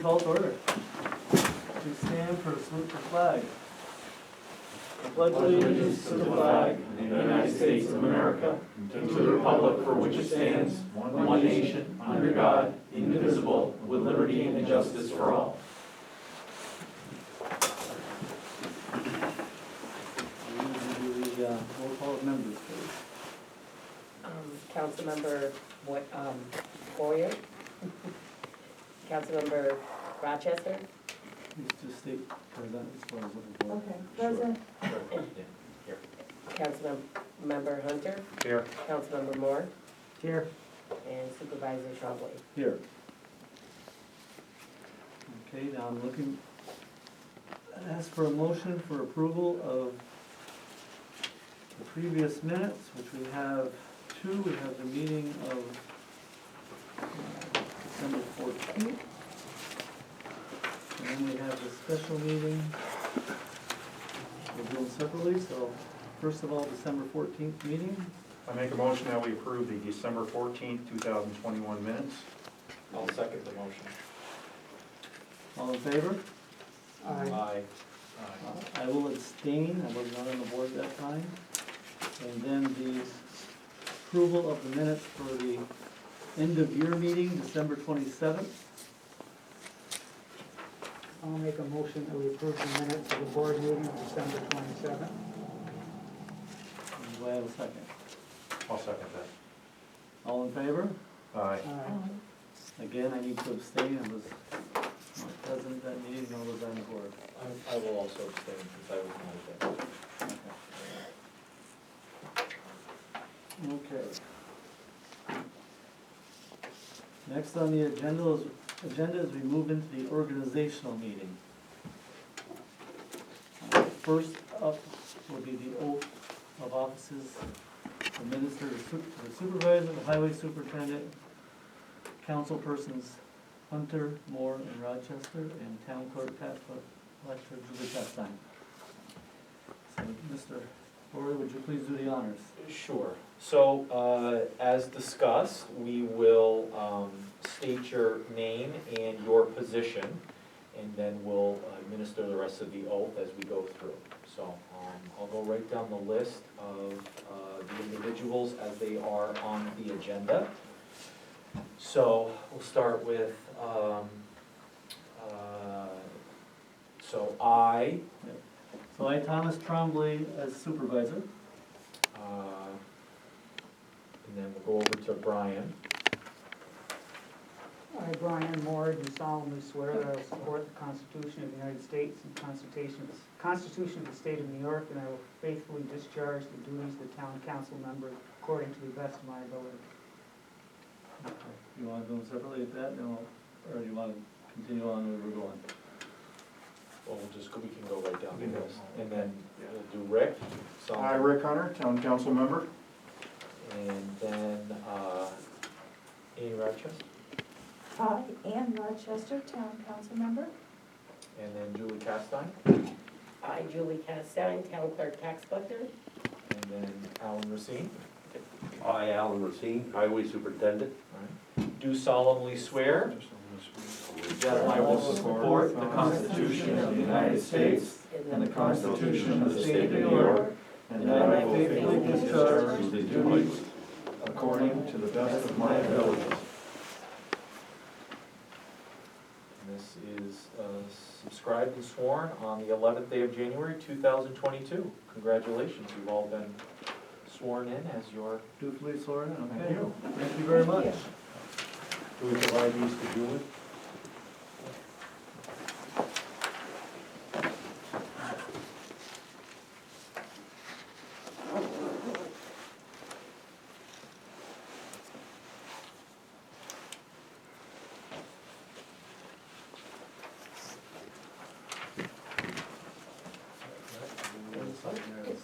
Call to order. Please stand for a salute the flag. I pledge allegiance to the flag of the United States of America and to the republic for which it stands, one nation, under God, indivisible, with liberty and justice for all. Roll call of members, please. Councilmember Boyer. Councilmember Rochester. Please just state present as far as looking for. Okay, present. Councilmember Hunter. Here. Councilmember Moore. Here. And Supervisor Champlain. Here. Okay, now I'm looking, ask for a motion for approval of the previous minutes, which we have two. We have the meeting of December 14th. And then we have the special meeting. We'll do them separately, so first of all, December 14th meeting. I make a motion that we approve the December 14th, 2021 minutes. I'll second the motion. All in favor? Aye. I will abstain, I was not on the board that time. And then the approval of the minutes for the end of year meeting, December 27th. I'll make a motion that we approve the minutes of the board meeting of December 27th. Do I have a second? I'll second that. All in favor? Aye. Again, I need to abstain, I was not present at that meeting, nor was I on the board. I will also abstain since I was not there. Okay. Next on the agenda is we move into the organizational meeting. First up will be the oath of offices administered to the supervisor, the highway superintendent, councilpersons Hunter, Moore, and Rochester, and town clerk Lecter Julie Chastain. So, Mr. Bory, would you please do the honors? Sure. So, as discussed, we will state your name and your position, and then we'll administer the rest of the oath as we go through. So, I'll go right down the list of the individuals as they are on the agenda. So, we'll start with, So I, Thomas Trombley, as supervisor. and then we'll go over to Brian. I, Brian Moore, do solemnly swear that I will support the Constitution of the United States and Constitution of the State of New York, and I will faithfully discharge the duties of the town council member according to the best of my ability. You want to do them separately at that, or you want to continue on where we're going? Well, we can go right down the list. And then we'll do Rick. I, Rick Hunter, town council member. And then Amy Rochester. I, Ann Rochester, town council member. And then Julie Chastain. I, Julie Chastain, town clerk tax collector. And then Alan Racine. I, Alan Racine, Highway Superintendent. All right. Do solemnly swear that I will support the Constitution of the United States and the Constitution of the State of New York, and that I will faithfully discharge the duties according to the best of my ability. And this is subscribed and sworn on the 11th day of January 2022. Congratulations, you've all been sworn in as your... Dutifully sworn in, okay. Thank you. Thank you very much. Do we provide these to Julie?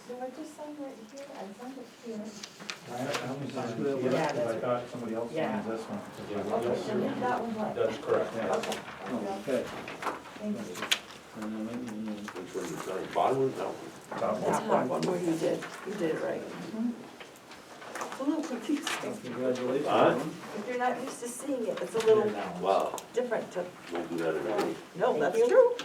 Do I just sign right here? I signed it here. I only signed it here Yeah, because I that's thought somebody else Yeah. signs this one. Okay, so leave that one blank. That's correct. Okay, Okay. thank you. And then maybe you need- Which one you signed, bottom one? No. Top one. That's one where you did it right. It's a little with these things. Congratulations. Huh? If you're not used to seeing it, it's a little Wow, different to, we'll do that again. no, Thank that's you. true.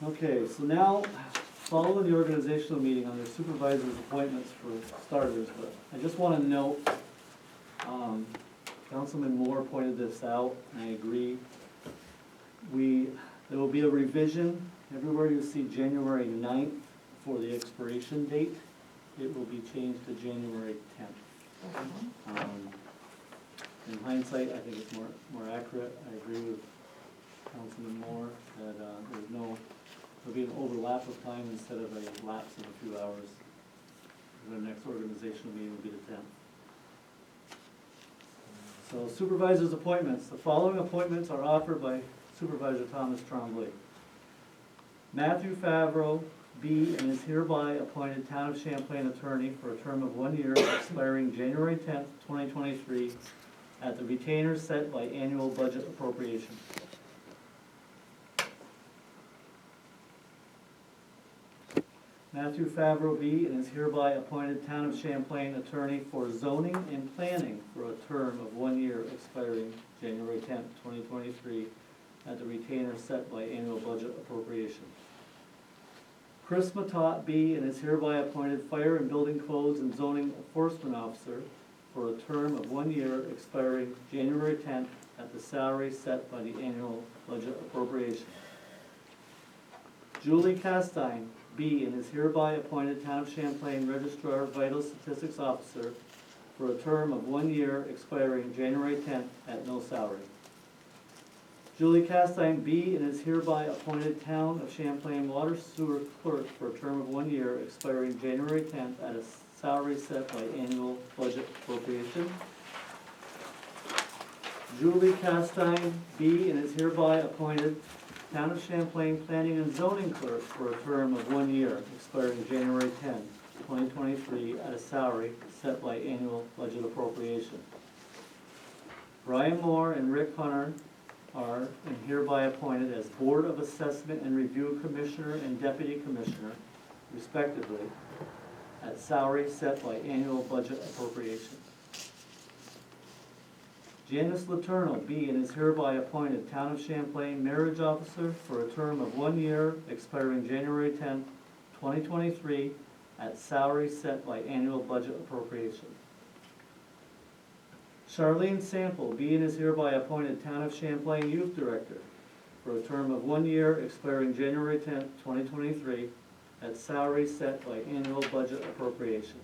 Okay, so now, following the organizational meeting under supervisors' appointments for starters, but I just wanna note, Councilman Moore pointed this out, and I agree. There will be a revision, everywhere you see January 9th for the expiration date, it will be changed to January 10th. In hindsight, I think it's more accurate, I agree with Councilman Moore, that there'll be an overlap of time instead of a lapse of a few hours. The next organizational meeting will be the 10th. So supervisors' appointments, the following appointments are offered by Supervisor Thomas Tremblay. Matthew Favreau, B, and is hereby appointed Town of Champlain Attorney for a term of 1 year expiring January 10th, 2023, at the retainer set by annual budget appropriation. Matthew Favreau, B, and is hereby appointed Town of Champlain Attorney for zoning and planning for a term of 1 year expiring January 10th, 2023, at the retainer set by annual budget appropriation. Chris Matot, B, and is hereby appointed Fire and Building Codes and Zoning Enforcement Officer for a term of 1 year expiring January 10th at the salary set by the annual budget appropriation. Julie Castine, B, and is hereby appointed Town of Champlain Registrar Vital Statistics Officer for a term of 1 year expiring January 10th at no salary. Julie Castine, B, and is hereby appointed Town of Champlain Water Sewer Clerk for a term of 1 year expiring January 10th at a salary set by annual budget appropriation. Julie Castine, B, and is hereby appointed Town of Champlain Planning and Zoning Clerk for a term of 1 year expiring January 10th, 2023 at a salary set by annual budget appropriation. Brian Moore and Rick Hunter are and hereby appointed as Board of Assessment and Review Commissioner and Deputy Commissioner, respectively, at salary set by annual budget appropriation. Janice Letourneau, B, and is hereby appointed Town of Champlain Marriage Officer for a term of 1 year expiring January 10th, 2023, at salary set by annual budget appropriation. Charlene Sample, B, and is hereby appointed Town of Champlain Youth Director for a term of 1 year expiring January 10th, 2023, at salary set by annual budget appropriation.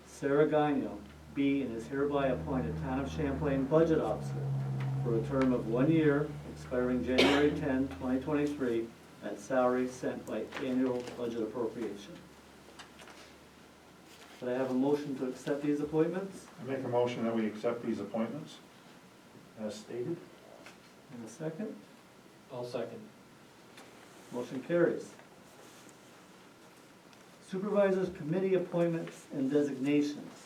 Sarah Gagno, B, and is hereby appointed Town of Champlain Budget Officer for a term of 1 year expiring January 10, 2023, at salary set by annual budget appropriation. Could I have a motion to accept these appointments? I make a motion that we accept these appointments as stated. And a second? I'll second. Motion carries. Supervisors Committee appointments and designations.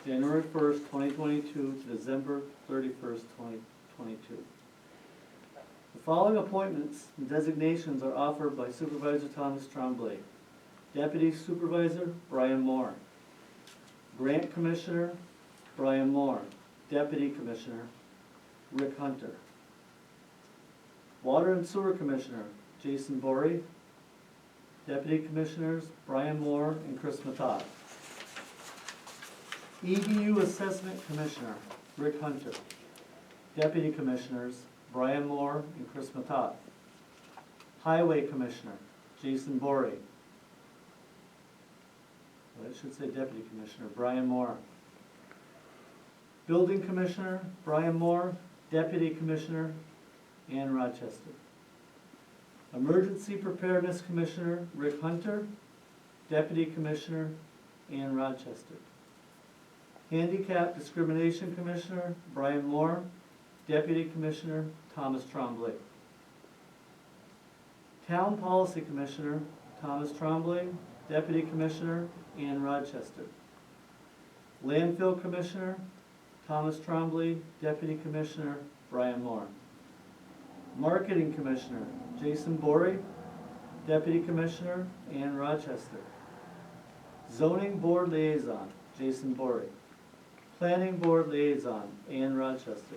January 1st, 2022 to December 31st, 2022. The following appointments and designations are offered by Supervisor Thomas Tremblay. Deputy Supervisor, Brian Moore. Grant Commissioner, Brian Moore. Deputy Commissioner, Rick Hunter. Water and Sewer Commissioner, Jason Borey. Deputy Commissioners, Brian Moore and Chris Matot. EDU Assessment Commissioner, Rick Hunter. Deputy Commissioners, Brian Moore and Chris Matot. Highway Commissioner, Jason Borey. Well, it should say Deputy Commissioner, Brian Moore. Building Commissioner, Brian Moore. Deputy Commissioner, Ann Rochester. Emergency Preparedness Commissioner, Rick Hunter. Deputy Commissioner, Ann Rochester. Handicap Discrimination Commissioner, Brian Moore. Deputy Commissioner, Thomas Tremblay. Town Policy Commissioner, Thomas Tremblay. Deputy Commissioner, Ann Rochester. Landfill Commissioner, Thomas Tremblay. Deputy Commissioner, Brian Moore. Marketing Commissioner, Jason Bory. Deputy Commissioner, Ann Rochester. Zoning Board Liaison, Jason Bory. Planning Board Liaison, Ann Rochester.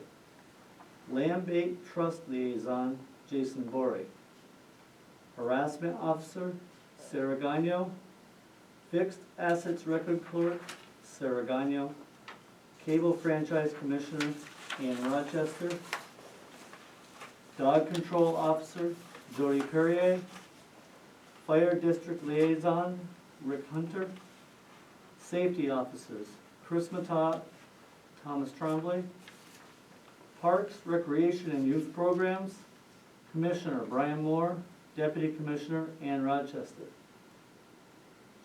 Land Bank Trust Liaison, Jason Bory. Harassment Officer, Sarah Gagno. Fixed Assets Record Clerk, Sarah Gagno. Cable Franchise Commissioner, Ann Rochester. Dog Control Officer, Jody Perrier. Fire District Liaison, Rick Hunter. Safety Officers, Chris Matat, Thomas Tremblay. Parks, Recreation and Youth Programs, Commissioner Brian Moore, Deputy Commissioner Ann Rochester.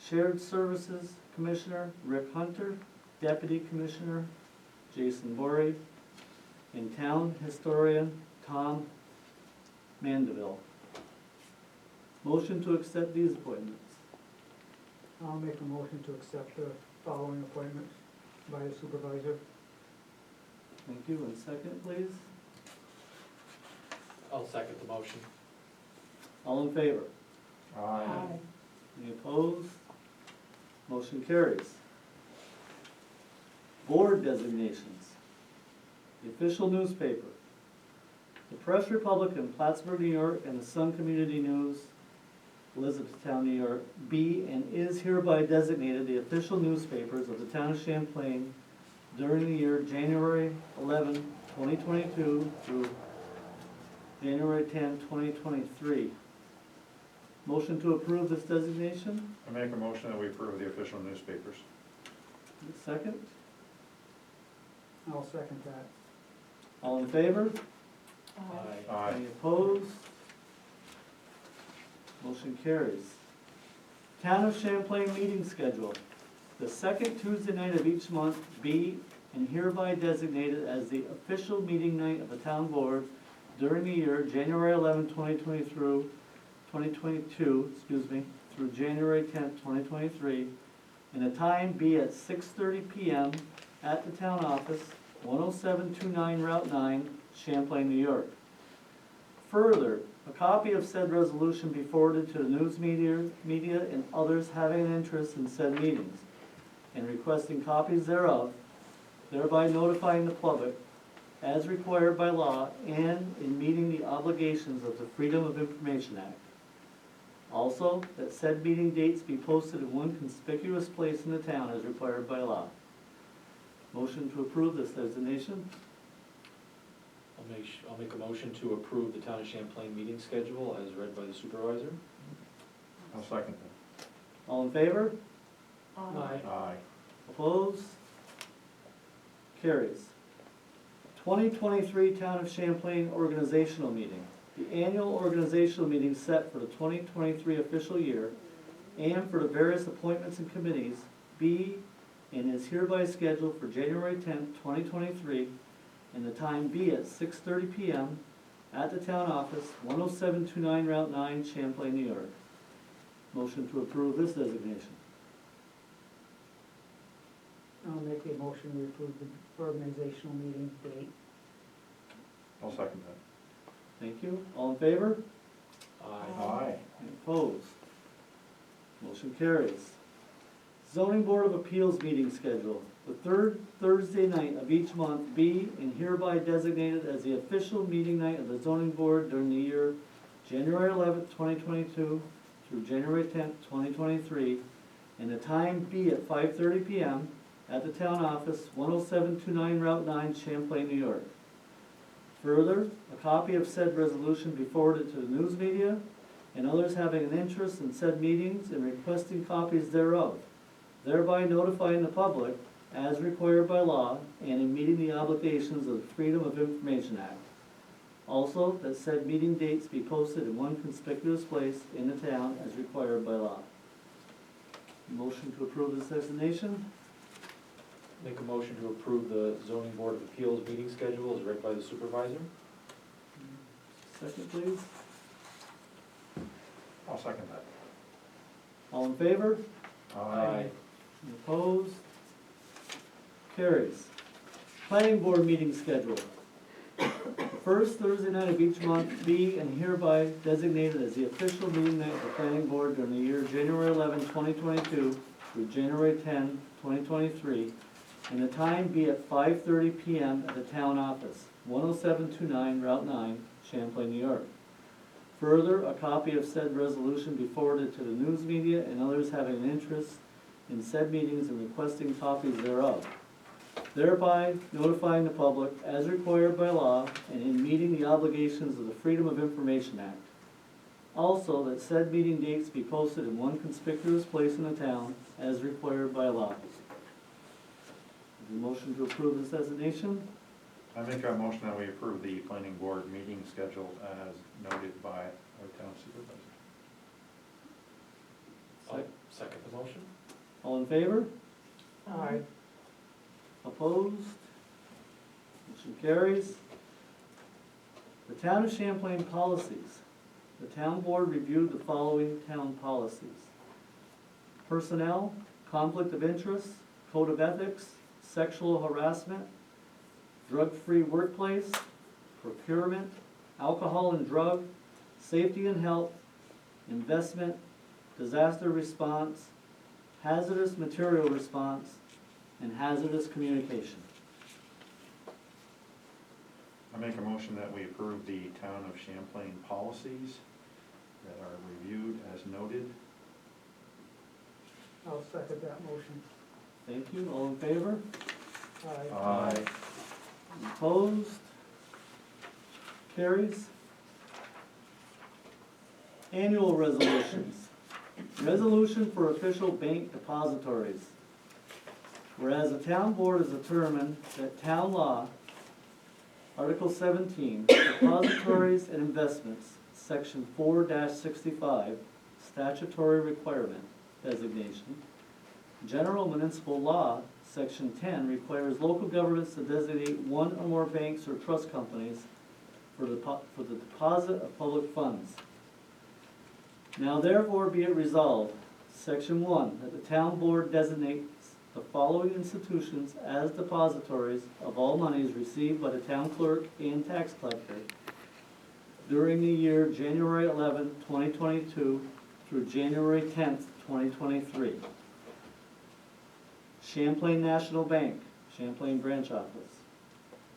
Shared Services Commissioner Rick Hunter, Deputy Commissioner Jason Bory, and Town Historian Tom Mandeville. Motion to accept these appointments. I'll make a motion to accept the following appointments by the supervisor. Thank you, and second, please. I'll second the motion. All in favor? Aye. Any opposed? Motion carries. Board designations. The official newspaper. The Press Republic in Plattsburgh, New York, and the Sun Community News, Elizabethtown, New York, be and is hereby designated the official newspapers of the town of Champlain during the year January 11, 2022 through January 10, 2023. Motion to approve this designation. I make a motion that we approve the official newspapers. Second. I'll second that. All in favor? Aye. Any opposed? Motion carries. Town of Champlain meeting schedule. The second Tuesday night of each month be and hereby designated as the official meeting night of the town board during the year January 11, 2022, through January 10th, 2023, and the time be at 6:30 p.m. at the town office, 10729 Route 9, Champlain, New York. Further, a copy of said resolution be forwarded to the news media and others having an interest in said meetings, and requesting copies thereof, thereby notifying the public as required by law and in meeting the obligations of the Freedom of Information Act. Also, that said meeting dates be posted in one conspicuous place in the town as required by law. Motion to approve this designation. I'll make a motion to approve the town of Champlain meeting schedule as read by the supervisor. I'll second that. All in favor? Aye. Opposed? Carries. 2023 Town of Champlain Organizational Meeting. The annual organizational meeting set for the 2023 official year and for the various appointments and committees be and is hereby scheduled for January 10th, 2023, and the time be at 6:30 p.m. at the town office, 10729 Route 9, Champlain, New York. Motion to approve this designation. I'll make a motion we approve the organizational meeting date. I'll second that. Thank you. All in favor? Aye. Any opposed? Motion carries. Zoning Board of Appeals meeting schedule. The third Thursday night of each month be and hereby designated as the official meeting night of the zoning board during the year January 11th, 2022 through January 10th, 2023, and the time be at 5:30 p.m. at the town office, 10729 Route 9, Champlain, New York. Further, a copy of said resolution be forwarded to the news media and others having an interest in said meetings and requesting copies thereof, thereby notifying the public as required by law and in meeting the obligations of the Freedom of Information Act. Also, that said meeting dates be posted in one conspicuous place in the town as required by law. Motion to approve this designation. Make a motion to approve the zoning board of appeals meeting schedule as read by the supervisor. Second, please. I'll second that. All in favor? Aye. Any opposed? Carries. Planning board meeting schedule. The first Thursday night of each month be and hereby designated as the official meeting night of the planning board during the year January 11, 2022 through January 10, 2023, and the time be at 5:30 PM at the town office, 10729 Route 9, Champlain, New York. Further, a copy of said resolution be forwarded to the news media and others having an interest in said meetings and requesting copies thereof, thereby notifying the public as required by law and in meeting the obligations of the Freedom of Information Act. Also, that said meeting dates be posted in one conspicuous place in the town as required by law. Is there a motion to approve this designation? I make a motion that we approve the planning board meeting schedule as noted by our town supervisor. I'll second the motion. All in favor? Aye. Opposed? Motion carries. The Town of Champlain policies. The town board reviewed the following town policies: personnel, conflict of interest, code of ethics, sexual harassment, drug-free workplace, procurement, alcohol and drug, safety and health, investment, disaster response, hazardous material response, and hazardous communication. I make a motion that we approve the town of Champlain policies that are reviewed as noted. I'll second that motion. Thank you. All in favor? Aye. Opposed? Carries. Annual resolutions. Resolution for official bank depositories. Whereas the town board has determined that town law, Article 17, depositories and investments, Section 4-65, statutory requirement designation. General municipal law, Section 10, requires local governments to designate one or more banks or trust companies for the deposit of public funds. Now therefore be it resolved, Section 1, that the town board designates the following institutions as depositories of all monies received by the town clerk and tax collector during the year January 11, 2022 through January 10th, 2023. Champlain National Bank, Champlain Branch Office.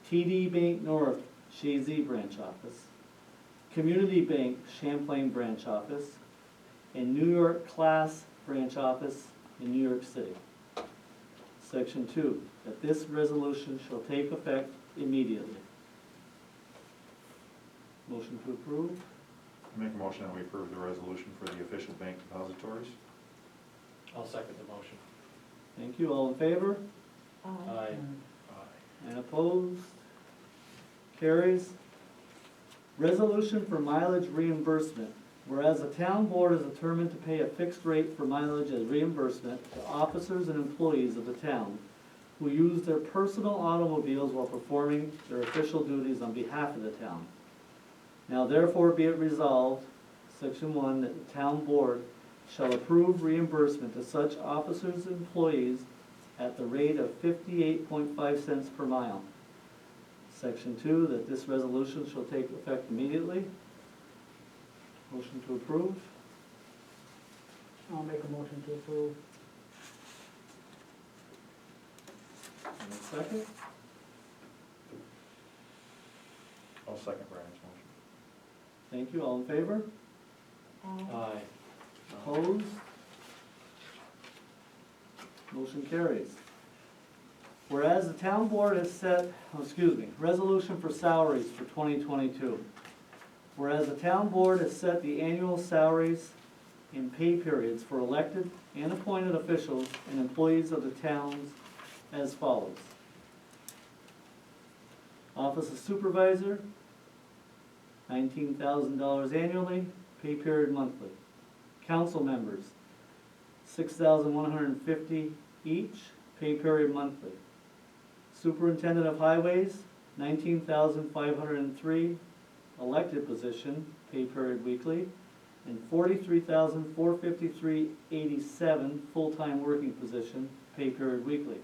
TD Bank North, Shazy Branch Office. Community Bank, Champlain Branch Office. And New York Class Branch Office in New York City. Section 2, that this resolution shall take effect immediately. Motion to approve? I make a motion that we approve the resolution for the official bank depositories. I'll second the motion. Thank you. All in favor? Aye. And opposed? Carries. Resolution for mileage reimbursement. Whereas the town board is determined to pay a fixed rate for mileage as reimbursement to officers and employees of the town who use their personal automobiles while performing their official duties on behalf of the town. Now therefore be it resolved, Section 1, that the town board shall approve reimbursement to such officers and employees at the rate of 58.5 cents per mile. Section 2, that this resolution shall take effect immediately. Motion to approve? I'll make a motion to approve. And a second? I'll second Brian's motion. Thank you. All in favor? Aye. Opposed? Motion carries. Whereas the town board has set, resolution for salaries for 2022. Whereas the town board has set the annual salaries and pay periods for elected and appointed officials and employees of the towns as follows. Office of Supervisor, $19,000 annually, pay period monthly. Council members, $6,150 each, pay period monthly. Superintendent of Highways, $19,503, elected position, pay period weekly, and $43,453.87, full-time working position, pay period weekly.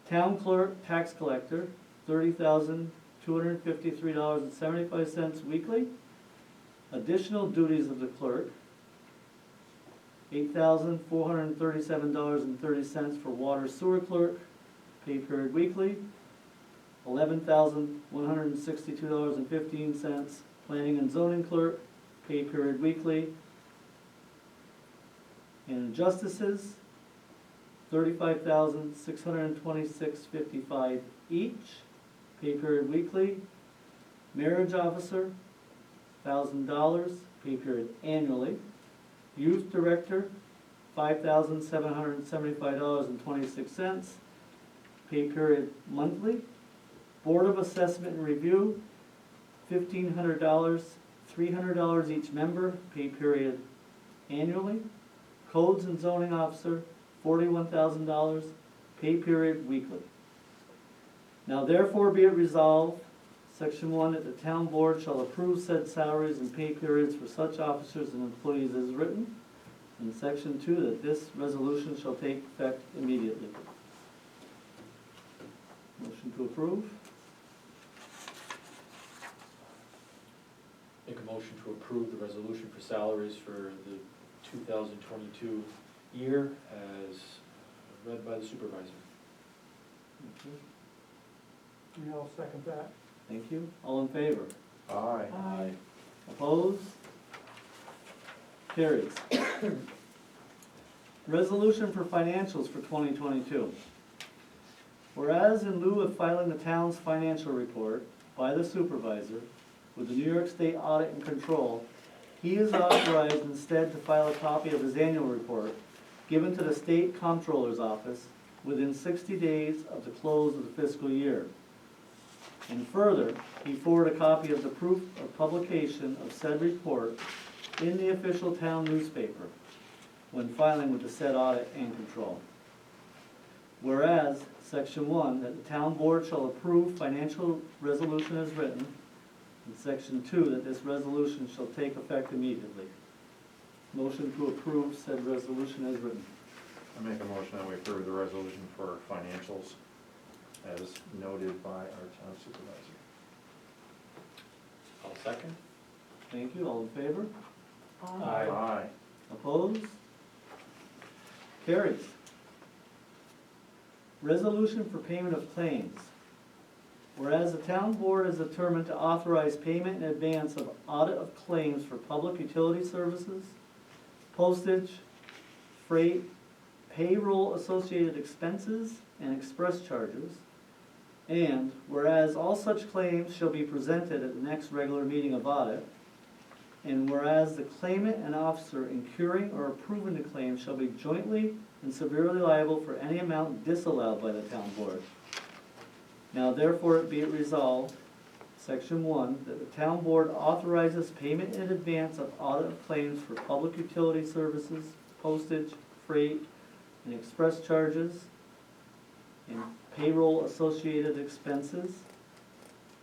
Town clerk, tax collector, $30,000 $253.75 weekly. Additional duties of the clerk, $8,437.30 for water sewer clerk, pay period weekly. $11,162.15 planning and zoning clerk, pay period weekly. And justices, $35,626.55 each, pay period weekly. Marriage officer, $1,000, pay period annually. Youth director, $5,775.26, pay period monthly. Board of Assessment and Review, $1,500, $300 each member, pay period annually. Codes and Zoning Officer, $41,000, pay period weekly. Now therefore be it resolved, Section 1, that the town board shall approve said salaries and pay periods for such officers and employees as written. And Section 2, that this resolution shall take effect immediately. Motion to approve? Make a motion to approve the resolution for salaries for the 2022 year as read by the supervisor. Okay. And I'll second that. Thank you. All in favor? Aye. Aye. Opposed? Carries. Resolution for financials for 2022. Whereas in lieu of filing the town's financial report by the supervisor with the New York State Audit and Control, he is authorized instead to file a copy of his annual report given to the State Comptroller's Office within 60 days of the close of the fiscal year. And further, he forward a copy of the proof of publication of said report in the official town newspaper when filing with the said Audit and Control. Whereas, Section 1, that the town board shall approve financial resolution as written, and Section 2, that this resolution shall take effect immediately. Motion to approve said resolution as written. I make a motion that we approve the resolution for financials as noted by our town supervisor. I'll second. Thank you. All in favor? Aye. Aye. Opposed? Carries. Resolution for payment of claims. Whereas the town board is determined to authorize payment in advance of audit of claims for public utility services, postage, freight, payroll associated expenses, and express charges. And whereas all such claims shall be presented at the next regular meeting of audit, and whereas the claimant and officer incurring or approving the claim shall be jointly and severely liable for any amount disallowed by the town board. Now therefore it be it resolved, Section 1, that the town board authorizes payment in advance of audit of claims for public utility services, postage, freight, and express charges, and payroll associated expenses,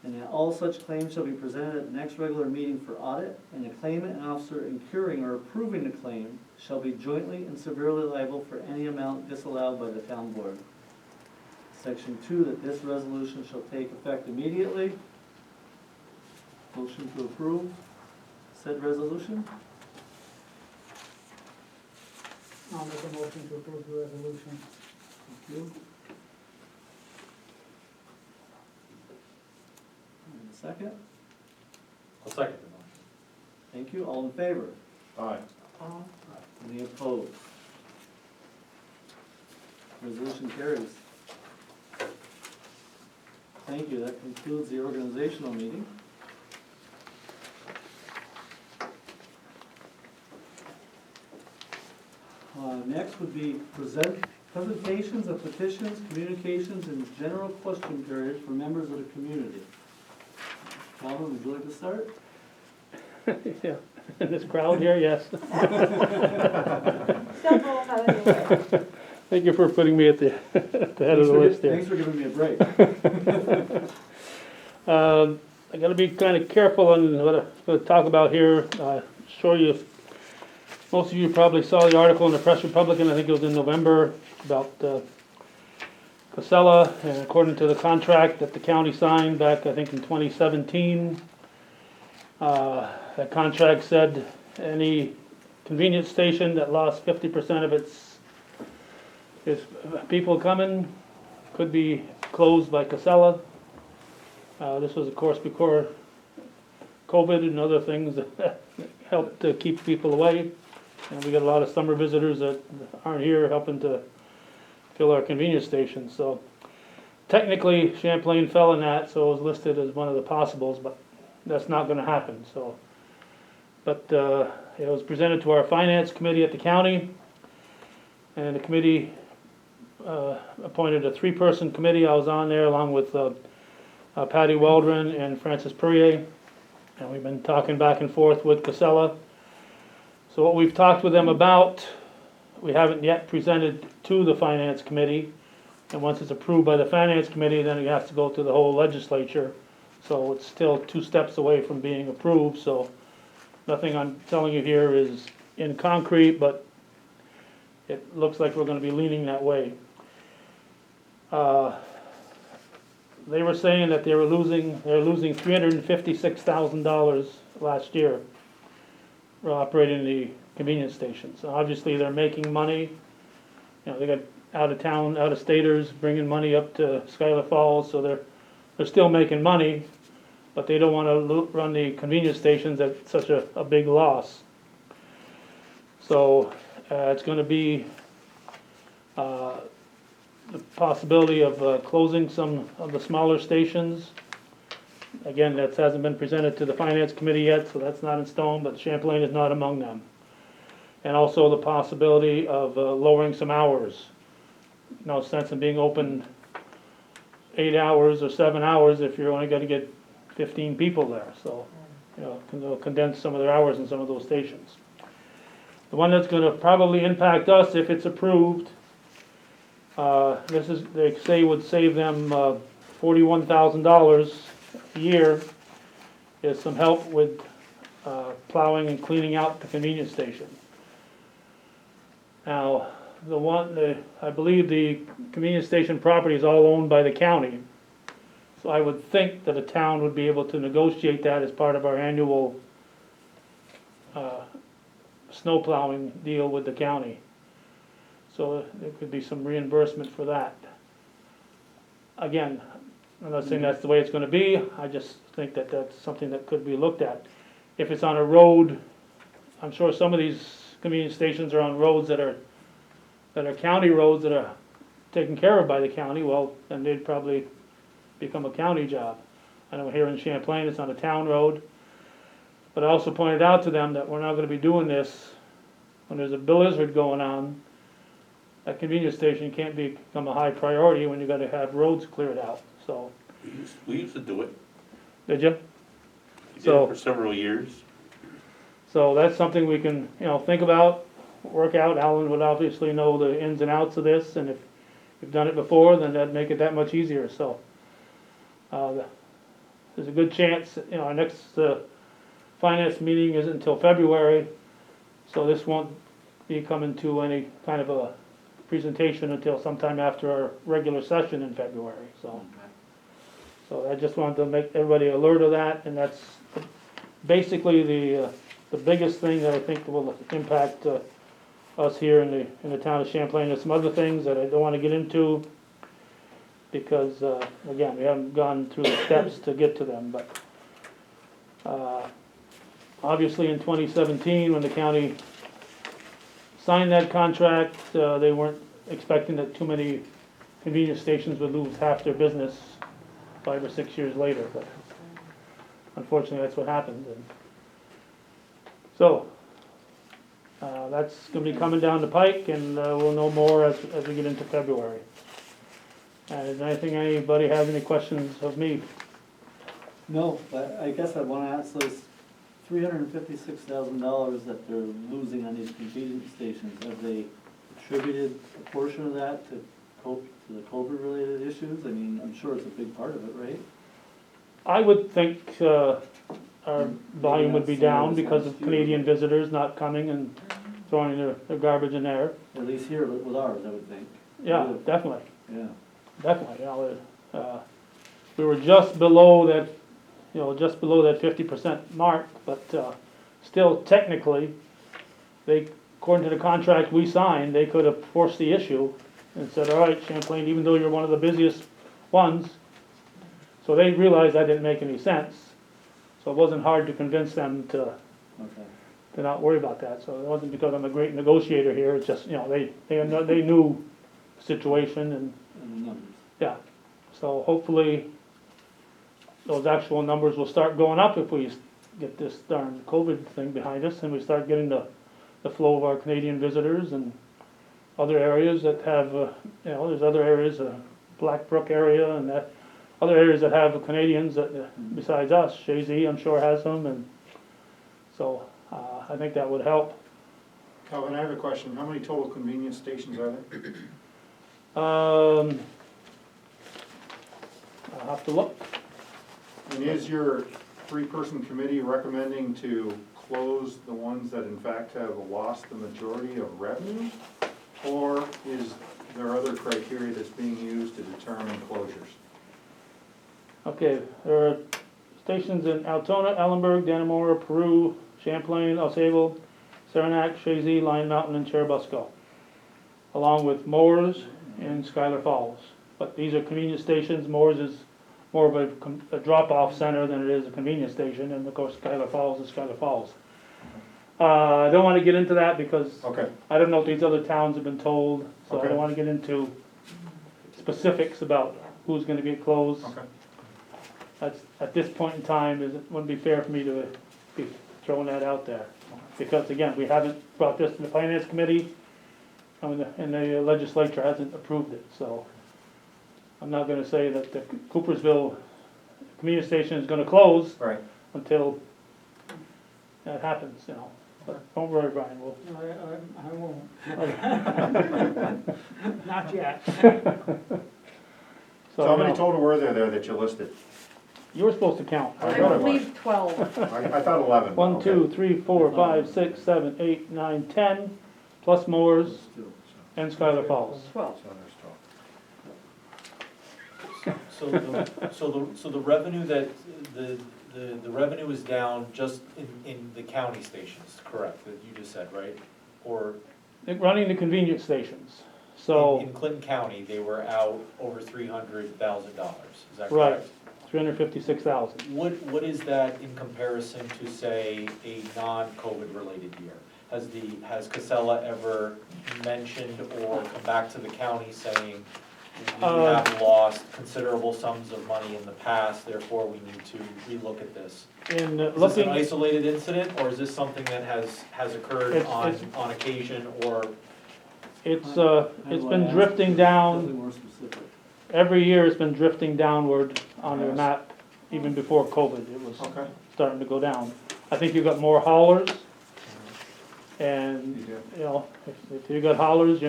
and that all such claims shall be presented at the next regular meeting for audit, and the claimant and officer incurring or approving the claim shall be jointly and severely liable for any amount disallowed by the town board. Section 2, that this resolution shall take effect immediately. Motion to approve said resolution. I'll make a motion to approve the resolution. Thank you. And a second. I'll second the motion. Thank you. All in favor? Aye. Any opposed? Resolution carries. Thank you. That concludes the organizational meeting. Next would be presentations of petitions, communications, and general question period for members of the community. Calvin, would you like to start? Yeah, in this crowd here, yes. Don't go out of the way. Thank you for putting me at the head of the list there. Thanks for giving me a break. I gotta be kind of careful on what I'm gonna talk about here. Sure you, most of you probably saw the article in the Press Republican, I think it was in November, about Casella, and according to the contract that the county signed back, I think in 2017, that contract said any convenience station that lost 50% of its people coming could be closed by Casella. This was, of course, before COVID and other things that helped to keep people away. And we got a lot of summer visitors that aren't here helping to fill our convenience stations. So technically, Champlain fell in that, so it was listed as one of the possibles, but that's not gonna happen, so. But it was presented to our finance committee at the county, and the committee appointed a 3-person committee. I was on there along with Patty Waldron and Francis Perrier, and we've been talking back and forth with Casella. So what we've talked with them about, we haven't yet presented to the finance committee, and once it's approved by the finance committee, then it has to go to the whole legislature. So it's still 2 steps away from being approved, so nothing I'm telling you here is in concrete, but it looks like we're gonna be leaning that way. They were saying that they're losing $356,000 last year for operating the convenience stations. So obviously, they're making money. You know, they got out-of-town, out-of-staters bringing money up to Schuyler Falls, so they're still making money, but they don't want to run the convenience stations at such a big loss. So it's going to be the possibility of closing some of the smaller stations. Again, that hasn't been presented to the finance committee yet, so that's not in stone, but Champlain is not among them. And also the possibility of lowering some hours. No sense in being open 8 hours or 7 hours if you're only going to get 15 people there. So, you know, they'll condense some of their hours in some of those stations. The one that's going to probably impact us if it's approved, they say would save them $41,000 a year, is some help with plowing and cleaning out the convenience station. Now, I believe the convenience station property is all owned by the county. So I would think that a town would be able to negotiate that as part of our annual snow plowing deal with the county. So there could be some reimbursement for that. Again, I'm not saying that's the way it's gonna be, I just think that that's something that could be looked at. If it's on a road, I'm sure some of these convenience stations are on roads that are county roads that are taken care of by the county, well, then they'd probably become a county job. I know here in Champlain, it's on a town road, but I also pointed out to them that we're not gonna be doing this when there's a blizzard going on. That convenience station can't become a high priority when you gotta have roads cleared out, so. We used to do it. Did you? We did So- it for several years. So that's something we can, think about, work out. Alan would obviously know the ins and outs of this, and if you've done it before, then that'd make it that much easier, so. There's a good chance, our next finance meeting isn't until February, so this won't be coming to any kind of a presentation until sometime after our regular session in February, so. So I just wanted to make everybody alert of that, and that's basically the biggest thing that I think will impact us here in the town of Champlain. There's some other things that I don't want to get into because, again, we haven't gone through the steps to get to them, but obviously in 2017, when the county signed that contract, they weren't expecting that too many convenience stations would lose half their business 5 or 6 years later, but unfortunately that's what happened. And so that's going to be coming down the pike, and we'll know more as we get into February. Is there anything, anybody have any questions of me? No, but I guess I wanna ask those $356,000 that they're losing on these convenience stations, have they attributed a portion of that to the COVID-related issues? I mean, I'm sure it's a big part of it, right? I would think our volume would be down because of Canadian visitors not coming and throwing their garbage in there. At least here with ours, I would think. Yeah, definitely. Yeah. definitely, we were just below that, just below that 50% mark, but, still technically, they, according to the contract we signed, they could have forced the issue and said, all right, Champlain, even though you're one of the busiest ones, so they realized that didn't make any sense. So it wasn't hard to convince them to not worry about that. So it wasn't because I'm a great negotiator here, it's just, they knew the situation and, And the numbers. yeah. So hopefully, those actual numbers will start going up if we get this darn COVID thing behind us and we start getting the flow of our Canadian visitors and other areas that have, there's other areas, Black Brook area and that, other areas that have Canadians that, besides us, Shazy, I'm sure has them, and so, I think that would help. Calvin, I have a question. How many total convenience stations are there? I'll have to look. And is your three-person committee recommending to close the ones that in fact have lost the majority of revenue? Or is there other criteria that's being used to determine closures? Okay, there are stations in Altona, Ellenburg, Dannemora, Peru, Champlain, Osable, Saranac, Shazy, Lion Mountain, and Cherubusco, along with Moores and Schuyler Falls. But these are convenience stations. Moores is more of a drop-off center than it is a convenience station, and of course Schuyler Falls is Schuyler Falls. I don't want to get into that because Okay, I don't know if these other towns have been told, so I Okay. don't want to get into specifics about who's going to get closed. okay. That's, at this point in time, it wouldn't be fair for me to be throwing that out there. Because again, we haven't brought this to the finance committee, and the legislature hasn't approved it, so. I'm not gonna say that the Coopersville community station is gonna close Right. until that happens, But don't worry, Brian, we'll. I won't. Not yet. So how many total were there that you listed? You were supposed to count. I I thought it was. believe 12. I thought 11. but 1, okay. 2, 3, 4, 5, 6, 7, 8, 9, 10, plus Moores and Schuyler Falls. 12. So there's 12. So the revenue that, the revenue is down just in the county stations, correct, that you just said, right? Or Running the convenience stations, so, in Clinton County, they were out over $300,000, is that Right. correct? 356,000. What is that in comparison to, say, a non-COVID related year? Has Casella ever mentioned or come back to the county saying, we have lost considerable sums of money in the past, therefore we need to relook at this? In Is this an looking, isolated incident, or is this something that has occurred It's- on occasion, or? it's been drifting down. Something more specific. Every year it's been drifting downward on the Yes. map, even before COVID, it was Okay. starting to go down. I think you've got more haulers, and, You do. if you got haulers,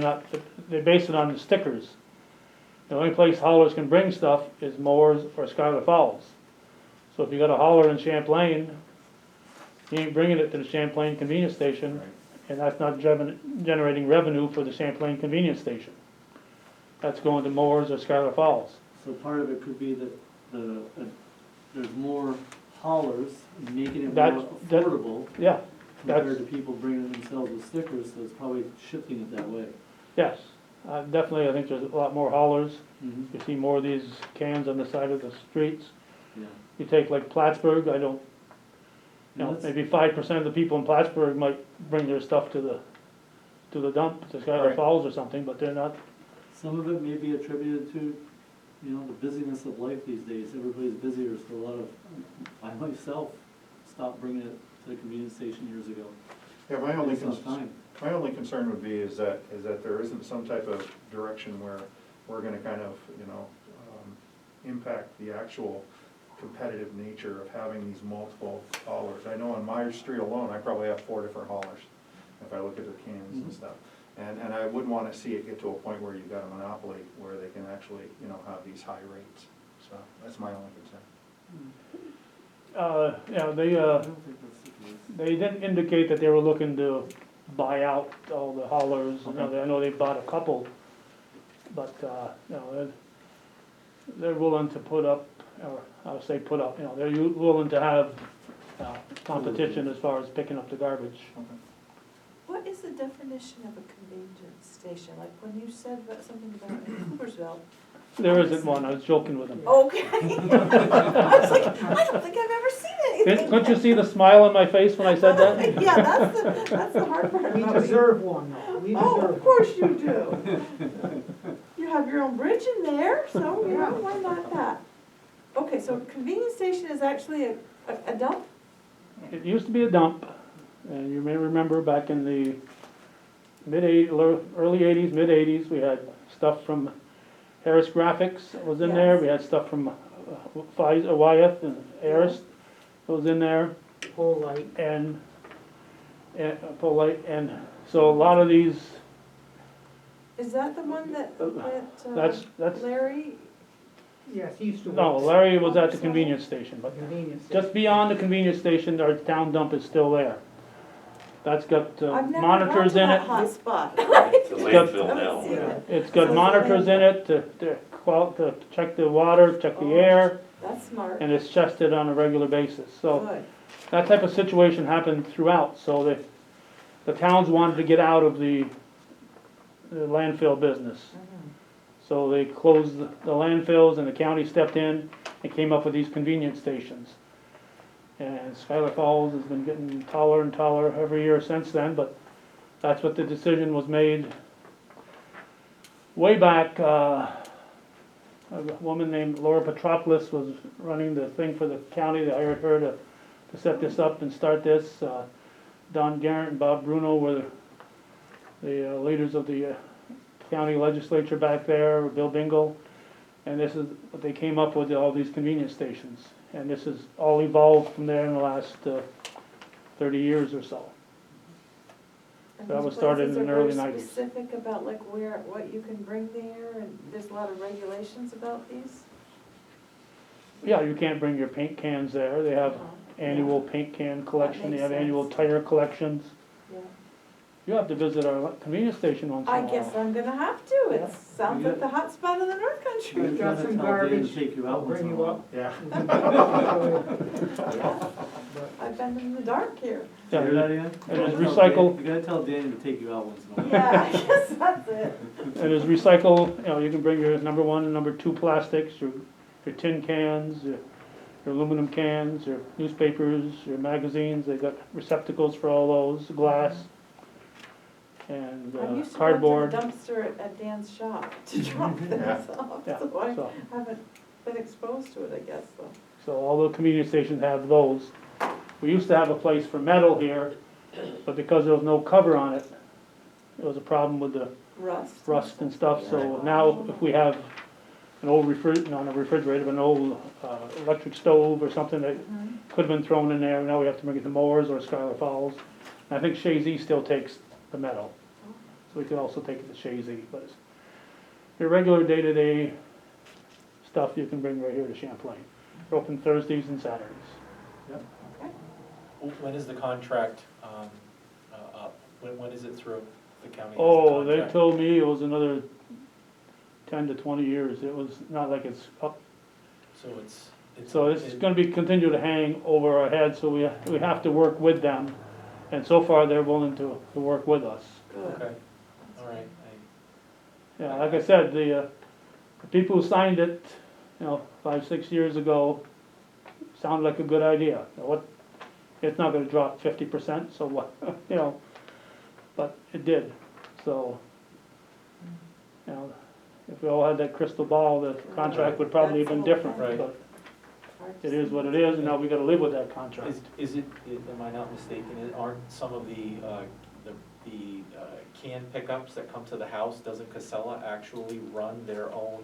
they base it on the stickers. The only place haulers can bring stuff is Moores or Schuyler Falls. So if you got a hauler in Champlain, you ain't bringing it to the Champlain convenience station, Right. and that's not generating revenue for the Champlain convenience station. That's going to Moores or Schuyler Falls. So part of it could be that there's more haulers, making it more That- affordable Yeah, compared to people bringing themselves with stickers, so it's probably shifting it that way. yes, definitely, I think there's a lot more haulers. Mm-hmm. You see more of these cans on the side of the streets. Yeah. You take like Plattsburgh, I don't, And that's- maybe 5% of the people in Plattsburgh might bring their stuff to the dump, to Schuyler Right. Falls or something, but they're not. Some of it may be attributed to, the busyness of life these days. Everybody's busier, so a lot of, I myself stopped bringing it to the convenience station years ago. Yeah, my only It's not concern. time. My only concern would be is that there isn't some type of direction where we're gonna kind of, impact the actual competitive nature of having these multiple haulers. I know on my street alone, I probably have 4 different haulers, if I look at their cans and Mhm. stuff. And I wouldn't wanna see it get to a point where you've got a monopoly, where they can actually, have these high rates. So, that's my only concern. Yeah, I don't think that's the case. they didn't indicate that they were looking to buy out all the haulers. Okay. I know they bought a couple, but, they're willing to put up, or I'll say put up, they're willing to have competition as far as picking up the garbage. What is the definition of a convenience station? Like when you said about something about in Coopersville? There isn't one, I was joking with them. Okay. I was like, I don't think I've ever seen anything. Couldn't you see the smile on my face when I said that? Yeah, that's the hard part We about it. deserve one, though. We Oh, deserve of course you do. You have your own bridge in there, so, why not that? Okay, so convenience station is actually a dump? It used to be a dump, and you may remember back in the early eighties, mid eighties, we had stuff from Harris Graphics that was in there, Yes. we had stuff from Wyeth and Harris that was in there, Whole light. and Polite, and so a lot of these, Is that the one that that's, Larry? Yes, he used to work. no, Larry was at the convenience station, but Convenience. just beyond the convenience station, our town dump is still there. That's got I've never monitors in it. gone to that hot spot. It's a landfill now. Yeah. It's got So monitors in it to check the water, check the Oh. air, That's smart. and it's tested on a regular basis. So Good. that type of situation happened throughout, so the towns wanted to get out of the landfill business. Mhm. So they closed the landfills, and the county stepped in and came up with these convenience stations. And Schuyler Falls has been getting taller and taller every year since then, but that's what the decision was made way back. A woman named Laura Petropoulos was running the thing for the county. They hired her to set this up and start this. Don Garrett and Bob Bruno were the leaders of the county legislature back there, Bill Bingle. And this is what they came up with, all these convenience stations. And this has all evolved from there in the last 30 years or so. And That these was started places in the are early very 90s. specific about like what you can bring there, and there's a lot of regulations about these? Yeah, you can't bring your paint cans there. They have annual paint can collection, they makes have annual sense. tire collections. Yeah. You have to visit our convenience station once in a I while. guess I'm gonna have to, Yeah. it sounds like the hot spot of the North Country. We've got some garbage. Take you I'll out once bring in a you while. up. Yeah. Yeah. I've been in the dark here. Yeah, Hear that, Ian? and it's You gotta tell recycle. Dan- You gotta tell Danny to take you out once in a while. Yeah, I guess that's it. And there's recycle, you can bring your number 1 and number 2 plastics, your tin cans, your aluminum cans, your newspapers, your magazines, they've got receptacles for all those, glass, and I used to cardboard. go to the dumpster at Dan's shop to drop things off, Yeah, so I so, haven't been exposed to it, I guess, so. so all the convenience stations have those. We used to have a place for metal here, but because there was no cover on it, it was a problem with the rust and stuff, so now if we have an old not a refrigerator, but an old electric stove or something that Mhm. could have been thrown in there, now we have to bring it to Moore's or Schuyler Falls. And I think Shazy still takes the metal, so we could also take it to Shazy, but it's your regular day-to-day stuff you can bring right here to Champlain. We're open Thursdays and Saturdays. When is the contract up? When is it through the county? has the Oh, they contract? told me it was another 10 to 20 years, it was not like it's up. So it's. So this is gonna be, continue to hang over our heads, so we have to work with them, and so far they're willing to work with us. Good. Okay, all right. Yeah, like I said, the people who signed it, 5, 6 years ago, sounded like a good idea. It's not gonna drop 50%, so what, but it did, so, if we all had that crystal ball, the contract would probably have been different, Right. but it is what it is, and now we gotta live with that contract. Is it, am I not mistaken, aren't some of the can pickups that come to the house, doesn't Casella actually run their own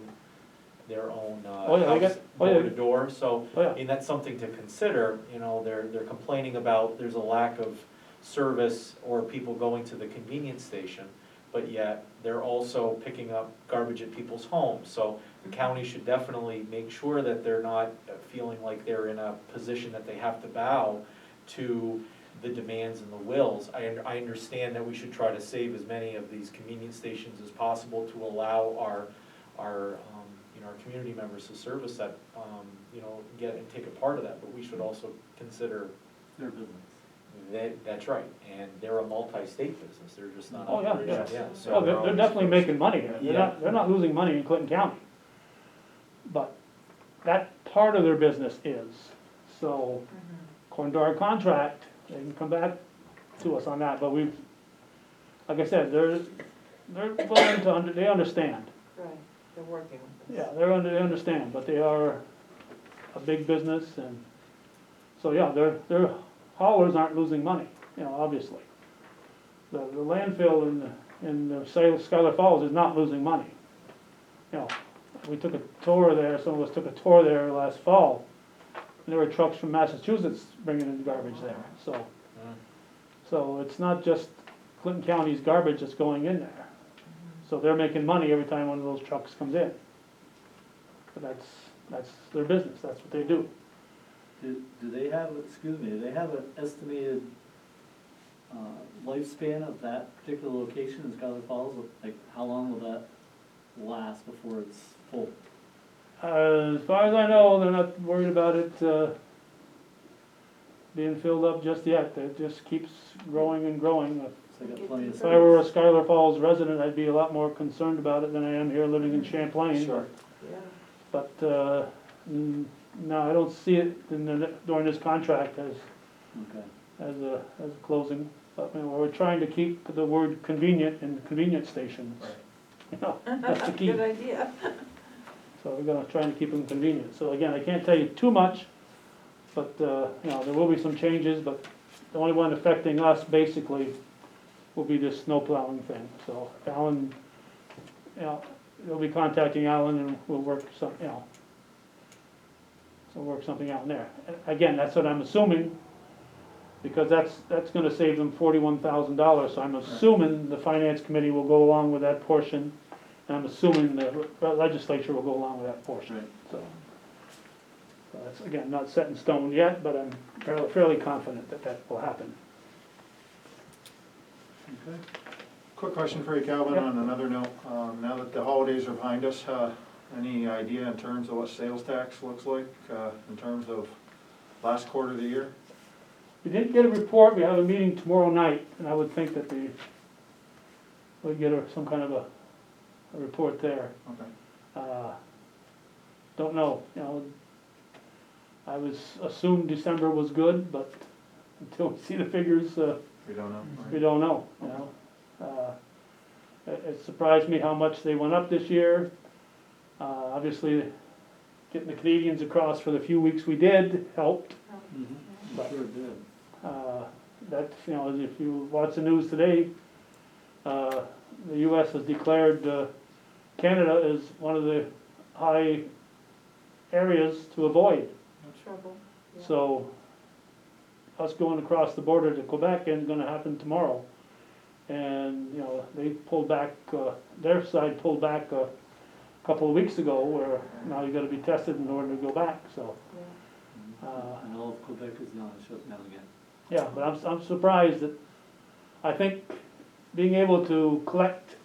Oh, yeah, they house get- oh, yeah. door to door? So, Oh, yeah. I mean, that's something to consider, they're complaining about, there's a lack of service or people going to the convenience station, but yet they're also picking up garbage at people's homes. So the county should definitely make sure that they're not feeling like they're in a position that they have to bow to the demands and the wills. I understand that we should try to save as many of these convenience stations as possible to allow our and our community members who service that, you know, get and take a part of that, but we should also consider Their business. that's right, and they're a multi-state business, they're just not. Oh, yeah, operating- yeah. so Oh, they're always definitely close. making money here. Yeah. They're not losing money in Clinton County. But that part of their business is, so according to our contract, they can come back to us on that, but we've, like I said, they're willing to, they understand. Right, they're working on this. Yeah, they understand, but they are a big business, and, so, yeah, their haulers aren't losing money, you know, obviously. The landfill in Schuyler Falls is not losing money. You know, we took a tour there, some of us took a tour there last fall, and there were trucks from Massachusetts bringing in garbage there, so. So it's not just Clinton County's garbage that's going in there. So they're making money every time one of those trucks comes in. But that's their business, that's what they do. Do they have, excuse me, do they have an estimated lifespan of that particular location in Schuyler Falls? Like, how long will that last before it's full? As far as I know, they're not worried about it being filled up just yet. It just keeps growing and growing. So they got plenty of If I were a Schuyler Falls resident, I'd be a lot more concerned about it than I am here living in Champlain. Sure. Yeah. But, no, I don't see it during this contract as Okay. a closing. But, you know, we're trying to keep the word convenient in convenience stations. Right. You know, that's the key. Good idea. So we're gonna try and keep them convenient. So again, I can't tell you too much, but, you know, there will be some changes, but the only one affecting us basically will be this snow plowing thing. So Alan, you know, they'll be contacting Alan and we'll work some, you know, so work something out in there. Again, that's what I'm assuming, because that's gonna save them $41,000, so I'm assuming the finance committee will go along with that portion, and I'm assuming the legislature will go along with that portion, Right. so. So that's, again, not set in stone yet, but I'm fairly confident that that will happen. Okay. Quick question for you, Calvin, Yep. on another note. Now that the holidays are behind us, any idea in terms of what sales tax looks like, in terms of last quarter of the year? We didn't get a report, we have a meeting tomorrow night, and I would think that we'd get some kind of a report there. Okay. Don't know, you know, I assumed December was good, but until we see the figures, We don't know. we don't know, you know. It surprised me how much they went up this year. Obviously, getting the Canadians across for the few weeks we did helped. Mm-hmm. But- Sure did. That, you know, if you watch the news today, the US has declared Canada as one of the high areas to avoid. Trouble. Yeah. So, us going across the border to Quebec isn't gonna happen tomorrow. And, you know, they pulled back, their side pulled back a couple of weeks ago, where now you gotta be tested in order to go back, so. And all of Quebec is now shut down again. Yeah, but I'm surprised that, I think being able to collect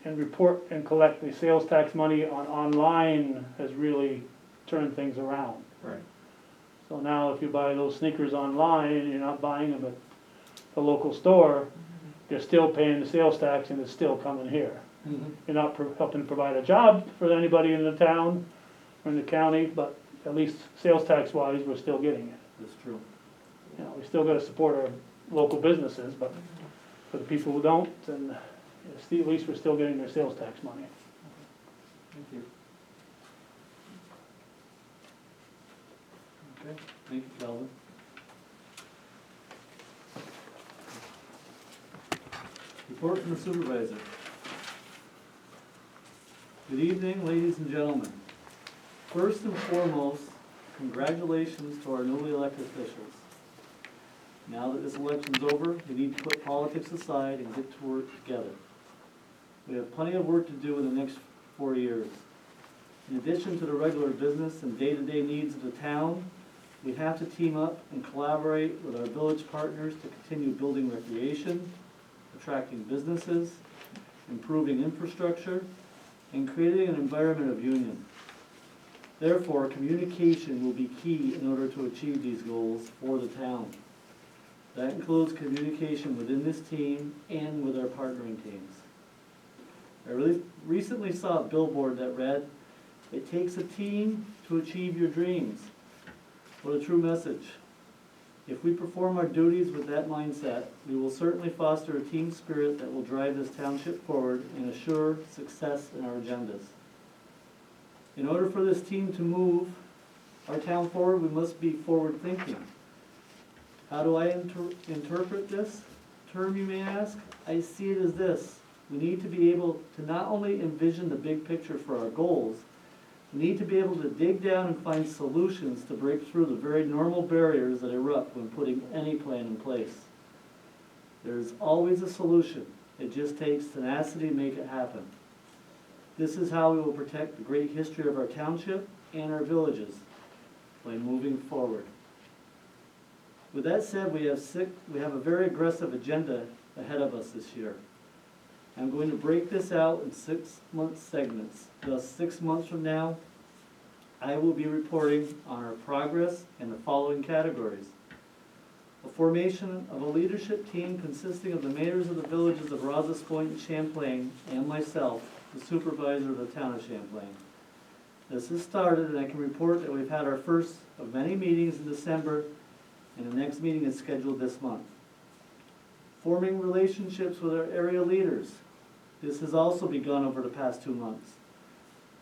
and report and collect the sales tax money online has really turned things around. Right. So now if you buy those sneakers online and you're not buying them at the local store, you're still paying the sales tax and it's still coming here. You're not helping provide a job for anybody in the town or in the county, but at least sales tax wise, we're still getting it. That's true. You know, we still gotta support our local businesses, but for the people who don't, then at least we're still getting their sales tax money. Thank you. Okay, thank you, Calvin. Report from the supervisor. Good evening, ladies and gentlemen. First and foremost, congratulations to our newly elected officials. Now that this election's over, we need to put politics aside and get to work together. We have plenty of work to do in the next 4 years. In addition to the regular business and day-to-day needs of the town, we have to team up and collaborate with our village partners to continue building recreation, attracting businesses, improving infrastructure, and creating an environment of union. Therefore, communication will be key in order to achieve these goals for the town. That includes communication within this team and with our partnering teams. I recently saw a billboard that read, "It takes a team to achieve your dreams." What a true message. If we perform our duties with that mindset, we will certainly foster a team spirit that will drive this township forward and assure success in our agendas. In order for this team to move our town forward, we must be forward-thinking. How do I interpret this term, you may ask? I see it as this. We need to be able to not only envision the big picture for our goals, we need to be able to dig down and find solutions to break through the very normal barriers that erupt when putting any plan in place. There's always a solution. It just takes tenacity to make it happen. This is how we will protect the great history of our township and our villages by moving forward. With that said, we have a very aggressive agenda ahead of us this year. I'm going to break this out in 6-month segments. Thus, 6 months from now, I will be reporting on our progress in the following categories. A formation of a leadership team consisting of the mayors of the villages of Rouse's Point and Champlain and myself, the supervisor of the town of Champlain. This has started, and I can report that we've had our first of many meetings in December, and the next meeting is scheduled this month. Forming relationships with our area leaders. This has also begun over the past 2 months.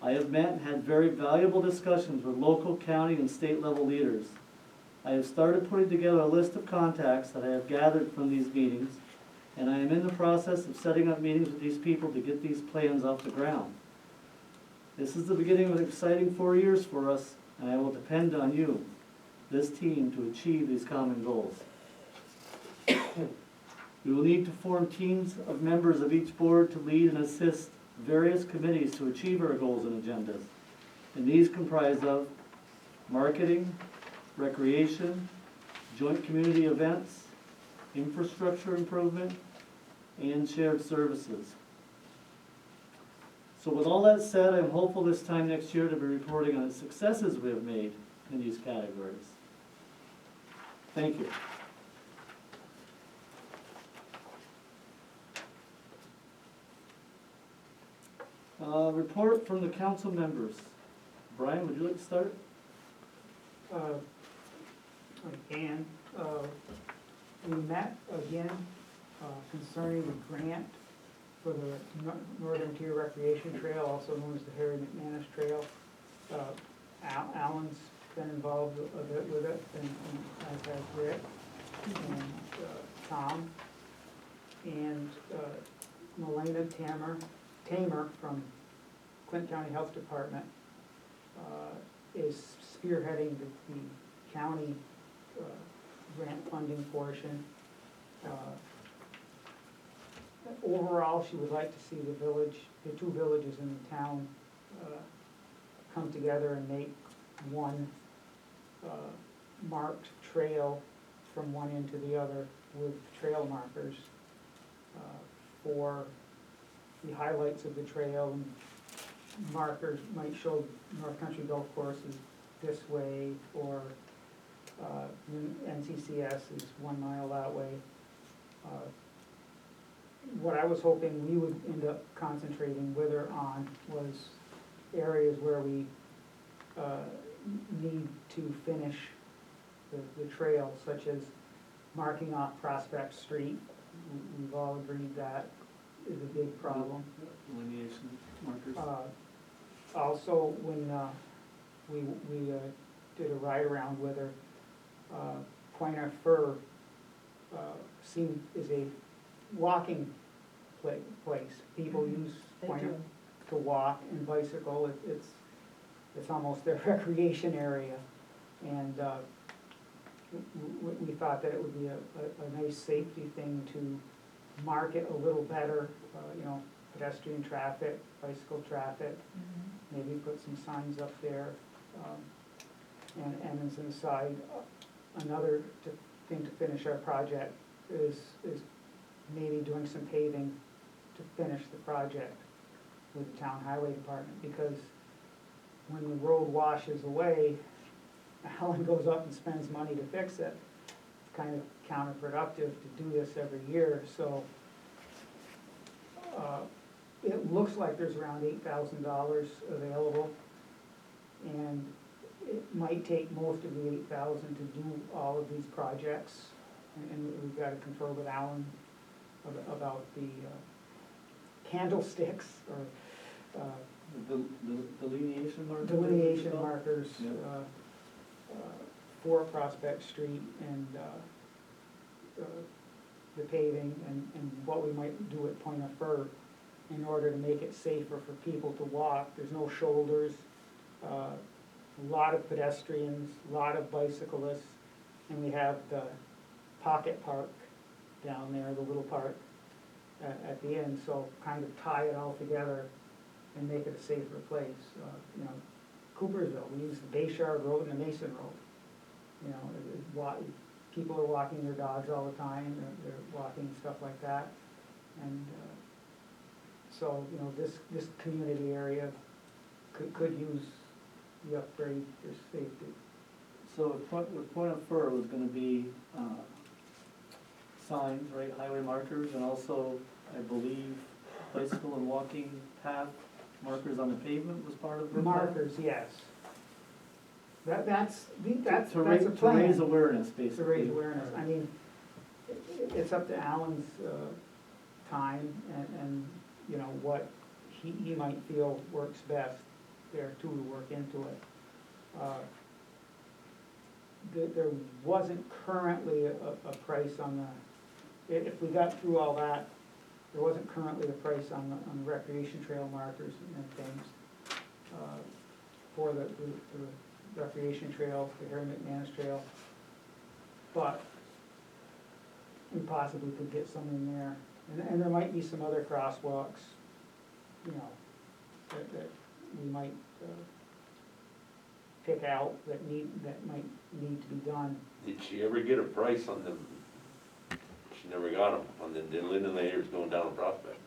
I have met and had very valuable discussions with local, county, and state level leaders. I have started putting together a list of contacts that I have gathered from these meetings, and I am in the process of setting up meetings with these people to get these plans off the ground. This is the beginning of an exciting 4 years for us, and I will depend on you, this team, to achieve these common goals. We will need to form teams of members of each board to lead and assist various committees to achieve our goals and agendas. And these comprise of marketing, recreation, joint community events, infrastructure improvement, and shared services. So with all that said, I'm hopeful this time next year to be reporting on the successes we have made in these categories. Thank you. Report from the council members. Brian, would you like to start? And we met again concerning the grant for the Northern Tier Recreation Trail, also known as the Harry McManus Trail. Alan's been involved a bit with it, and as has Rick and Tom, and Melena Tamer from Clinton County Health Department is spearheading the county grant funding portion. Overall, she would like to see the two villages in the town come together and make one marked trail from one end to the other with trail markers for the highlights of the trail, and markers might show North Country Golf Course is this way, or NCCS is 1 mile that way. What I was hoping we would end up concentrating with her on was areas where we need to finish the trail, such as marking off Prospect Street. We've all agreed that is a big problem. Delineation markers. Also, when we did a ride around with her, Pointer Fur is a walking place. People use Pointer to walk and bicycle. It's almost their recreation area, and we thought that it would be a nice safety thing to mark it a little better, pedestrian traffic, bicycle traffic, maybe put some signs up there. And as an aside, another thing to finish our project is maybe doing some paving to finish the project. with the town highway department, because when the road washes away, Alan goes up and spends money to fix it. It's kind of counterproductive to do this every year, so it looks like there's around $8,000 available, and it might take most of the 8,000 to do all of these projects, and we've got to confer with Alan about the candlesticks, or The delineation markers? delineation markers Yeah. for Prospect Street, and the paving, and what we might do at Point of Fur in order to make it safer for people to walk. There's no shoulders, a lot of pedestrians, a lot of bicyclists, and we have the pocket park down there, the little park at the end, so kind of tie it all together and make it a safer place. You know, Coopersville, we use the Bayshard Road and the Mason Road. You know, people are walking their dogs all the time, they're walking and stuff like that. And so, you know, this community area could use the upgrade for safety. So with Point of Fur was gonna be, signs, right, highway markers, and also, I believe, bicycle and walking path markers on the pavement was part of the plan? Markers, yes. That's To a raise plan. awareness, To basically. raise awareness. I mean, it's up to Alan's time and, you know, what he might feel works best there too, to work into it. There wasn't currently a price on the, if we got through all that, there wasn't currently a price on the recreation trail markers and things for the recreation trail, the Harry McManus Trail. But we possibly could get some in there. And there might be some other crosswalks, you know, that we might pick out that might need to be done. Did she ever get a price on them? She never got them, on the delineators going down Prospect.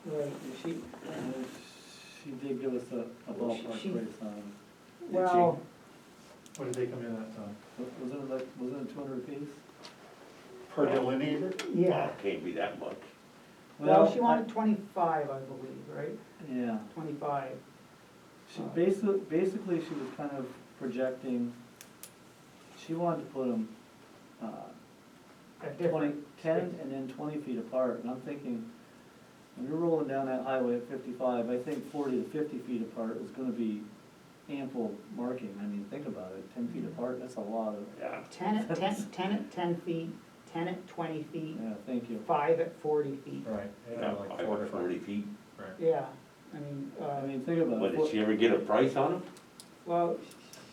Right, She did give us a ballpark She- price on it. well, What did they come in at, Tom? Wasn't it 200 apiece? Per delineator? yeah. Can't be that much. Well, she wanted 25, I believe, right? Yeah. 25. She basically, she was kind of projecting, she wanted to put them, At 10 different and then 20 feet apart, and I'm thinking, when you're rolling down that highway at 55, I think 40 to 50 feet apart is gonna be ample marking. I mean, think about it, 10 feet apart, that's a lot of, Yeah. 10 at 10 feet, 10 at 20 feet, yeah, thank you. 5 at 40 feet. Right, Yeah, yeah, like 4 different. 40 feet. Right. Yeah, I mean, I mean, think about But it. did she ever get a price on them? well,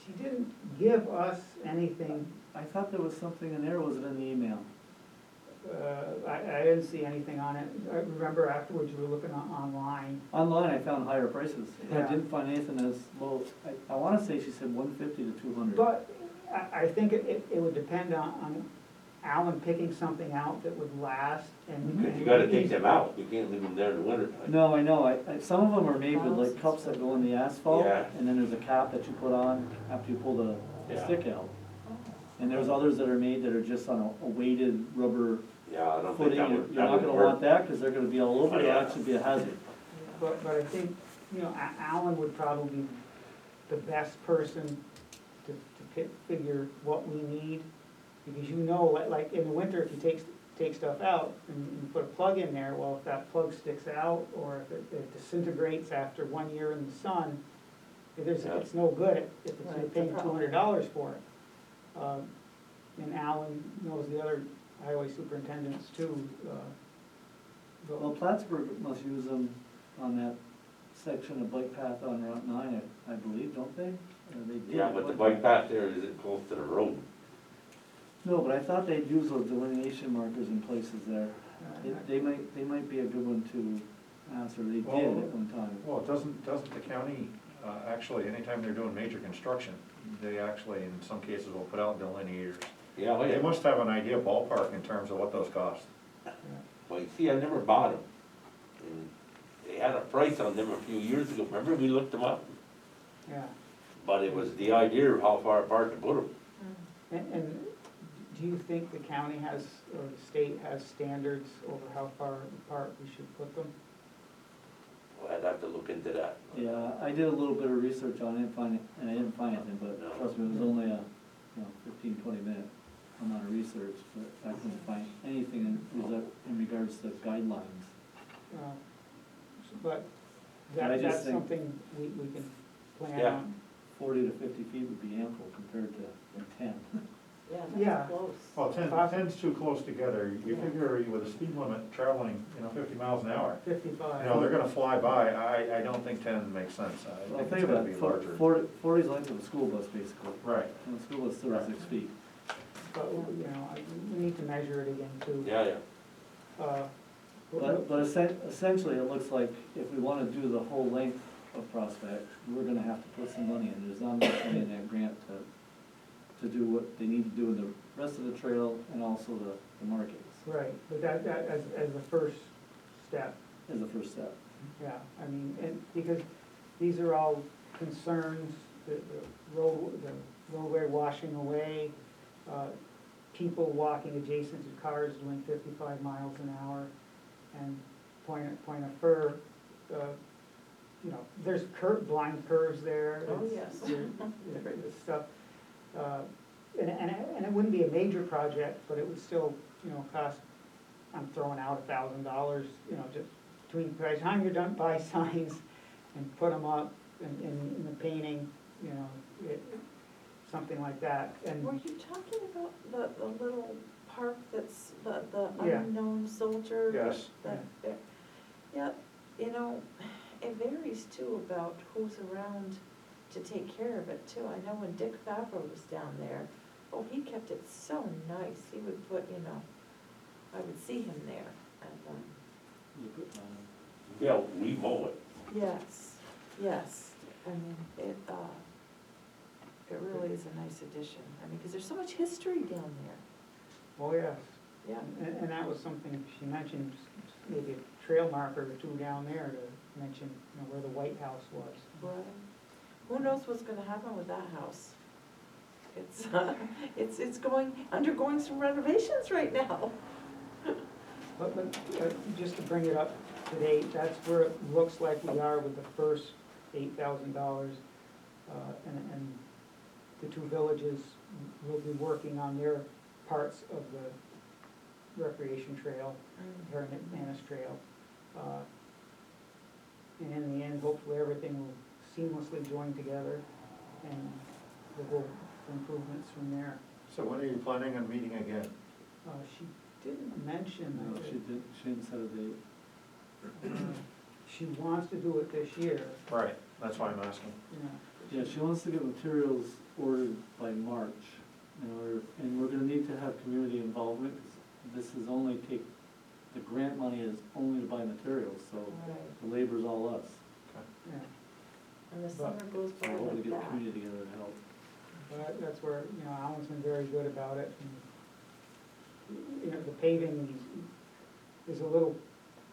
she didn't give us anything. I thought there was something in there, was it in the email? I didn't see anything on it. I remember afterwards you were looking online. Online, I found higher prices. I Yeah. didn't find anything as low, I wanna say she said 150 to 200. But I think it would depend on Alan picking something out that would last and. Because you gotta take them out, you can't leave them there in the winter time. No, I know, some of them are made with like cups that go in the asphalt, Yeah. and then there's a cap that you put on after you pull the Yeah. stick out. And there's others that are made that are just on a weighted rubber Yeah, I don't think footing. that You're would, not that would gonna work. want that, cause they're gonna be all over, Oh, it'll yeah. actually be a hazard. But I think, you know, Alan would probably be the best person to figure what we need. Because you know, like in the winter, if you take stuff out and you put a plug in there, well, if that plug sticks out or if it disintegrates after 1 year in the sun, it's no good if you're paying $200 for it. And Alan knows the other highway superintendents too. Well, Plattsburgh must use them on that section of bike path on Route 9, I believe, don't they? Or they did Yeah, at but the one bike time. path there isn't close to the road. No, but I thought they'd use those delineation markers in places there. They might be a good one to ask, or they did Well- at one time. Well, doesn't the county, actually, anytime they're doing major construction, they actually, in some cases, will put out delineators. Yeah, oh They yeah. must have an idea ballpark in terms of what those cost. Well, you see, I never bought them. And they had a price on them a few years ago, remember, we looked them up? Yeah, But it was the idea of how far apart to put them. and do you think the county has, or the state has standards over how far apart we should put them? Well, I'd have to look into that. Yeah, I did a little bit of research on it, and I didn't find anything, but No. trust me, it was only a, 15, 20-minute amount of research, but I couldn't find anything in regards to guidelines. Uh, But I just that's think- something we can plan Yeah. on. 40 to 50 feet would be ample compared to 10. Yeah, Yeah. that's close. Well, 10's too close together. You figure with a speed limit traveling, 50 miles an hour, 55. they're gonna fly by. I don't think 10 makes sense. I Well, think think it's gonna about be it, larger. 40 is the length of a school bus, basically. Right. And the school bus is 36 feet. But, we need to measure it again too. Yeah. Uh, But essentially, it looks like if we wanna do the whole length of Prospect, we're gonna have to put some money in. There's not enough money in that grant to do what they need to do in the rest of the trail and also the markings, Right, but that as the first step, as a first step. yeah, I mean, and because these are all concerns, the roadway washing away, people walking adjacent to cars doing 55 miles an hour, and point of fur, there's blind curves there. Oh, It's- yes. There's stuff, and it wouldn't be a major project, but it would still, cost, I'm throwing out $1,000, just between, by the time you're done, buy signs and put them up in the painting, something like that, and. Were you talking about the little park that's the Yeah. unknown soldier? Yes. Yeah, it varies too about who's around to take care of it too. I know when Dick Favreau was down there, he kept it so nice. He would put, I would see him there. And, Yeah, we mow it. yes. I mean, it really is a nice addition. I mean, because there's so much history down there. Oh, yes. Yeah. And that was something she mentioned, maybe a trail marker or two down there to mention, where the White House was. Right. Who knows what's gonna happen with that house? It's undergoing some renovations right now. But just to bring it up to date, that's where it looks like we are with the first $8,000. And the two villages will be working on their parts of the recreation trail, or Manus Trail. And in the end, hopefully everything will seamlessly join together and we'll go for improvements from there. So when are you planning on meeting again? She didn't mention, No, she didn't set a date. she wants to do it this year, Right, that's why I'm asking. Yeah, she wants to get materials ordered by March, and we're gonna need to have community involvement, 'cause this is only the grant money is only to buy materials, so Right. the labor's all us. Yeah. And the summer goes by So we're hoping to like get the that. community together to help. But that's where, Alan's been very good about it. And, the paving is a little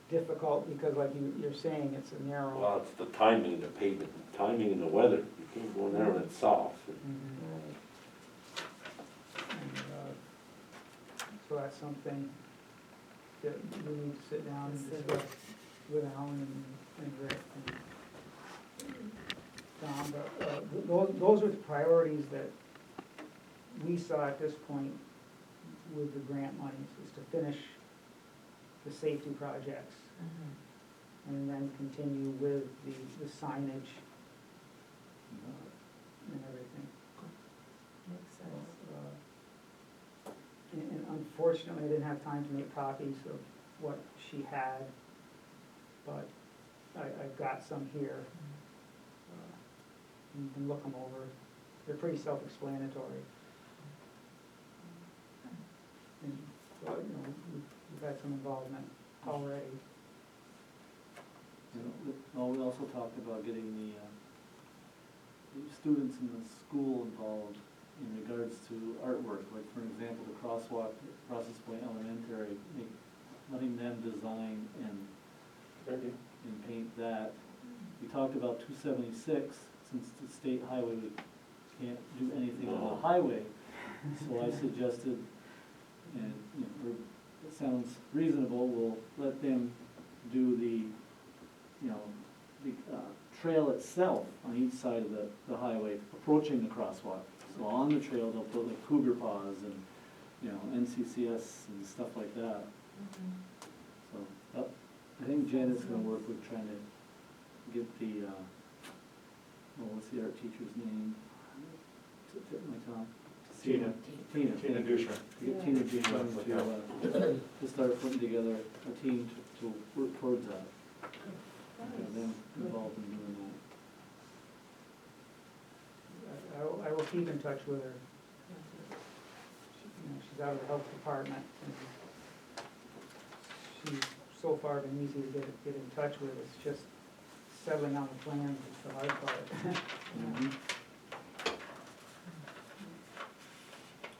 difficult because like you're saying, it's a narrow. Well, it's the timing, the pavement, timing and the weather. You can't go in there when it's soft. Mhm. Right. And, so that's something that we need to sit down and Sit. discuss with Alan and Rick and Tom. But those are the priorities that we saw at this point with the grant monies, is to finish the safety projects Mhm. and then continue with the signage and everything. Makes sense. And unfortunately, I didn't have time to make copies of what she had, but I've got some here. You can look them over. They're pretty self-explanatory. And, well, we've had some involvement already. Well, we also talked about getting the students in the school involved in regards to artwork, like for example, the crosswalk, Process Point Elementary, letting them design and, and paint that. We talked about 276, since the state highway, we can't do anything on the highway. So I suggested, and, you know, it sounds reasonable, we'll let them do the, you know, the trail itself on each side of the highway approaching the crosswalk. So on the trail, they'll put like cougar paws and, you know, NCCS and stuff like that. So, I think Janet's gonna work with trying to get the, what's the art teacher's name? To tip my tongue. Tina. Tina Dusher. To get Tina Dusher to start putting together a team to work towards that. Have them involved in doing that. I will keep in touch with her. You know, she's out of the health department, and she's so far been easy to get in touch with. It's just settling on the plans is the hard part. Mhm.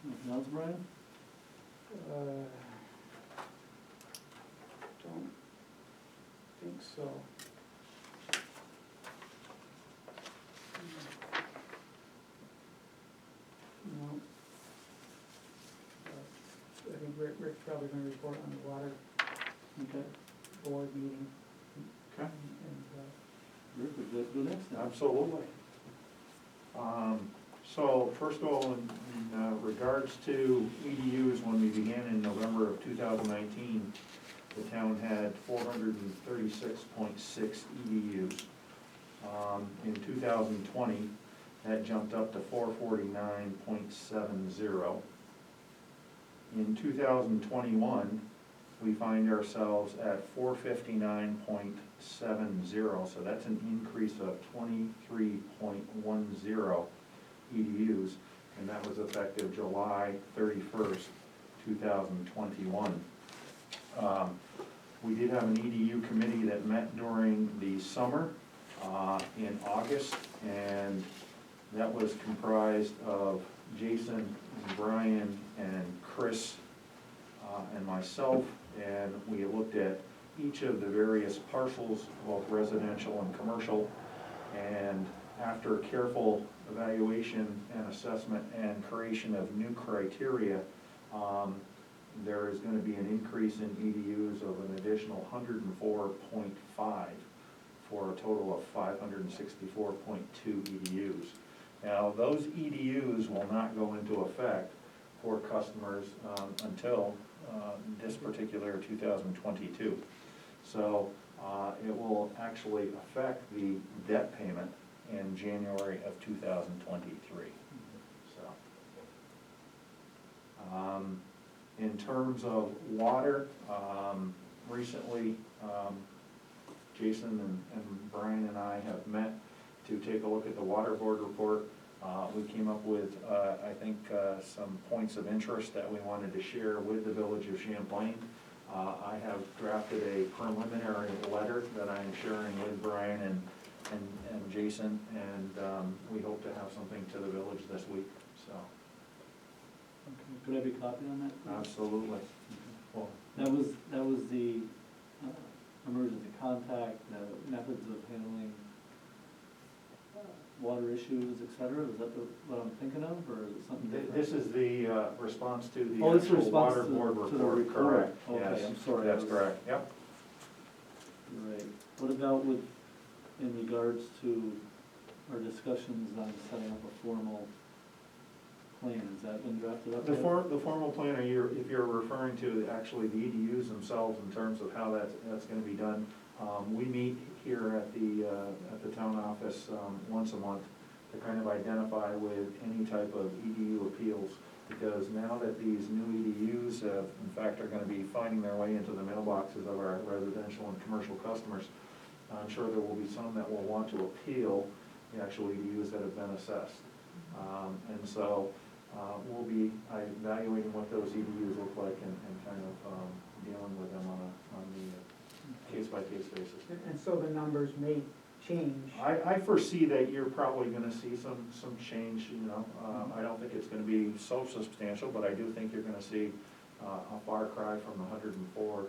Anything else, Brian? Don't think so. No. I think Rick's probably gonna report on the water Okay. board meeting. Okay. And, Rick, would you like to go next now? Absolutely. So first of all, in regards to EDUs, when we began in November of 2019, the town had 436.6 EDUs. In 2020, that jumped up to 449.70. In 2021, we find ourselves at 459.70, so that's an increase of 23.10 EDUs, and that was effective July 31st, 2021. We did have an EDU committee that met during the summer in August, and that was comprised of Jason, and Brian, and Chris, and myself, and we looked at each of the various parcels, both residential and commercial, and after careful evaluation and assessment and creation of new criteria, there is gonna be an increase in EDUs of an additional 104.5 for a total of 564.2 EDUs. Now, those EDUs will not go into effect for customers until this particular 2022. So it will actually affect the debt payment in January of 2023. So, in terms of water, recently Jason and Brian and I have met to take a look at the water board report. We came up with, I think, some points of interest that we wanted to share with the village of Champlain. I have drafted a preliminary letter that I'm sharing with Brian and Jason, and we hope to have something to the village this week, so. Okay. Could I be copied on that? Absolutely. Well, That was the emergency contact, the methods of handling water issues, et cetera. Is that what I'm thinking of, or is it something different? This is the response to the Oh, it's a actual response water to board the report. report. Correct, Okay, yes. I'm sorry. That's correct, yep. Right. What about in regards to our discussions on setting up a formal plan? Has that been drafted up The yet? formal plan, if you're referring to actually the EDUs themselves in terms of how that's gonna be done, we meet here at the town office once a month to kind of identify with any type of EDU appeals, because now that these new EDUs, in fact, are gonna be finding their way into the mailboxes of our residential and commercial customers, I'm sure there will be some that will want to appeal the actual EDUs that have been assessed. And so we'll be evaluating what those EDUs look like and kind of dealing with them on the case-by-case basis. and so the numbers may change. I foresee that you're probably gonna see some change, you know. I don't think it's gonna be so substantial, but I do think you're gonna see a far cry from the 104,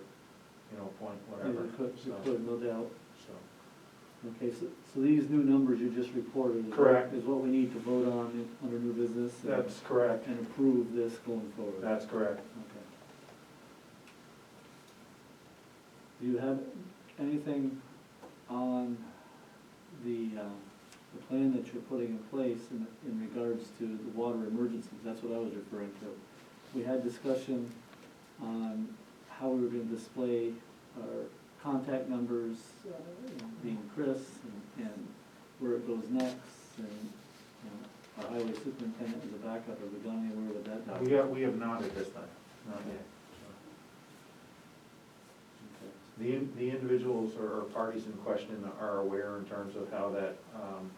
point whatever. Yeah, you could, no doubt. So, Okay, so these new numbers you just reported is what- Correct. is what we need to vote on under new business? and- That's correct. And approve this going forward? That's correct. Okay. Do you have anything on the plan that you're putting in place in regards to the water emergencies? That's what I was referring to. We had discussion on how we were gonna display our contact numbers, being Chris, and where it goes next, and, our highway superintendent as a backup. Have we gone anywhere with that document? We have not at this time, not yet. The individuals or parties in question are aware in terms of how that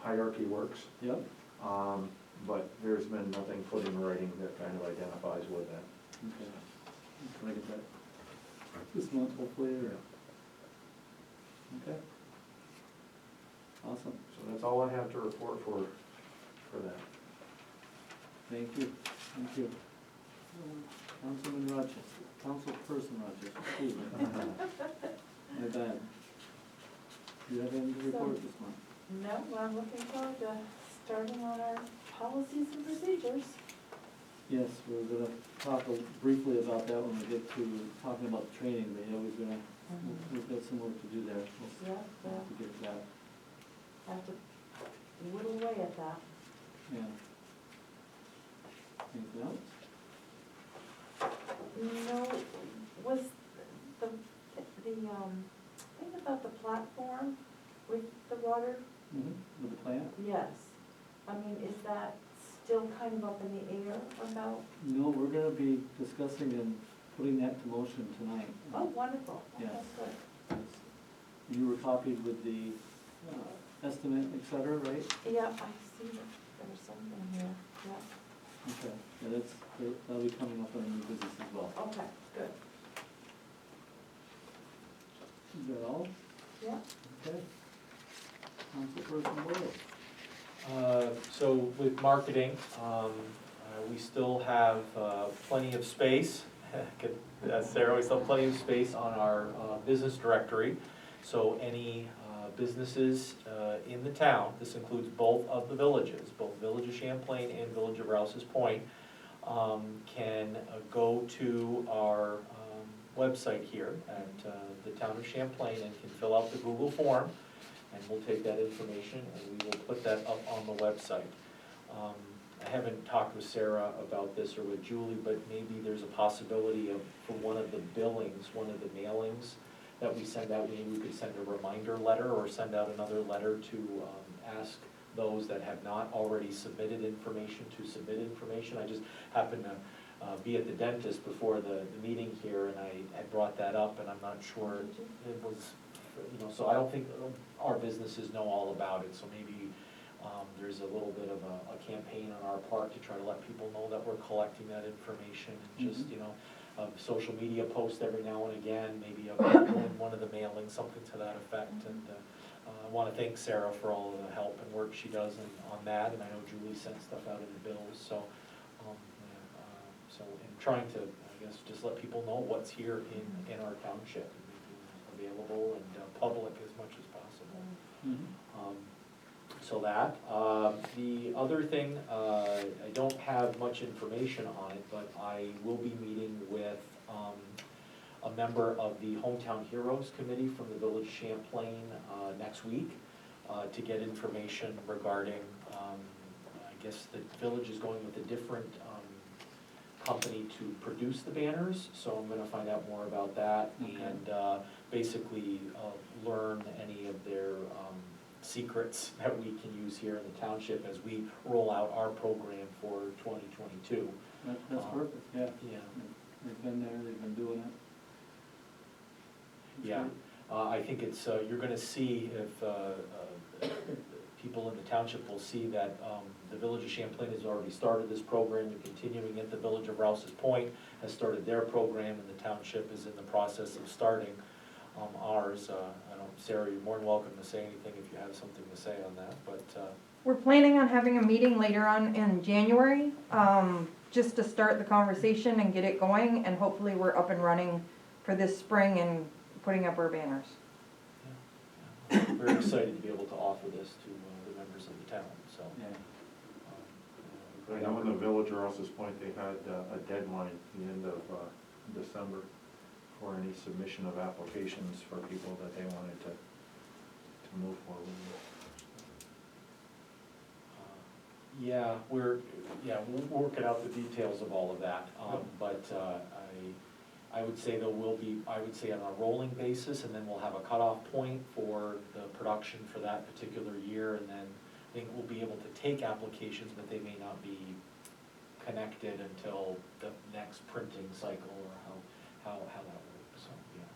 hierarchy works, Yep, but there's been nothing put in writing that kind of identifies with that. okay. Can I get that this month, hopefully, or? Okay. Awesome, So that's all I have to report for that. thank you, thank you. Councilman Rochester, Councilperson Rochester, excuse me. My bad. Do you have anything to report this month? No, I'm looking forward to starting on our policies and procedures. Yes, we're gonna talk briefly about that when we get to talking about the training, but yeah, we've got some work to do there. We'll Yeah, have to get to that, have to whittle away at that. yeah. Anything else? No, was the thing about the platform with the water? With the plant? Yes. I mean, is that still kind of up in the air about? No, we're gonna be discussing and putting that to motion tonight. Oh, wonderful. Yeah. That's good. Yes. You were copied with the estimate, et cetera, right? Yeah, I see that there's something here, yeah. Okay, yeah, that'll be coming up on the new business as well. Okay, good. Is that all? Yeah. Okay. Councilperson Boyle. So with marketing, we still have plenty of space. Sarah, we still have plenty of space on our business directory. So any businesses in the town, this includes both of the villages, both Village of Champlain and Village of Rouse's Point, can go to our website here at the town of Champlain and can fill out the Google form, and we'll take that information and we will put that up on the website. I haven't talked with Sarah about this or with Julie, but maybe there's a possibility of, for one of the billings, one of the mailings that we send out, maybe we could send a reminder letter or send out another letter to ask those that have not already submitted information to submit information. I just happened to be at the dentist before the meeting here, and I had brought that up, and I'm not sure it was, so I don't think our businesses know all about it, so maybe there's a little bit of a campaign on our part to try to let people know that we're collecting that information, and just, a social media post every now and again, maybe one of the mailings, something to that effect, and I want to thank Sarah for all of the help and work she does on that, and I know Julie sent stuff out in the bills, so, and trying to, I guess, just let people know what's here in our township, and make it available and public as much as possible. So that. The other thing, I don't have much information on it, but I will be meeting with a member of the Hometown Heroes Committee from the Village of Champlain next week to get information regarding, I guess the village is going with a different company to produce the banners, so I'm gonna find out more about that and basically learn any of their secrets that we can use here in the township as we roll out our program for 2022. That's perfect, yeah. Yeah. They've been there, they've been doing it. That's Yeah, great. I think it's, you're gonna see if people in the township will see that the Village of Champlain has already started this program, and continuing it. The Village of Rouse's Point has started their program, and the township is in the process of starting ours. I don't, Sarah, you're more than welcome to say anything if you have something to say on that, but. We're planning on having a meeting later on in January, just to start the conversation and get it going, and hopefully we're up and running for this spring and putting up our banners. Yeah. very excited to be able to offer this to the members of the town, so. Yeah. I know in the village of Rouse's Point, they had a deadline at the end of December for any submission of applications for people that they wanted to move forward with. Yeah, we're working out the details of all of that, but I would say there will be, I would say on a rolling basis, and then we'll have a cutoff point for the production for that particular year, and then I think we'll be able to take applications, but they may not be connected until the next printing cycle, or how that works, so, yeah.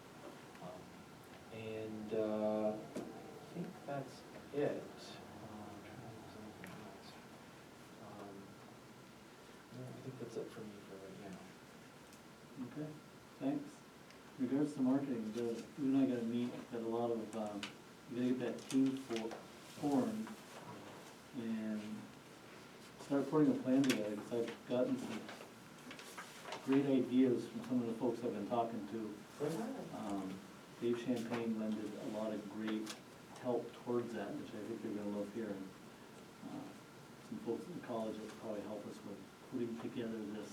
I think that's it. No, I think that's it for me for right now. Okay, thanks. In regards to marketing, you and I gotta meet, got a lot of, you gotta get that team formed and start putting a plan together, because I've gotten some great ideas from some of the folks I've been talking to. Dave Champlain lended a lot of great help towards that, which I think you're gonna love hearing. Some folks in the college will probably help us with putting together this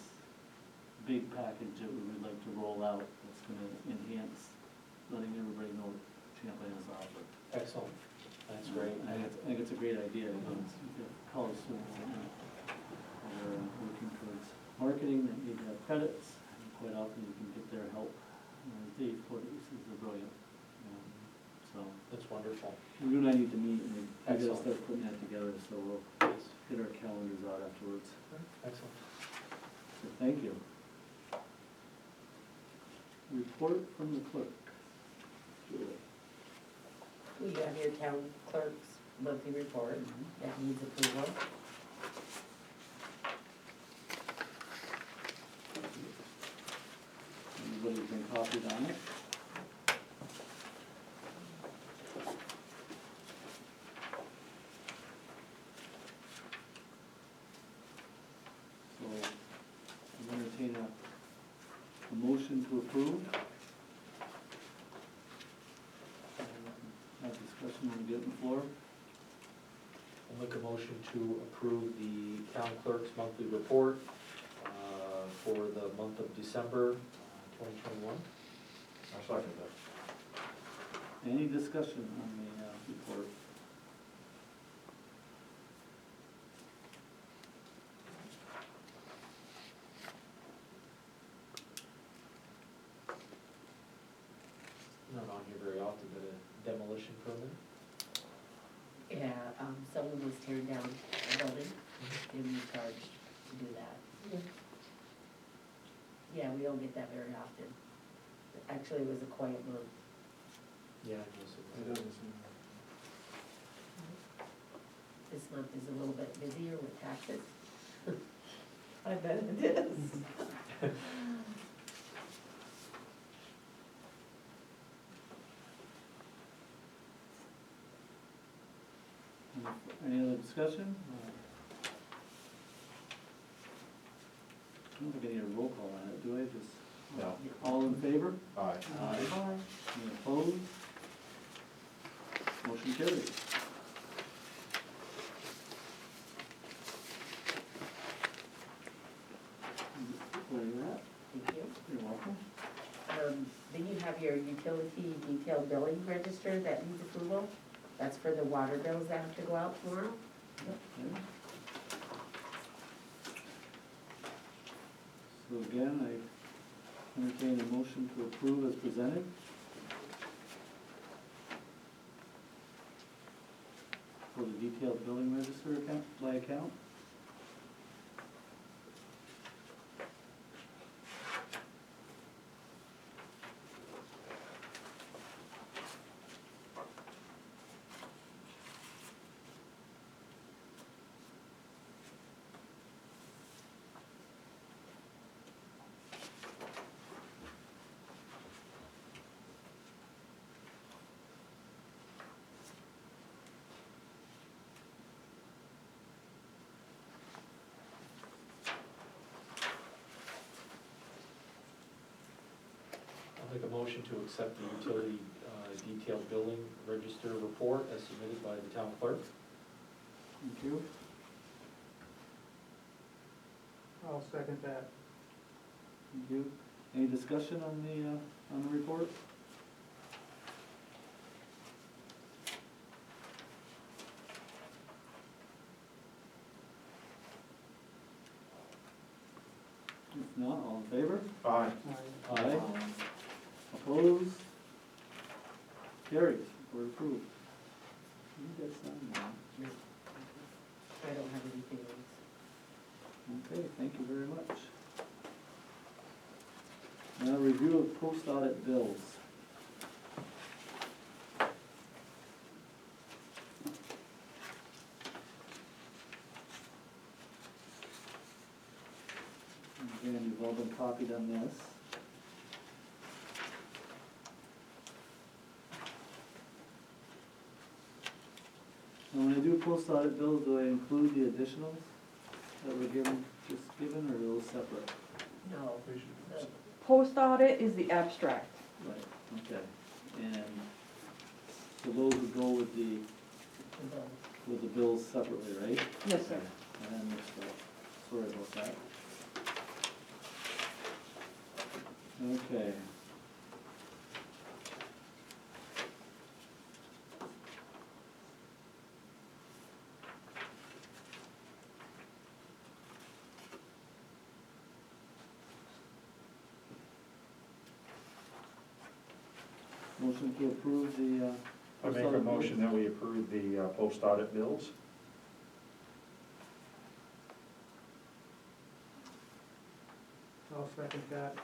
big package that we would like to roll out that's gonna enhance letting everybody know what Champlain has offered. Excellent, that's great. I think it's a great idea, because you've got college students that are working towards marketing, that need to have credits, and quite often you can get their help. Dave put it, he says they're brilliant. So, That's wonderful. you and I need to meet, and we gotta Excellent. start putting that together, so we'll get our calendars out afterwards. Excellent. So, thank you. Report from the clerk. Julie. We have your town clerk's monthly report that needs approval. Anybody's been copied on it? So, I'm entertain a motion to approve. Have discussion when we get on the floor. I'll make a motion to approve the town clerk's monthly report for the month of December 2021. I'll second that. Any discussion on the report? Not on here very often, but a demolition permit. Yeah, someone was tearing down a building, and we charged to do that. Yeah, we don't get that very often. Actually, it was a quiet month. Yeah, I guess It it doesn't was. seem. This month is a little bit busier with taxes. I bet it is. Any other discussion? I don't think I need a roll call on it, do I? Just, No. all in favor? Aye. Aye. Any opposed? Motion carries. Where are you at? Thank you. You're welcome. Then you have your utility detailed billing register that needs approval. That's for the water bills that have to go out tomorrow. Okay. So again, I entertain a motion to approve as presented. For the detailed billing register account, by account. I'll make a motion to accept the utility detailed billing register report as submitted by the town clerk. Thank you. I'll second that. Thank you. Any discussion on the report? If not, all in favor? Aye. Aye. Opposed? Carries, we're approved. You guys sign that. I don't have anything else. Okay, thank you very much. Now, review of post-audit bills. Again, you've all been copied on this. Now, when I do post-audit bills, do I include the additionals that were just given, or are those separate? No. Post audit is the abstract. Right, okay. And so those would go with the bills separately, right? Yes, sir. And mixed up. Sorry about that. Okay. Motion to approve the, I make a post-audit motion bills. that we approve the post-audit bills. I'll second that.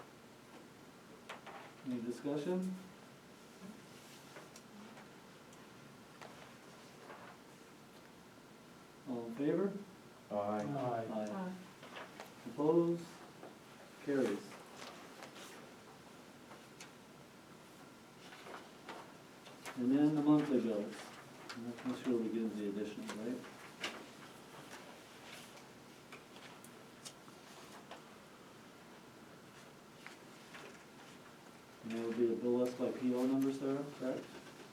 Any discussion? All in favor? Aye. Aye. Opposed? Carries. And then the monthly bills. I'm not sure we get into the additional, right? And there will be a bill list by PO number, Sarah, correct?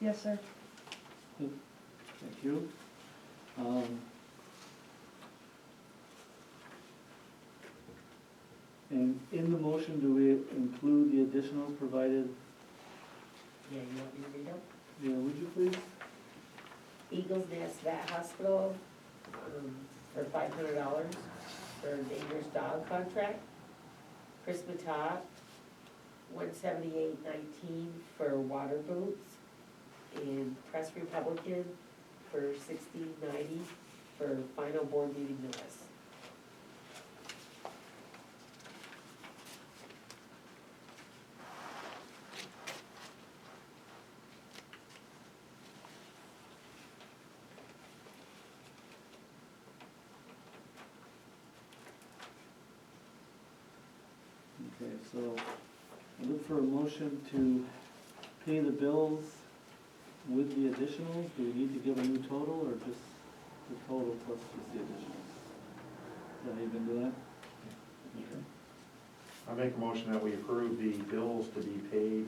Yes, sir. Thank you. And in the motion, do we include the additionals provided? Yeah, you want me to read them? Yeah, would you please? Eagles Nest Vet Hospital, for $500 for a dangerous dog contract. Chris Matat, $178.19 for water boots. And Press Republican for $16.90 for final board meeting notice. Okay, so I look for a motion to pay the bills with the additionals. Do we need to give a new total, or just the total plus just the additionals? Is that how you've been doing it? Okay. I make a motion that we approve the bills to be paid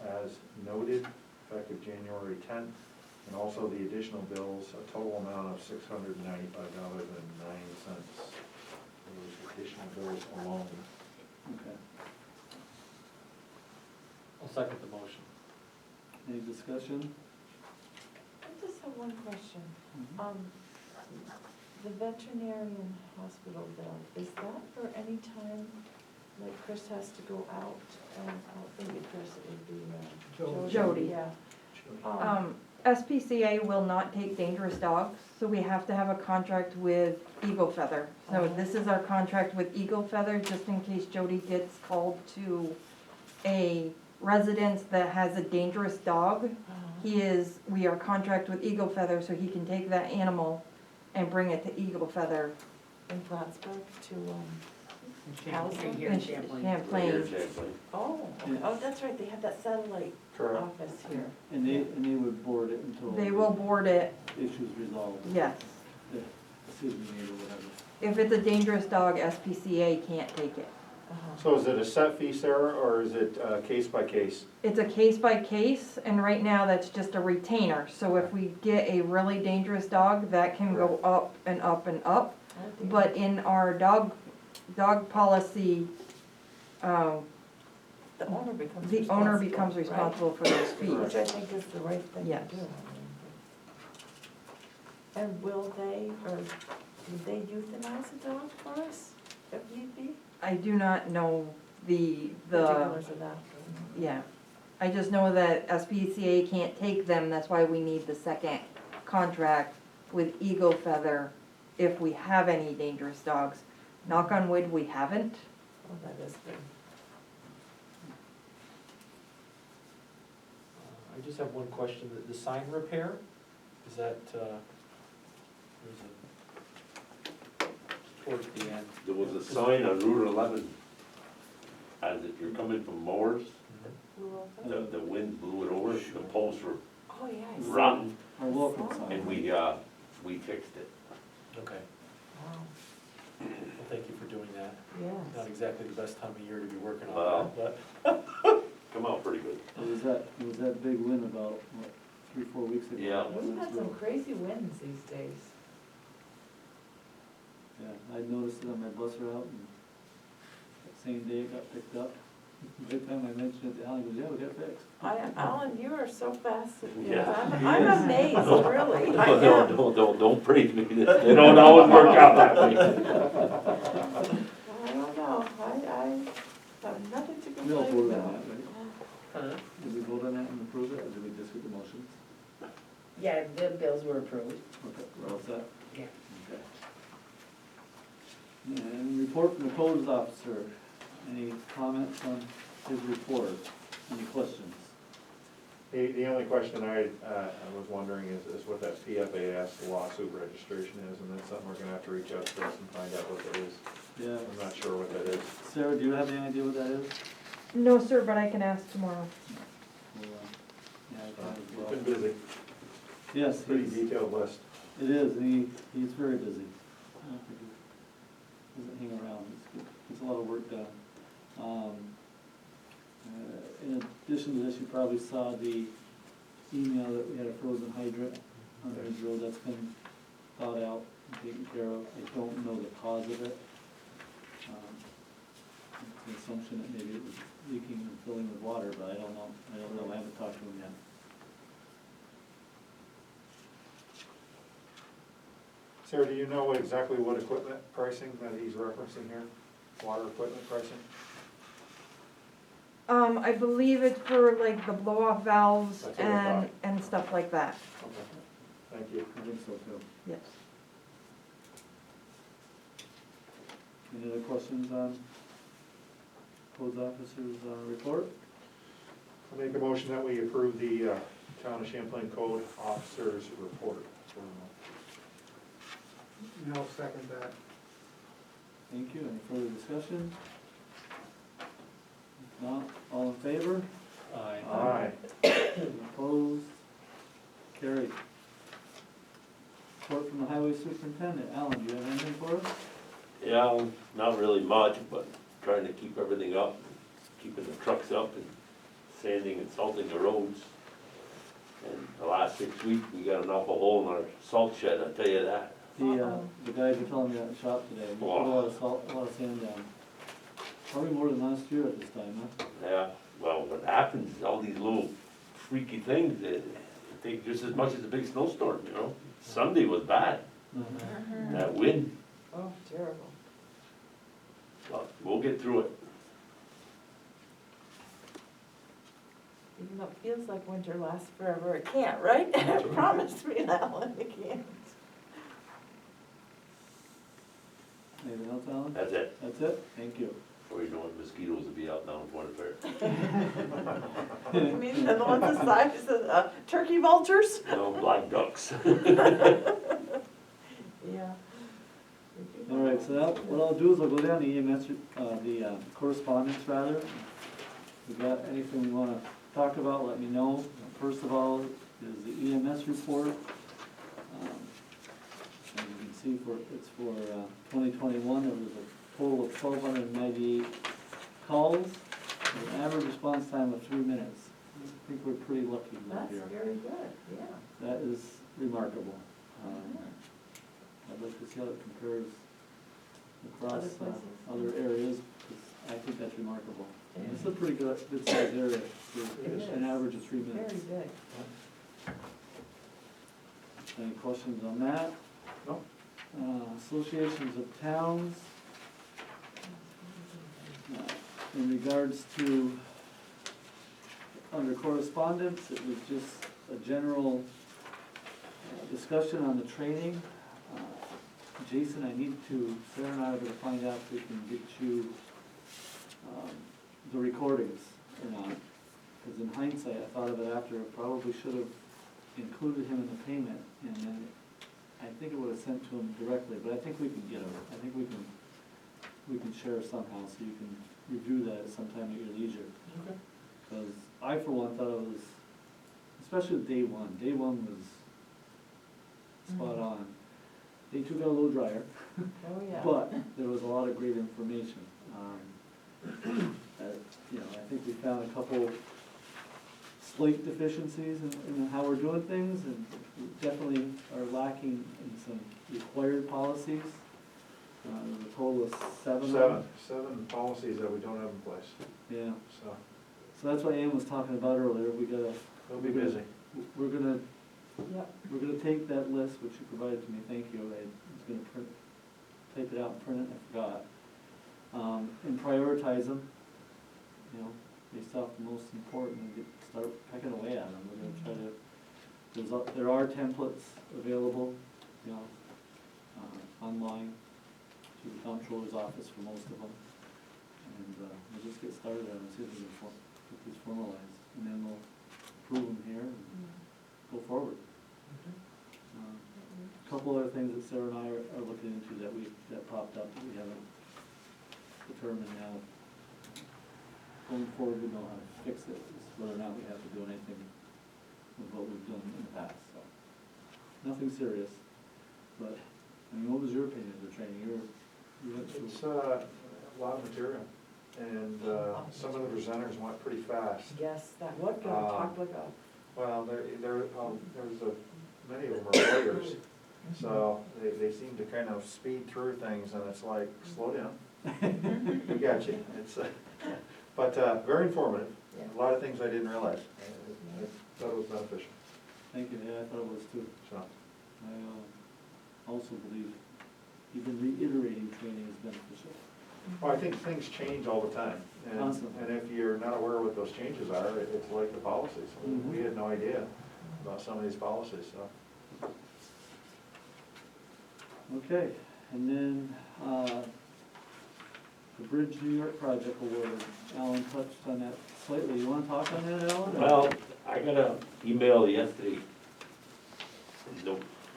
as noted, effective January 10th, and also the additional bills, a total amount of $695.09. Those additional bills alone. Okay. I'll second the motion. Any discussion? I just have one question. Mhm. The veterinarian hospital bill, is that for any time, like Chris has to go out, and I don't think it Chris, it would be Jody. Yeah. SPCA will not take dangerous dogs, so we have to have a contract with Eagle Feather. So this is our contract with Eagle Feather, just in case Jody gets called to a residence that has a dangerous dog. We are contract with Eagle Feather, so he can take that animal and bring it to Eagle Feather In Plattsburgh to, Right here in Champlain. Right here in Champlain. Champlain. oh, that's right, they have that satellite office here. And they would board it until They will board it, the issue's resolved, yes. the decision made or whatever. If it's a dangerous dog, SPCA can't take it. So is it a set fee, Sarah, or is it case by case? It's a case by case, and right now that's just a retainer, so if we get a really dangerous dog, that can go up and up and up. But in our dog policy, The owner becomes the responsible. owner becomes responsible for those Right? Which fees. I think is the right thing Yes. to do. And will they, or would they euthanize a dog for us, if need be? I do not know the, Particulars of that. yeah. I just know that SPCA can't take them, that's why we need the second contract with Eagle Feather if we have any dangerous dogs. Knock on wood, we haven't. Oh, that is good. I just have one question, the sign repair, is that, there's a, towards the end. There was a sign on Route 11, as if you're coming from Moore's, Who wrote that? the wind blew it over, the posts were Oh, yeah, I see. rotten, Our welcome sign. and we fixed it. Okay, Wow, well, thank you for doing that. Not yes. exactly the best time of year to be working on Well. that, but. Come out pretty good. It was that big win about, what, 3-4 weeks ago? Yeah. We've had some crazy winds these days. Yeah, I noticed it on my bus route, and that same day it got picked up. By the time I mentioned it to Alan, he goes, yeah, we got it fixed. Alan, you are so fast. Yeah. I'm amazed, really. I am. Don't praise me, they don't always work out that way. I don't know, I have nothing to We all complain voted on about. that, right? Did we vote on that and approve it, or did we just get the motions? Yeah, the bills were approved. Okay, we're all set? Yeah. Okay. And report from the codes officer. Any comments on his report? Any questions? The only question I was wondering is what that PFAS lawsuit registration is, and that's something we're gonna have to reach out to us and find out what that is. Yeah. I'm not sure what that is. Sarah, do you have any idea what that is? No, sir, but I can ask tomorrow. Well, yeah, I can as He's well. been busy, Yes, pretty he's- detailed list. it is, and he's very busy. I don't think he doesn't hang around, gets a lot of work done. In addition to this, you probably saw the email that we had a frozen hydrant on Ridge Road that's been thawed out and taken care of. I don't know the cause of it. It's an assumption that maybe it was leaking and filling with water, but I don't know, I haven't talked to him yet. Sarah, do you know exactly what equipment pricing that he's referencing here? Water equipment pricing? I believe it's for like the blow-off valves That's what I and stuff like that, Okay, thank you. I think so too. yes. Any other questions on codes officer's report? I'll make a motion that we approve the Town of Champlain Code Officers Report. And I'll second that. Thank you. Any further discussion? If not, all in favor? Aye. Any opposed? Carried. Report from the highway superintendent. Alan, do you have anything for us? Yeah, not really much, but trying to keep everything up, keeping the trucks up and sanding and salting the roads. And the last 6 weeks, we got an awful hole in our salt shed, I'll tell you that. The guys were telling me at the shop today, we put a lot of salt, a lot of sand down. Probably more than last year at this time, huh? Yeah, well, what happens is all these little freaky things, they take just as much as a big snowstorm, you know? Sunday was bad, that wind, Oh, terrible. but we'll get through it. Even though it feels like winter lasts forever, it can't, right? Promise me that one, it can't. Anything else, Alan? That's it. That's it? Thank you. Before you know it, mosquitoes will be out down in Point Fair. You mean the ones the size of turkey vultures? No, black ducks. Yeah. All right, so that, what I'll do is I'll go down to EMS, the correspondence rather. If you got anything we wanna talk about, let me know. First of all is the EMS report. As you can see, it's for 2021, there was a total of 1,298 calls with an average response time of 3 minutes. I think we're pretty lucky That's here. very good, yeah. That is remarkable. I'd like to see how it compares across Other places? other areas, 'cause I think that's remarkable. Yeah. It's a pretty good sized area for It an is. average of 3 minutes. Very good. Any questions on that? No. Associations of towns. In regards to, under correspondence, it was just a general discussion on the training. Jason, I need to, Sarah and I are gonna find out if we can get you the recordings or not. Because in hindsight, I thought of it after, probably should have included him in the payment, and then I think it would have sent to him directly, but I think we can get them. I think we can share somehow, so you can review that sometime at your leisure. Okay. Because I, for one, thought it was, especially with day one was spot on. Day two got a little drier, Oh, yeah. but there was a lot of great information. You know, I think we found a couple slight deficiencies in how we're doing things, and we definitely are lacking in some required policies. There's a total of 7 of them. Seven policies that we don't have in place, Yeah, so so that's what Ann was talking about earlier, we'll be busy. we're gonna Yep. We're gonna take that list, which you provided to me, thank you, I was gonna type it out and print it, I forgot. And prioritize them, you know, based off the most important, and start pecking away at them. We're gonna try to, there are templates available, you know, online through the comptroller's office for most of them. And, we'll just get started on them, see if we can get these formalized, and then we'll approve them here and go forward. A couple other things that Sarah and I are looking into that popped up that we haven't determined now. Going forward, we know how to fix it, is whether or not we have to do anything with what we've done in the past, so. Nothing serious, but, I mean, what was your opinion of the training? You went through. It's a lot of material, and some of the presenters went pretty fast. Yes, that would go, talk like a. Well, many of them are lawyers, so they seem to kind of speed through things, and it's like, slow down. We got you. It's, but very informative. Yeah. A lot of things I didn't realize. I thought it was beneficial, Thank you, yeah, I thought it was too. so. I also believe even reiterating training is beneficial. Well, I think things change all the time, Constantly. and if you're not aware of what those changes are, it's like the policies. Mhm. We had no idea about some of these policies, so. Okay, and then, the Bridge New York project award, Alan touched on that slightly. You wanna talk on that, Alan? Well, I got an email yesterday,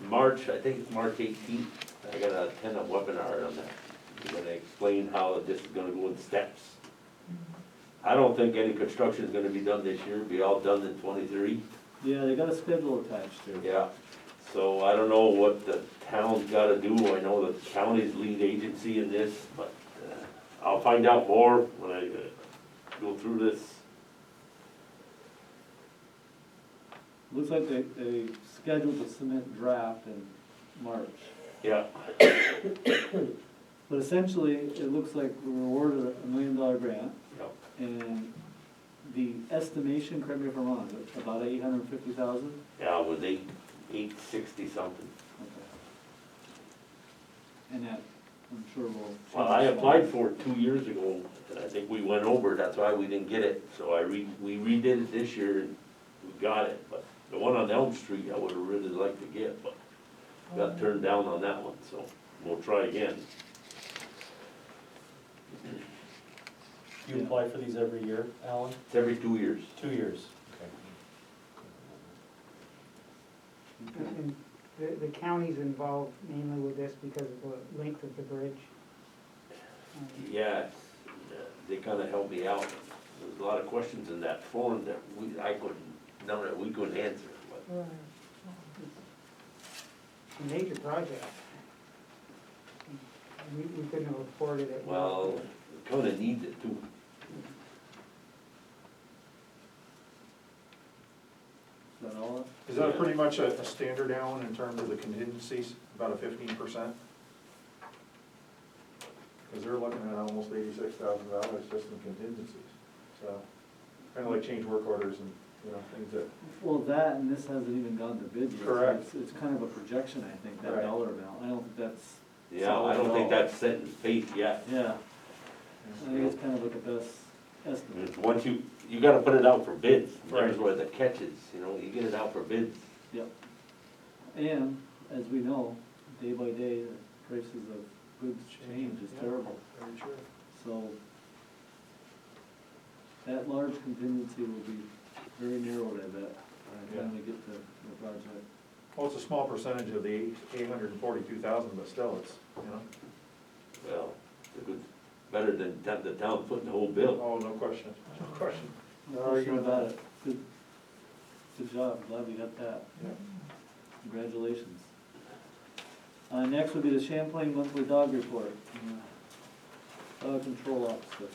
March, I think it's March 18th, I gotta attend a webinar on that. We're gonna explain how this is gonna go in steps. I don't think any construction is gonna be done this year, be all done in 23. Yeah, they got a schedule attached to it. Yeah, so I don't know what the town's gotta do, I know the county's lead agency in this, but I'll find out more when I go through this. Looks like they scheduled to submit draft in March. Yeah, But essentially, it looks like we were awarded a $1 million grant, yeah. and the estimation, correct me if I'm wrong, is about 850,000? Yeah, it was 860 something. Okay. And that, I'm sure will. Well, I applied for it 2 years ago, and I think we went over, that's why we didn't get it. So we redid it this year, and we got it, but the one on Elm Street, I would've really liked to get, but got turned down on that one, so we'll try again. You apply for these every year, Alan? It's every 2 years. 2 years. And the county's involved mainly with this because of the length of the bridge. Yeah, they kinda helped me out. There's a lot of questions in that form that none that we couldn't answer, but. It's a major project. We couldn't have afforded it. Well, kinda needs it too. Is that all? Is that pretty much a standard, Alan, in terms of the contingencies, about a 15%? Because they're looking at almost $86,000 just in contingencies, so, kind of like change work orders and, you know, things that, Well, that, and this hasn't even gone to bid yet. so Correct. It's kind of a projection, I think, that Right. dollar amount. I don't think that's, Yeah, I don't think that's set in pace yet. yeah, I think it's kind of like a best estimate. It's once you gotta put it out for bids, there's Right. where the catch is, you know, you get it out for bids. Yep. And, as we know, day by day, the prices of goods change is Yeah. terrible. very true. So, that large contingency will be very narrowed, I bet, by the time we get to the project. Well, it's a small percentage of the 842,000, but still, it's, you know, Well, it's a good, better than the town footing the whole bill. oh, no question, no question. No question about it. Good job, glad we got that. Yeah. Congratulations. Next will be the Champlain Monthly Dog Report. Dog Control Officer.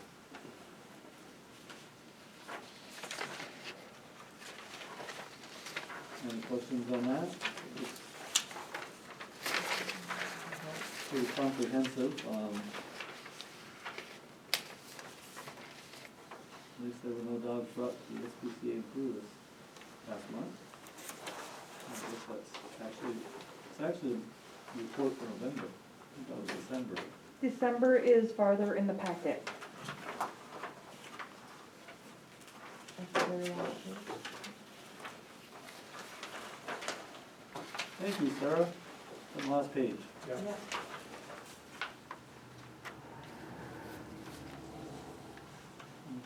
Any questions on that? It's pretty comprehensive. At least there were no dogs brought to the SPCA crew this past month. I guess it's actually a report for November. I think that was December. December is farther in the packet. That's very helpful. Thank you, Sarah. On the last page. Yeah.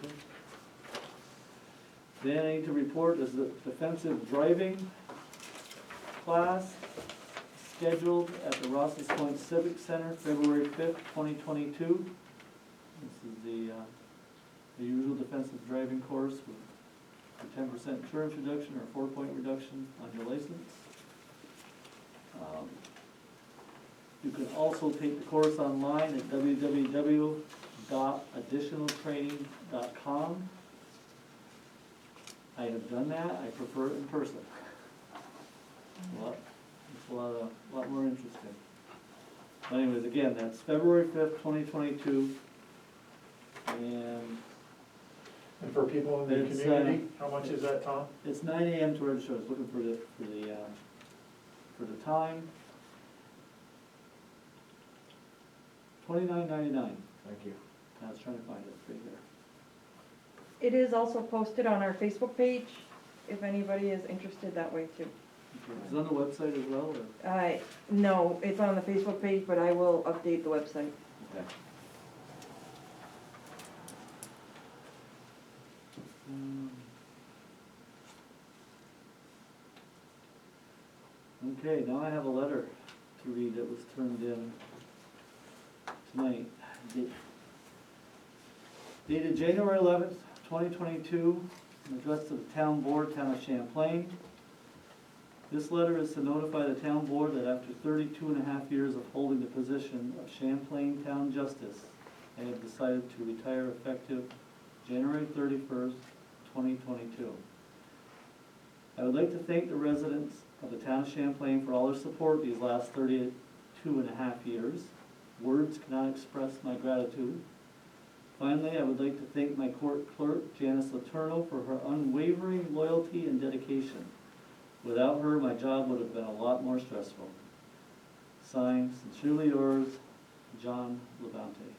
Okay. Then I need to report is the defensive driving class scheduled at the Ross's Point Civic Center, February 5th, 2022. This is the usual defensive driving course with a 10% insurance reduction or a 4-point reduction on your license. You can also take the course online at www.additionaltraining.com. I have done that, I prefer it in person. It's a lot more interesting. But anyways, again, that's February 5th, 2022. And And for people in the It's, community, how much is that, Tom? it's 9 AM to register. I was looking for the time. $29.99. Thank you. I was trying to find it, it's right here. It is also posted on our Facebook page, if anybody is interested that way too. Okay. Is it on the website as well, or? No, it's on the Facebook page, but I will update the website. Okay. Okay, now I have a letter to read that was turned in tonight. Dated January 11th, 2022, and addressed to the Town Board, Town of Champlain. This letter is to notify the Town Board that after 32.5 years of holding the position of Champlain Town Justice, I have decided to retire effective January 31st, 2022. I would like to thank the residents of the Town of Champlain for all their support these last 32.5 years. Words cannot express my gratitude. Finally, I would like to thank my court clerk, Janice Letourneau, for her unwavering loyalty and dedication. Without her, my job would have been a lot more stressful. Signed, sincerely yours, John Levante.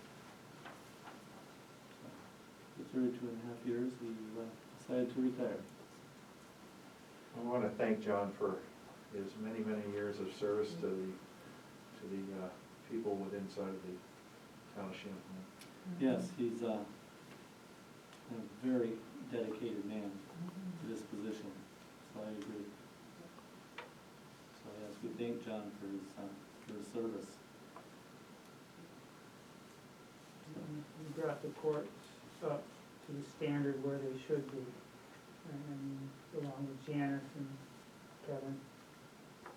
For 32.5 years, he decided to retire. I want to thank John for his many, many years of service to the people within inside of the town of Champlain. Yes, he's a very dedicated man to this position, so I agree. So yes, we thank John for his service. We brought the courts up to the standard where they should be. And along with Janice and Kevin,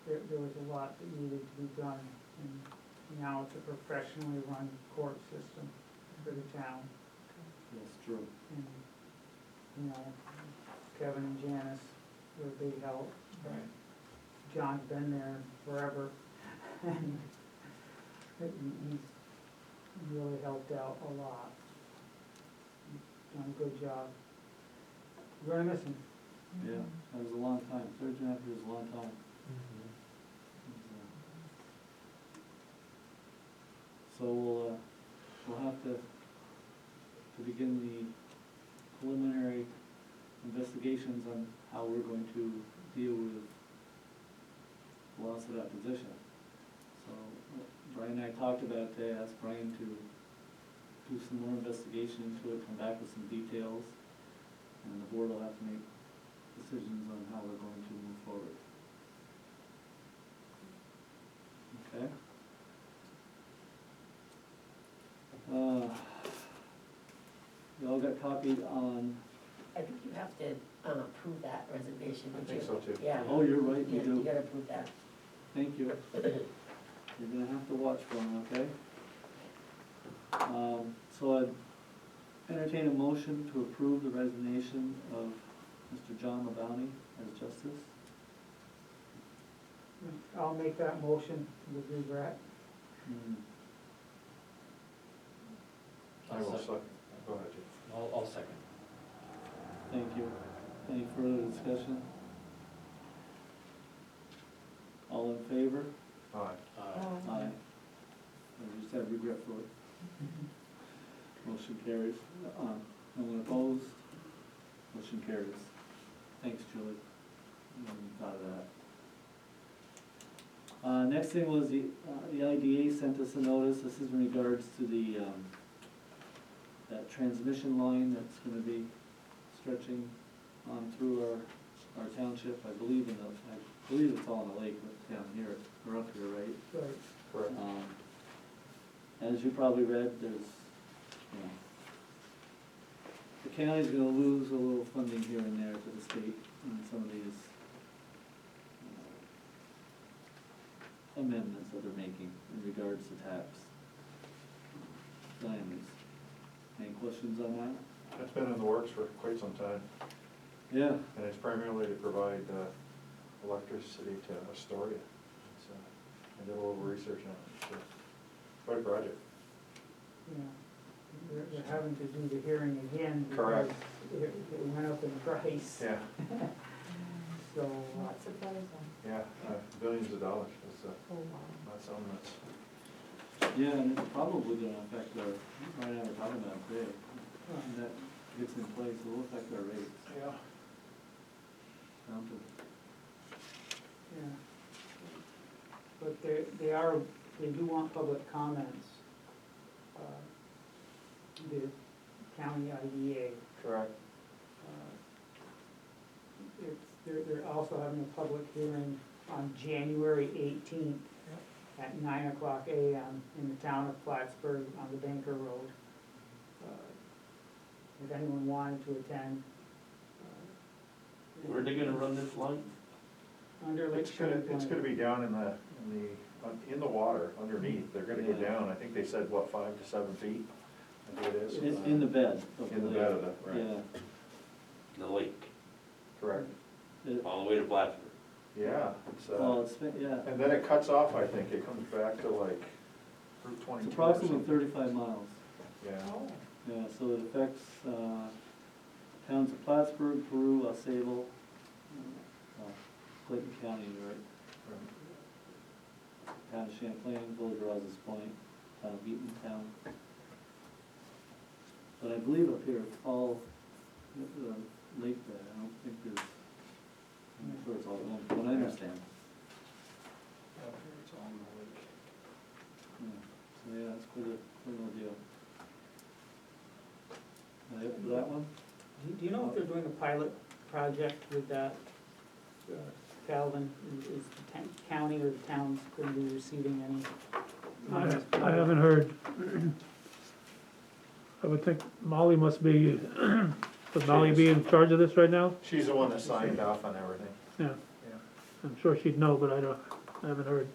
there was a lot that needed to be done. And now it's a professionally run court system for the town. That's true. And, you know, Kevin and Janice were a big help. Right. John's been there forever. And he's really helped out a lot. Done a good job. We're gonna miss him. Yeah, that was a long time. 13 after was a long time. So we'll have to begin the preliminary investigations on how we're going to deal with the loss of that position. So Brian and I talked about it, asked Brian to do some more investigation into it, come back with some details, and the board will have to make decisions on how we're going to move forward. Okay? You all got copied on, I think you have to approve that resignation. I think so too. Yeah. oh, you're right, you Yeah, you do. gotta approve that. Thank you. You're gonna have to watch for them, okay? So I'd entertain a motion to approve the resignation of Mr. John Mabowney as justice. I'll make that motion with regret. I will second. Go ahead, Jim. I'll second. Thank you. Any further discussion? All in favor? Aye. Aye. I just have regret for it. Motion carries. No one opposed? Motion carries. Thanks, Julie. Thought of that. Next thing was the IDA sent us a notice. This is in regards to the, that transmission line that's gonna be stretching on through our township. I believe it's all in the lake, but down here, or up here, right? Right. Correct. As you probably read, there's, you know, the county's gonna lose a little funding here and there to the state in some of these amendments that they're making in regards to tax. Diamonds. Any questions on that? It's been in the works for quite some time, Yeah. and it's primarily to provide electricity to Astoria. It's, I did a little research on it. It's quite a project. Yeah. They're having to do the hearing again because Correct. it went up in price. Yeah, So, Not surprising. yeah, billions of dollars. It's Oh, wow. not something that's, Yeah, and it's probably gonna affect our, right now we're talking about it today. When that gets in place, it will affect our rates. yeah. Down to yeah. But they do want public comments. The county IDA. Correct. They're also having a public hearing on January 18th at 9:00 a.m. in the town of Plattsburgh on the Banker Road. If anyone wanted to attend. Where are they gonna run this line? Under Lake It's gonna Champlain. be down in the water underneath. They're gonna go Yeah. down, I think they said, what, 5 to 7 feet? I think it is. in the bed of In the lake. bed of it, right. Yeah. The lake, Correct. all the way to Plattsburgh. Yeah, it's, Well, yeah, and then it cuts off, I think. It comes back to like Route it's 22 or approximately something. 35 miles. Yeah. Oh, Yeah, so it affects towns of Plattsburgh, Peru, Au Sable, Clayton County, right? Town of Champlain, Village of Rouse's Point, town of Eatontown. But I believe up here it's all lake bed. I don't think there's, I'm not sure it's all, from what I understand. Up here, it's all in the lake. Yeah, so yeah, it's quite an ordeal. For that one? Do you know if they're doing a pilot project with that, Calvin? Is the county or the towns going to be receiving any monies? I haven't heard. I would think Molly must be, would Molly be in charge of this right now? She's the one that signed off on everything. Yeah, Yeah. I'm sure she'd know, but I haven't heard.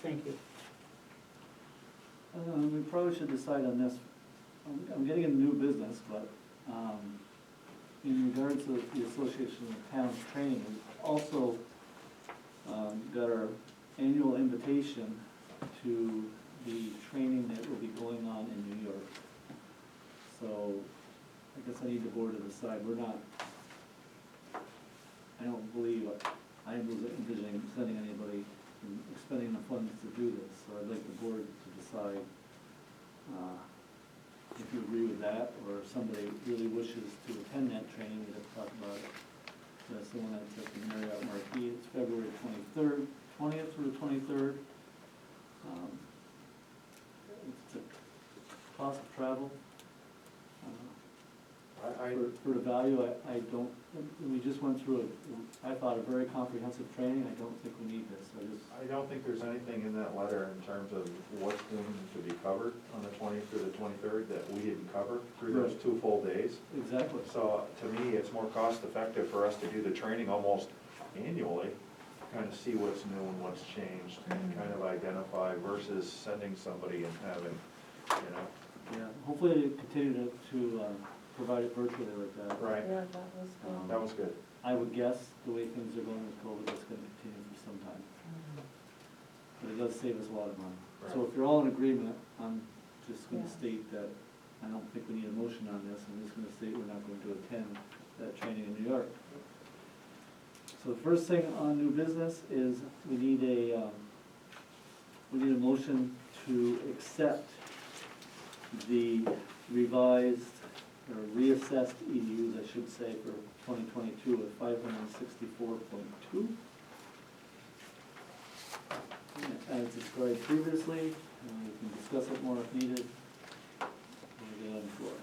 Thank you. We probably should decide on this. I'm getting into new business, but, in regards to the Association of Towns training, we've also, got our annual invitation to the training that will be going on in New York. So, I guess I need the board to decide, I don't believe I was envisioning sending anybody and expending the funds to do this, so I'd like the board to decide, if you agree with that, or if somebody really wishes to attend that training, we'd have to talk about it. That's the one that's at the Marriott Marquis, it's February 20th through the 23rd. It's a cost of travel. For the value, I don't, we just went through I thought, a very comprehensive training, I don't think we need this, I don't think there's anything in that letter in terms of what's going to be covered on the 20th through the 23rd that we didn't cover through those 2 full days. Exactly. So to me, it's more cost effective for us to do the training almost annually, kind of see what's new and what's changed, and kind of identify versus sending somebody and having, you know. Yeah, hopefully they continue to provide it virtually like that. Right, Yeah, that was good. that was good. I would guess, the way things are going with COVID, that's gonna continue for some time. But it does save us a lot of money. So if you're all in agreement, I'm just gonna Yeah. state that I don't think we need a motion on this, I'm just gonna state we're not going to attend that training in New York. So the first thing on new business is we need a motion to accept the revised or reassessed EDUs, I should say, for 2022 at 564.2. As described previously, we can discuss it more if needed. We'll get on the floor.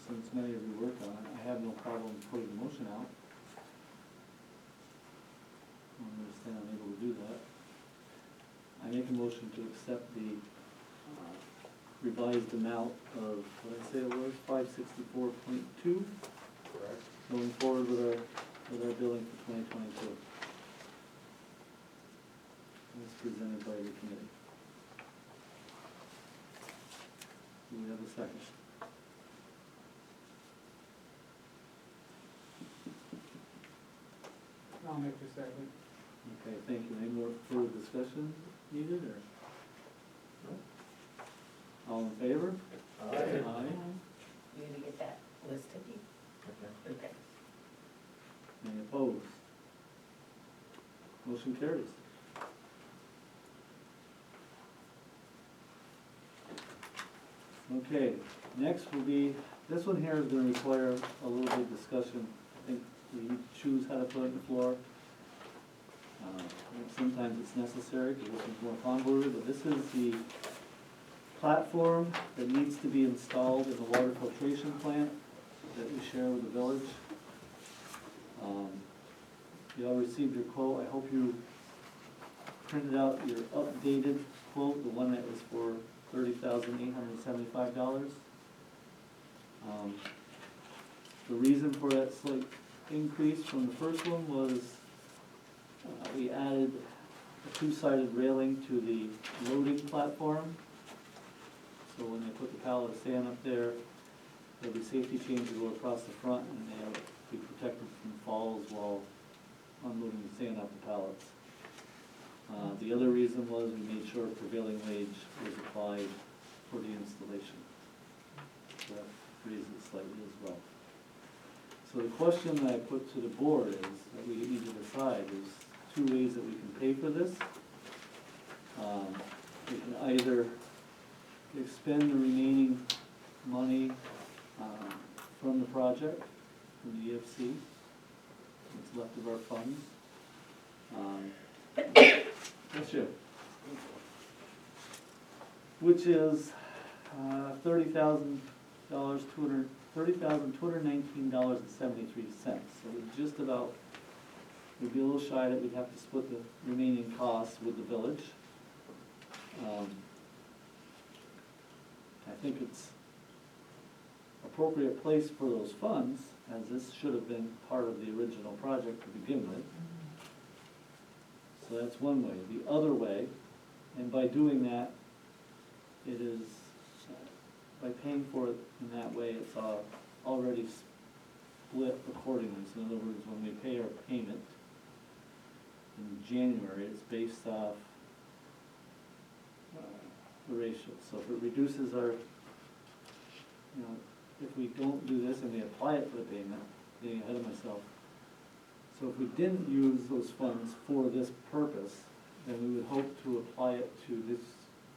Since many of you worked on it, I have no problem putting the motion out. I understand I'm able to do that. I make a motion to accept the revised amount of, what did I say it was, 564.2, Correct. going forward with our billing for 2022. As presented by the committee. Do we have a second? I'll make the second. Okay, thank you. Any more further discussion needed, or? All in favor? Aye. Aye. You're gonna get that list of you? Okay. Okay. Any opposed? Motion carries. Okay, next will be, this one here is gonna require a little bit of discussion. I think we choose how to put it on the floor. Sometimes it's necessary because this is more convoluted, but this is the platform that needs to be installed in the water filtration plant that we share with the village. You all received your quote. I hope you printed out your updated quote, the one that was for $30,875. The reason for that slight increase from the first one was we added a two-sided railing to the loading platform. So when they put the pallet of sand up there, there'll be safety chains that go across the front and they'll be protected from falls while unloading the sand off the pallets. The other reason was we made sure prevailing wage was applied for the installation. So that raises it slightly as well. So the question that I put to the board is, that we need to decide, is two ways that we can pay for this. We can either expend the remaining money from the project, from the EFC, what's left of our funds. That's you. which is $30,219.73. So we'd just about, we'd be a little shy that we'd have to split the remaining costs with the village. I think it's appropriate place for those funds, as this should have been part of the original project to begin with. So that's one way. The other way, and by doing that, it is, by paying for it in that way, it's already split accordingly. So in other words, when we pay our payment in January, it's based off the ratio. So if it reduces our, if we don't do this and we apply it to the payment, getting ahead of myself. So if we didn't use those funds for this purpose, then we would hope to apply it to this,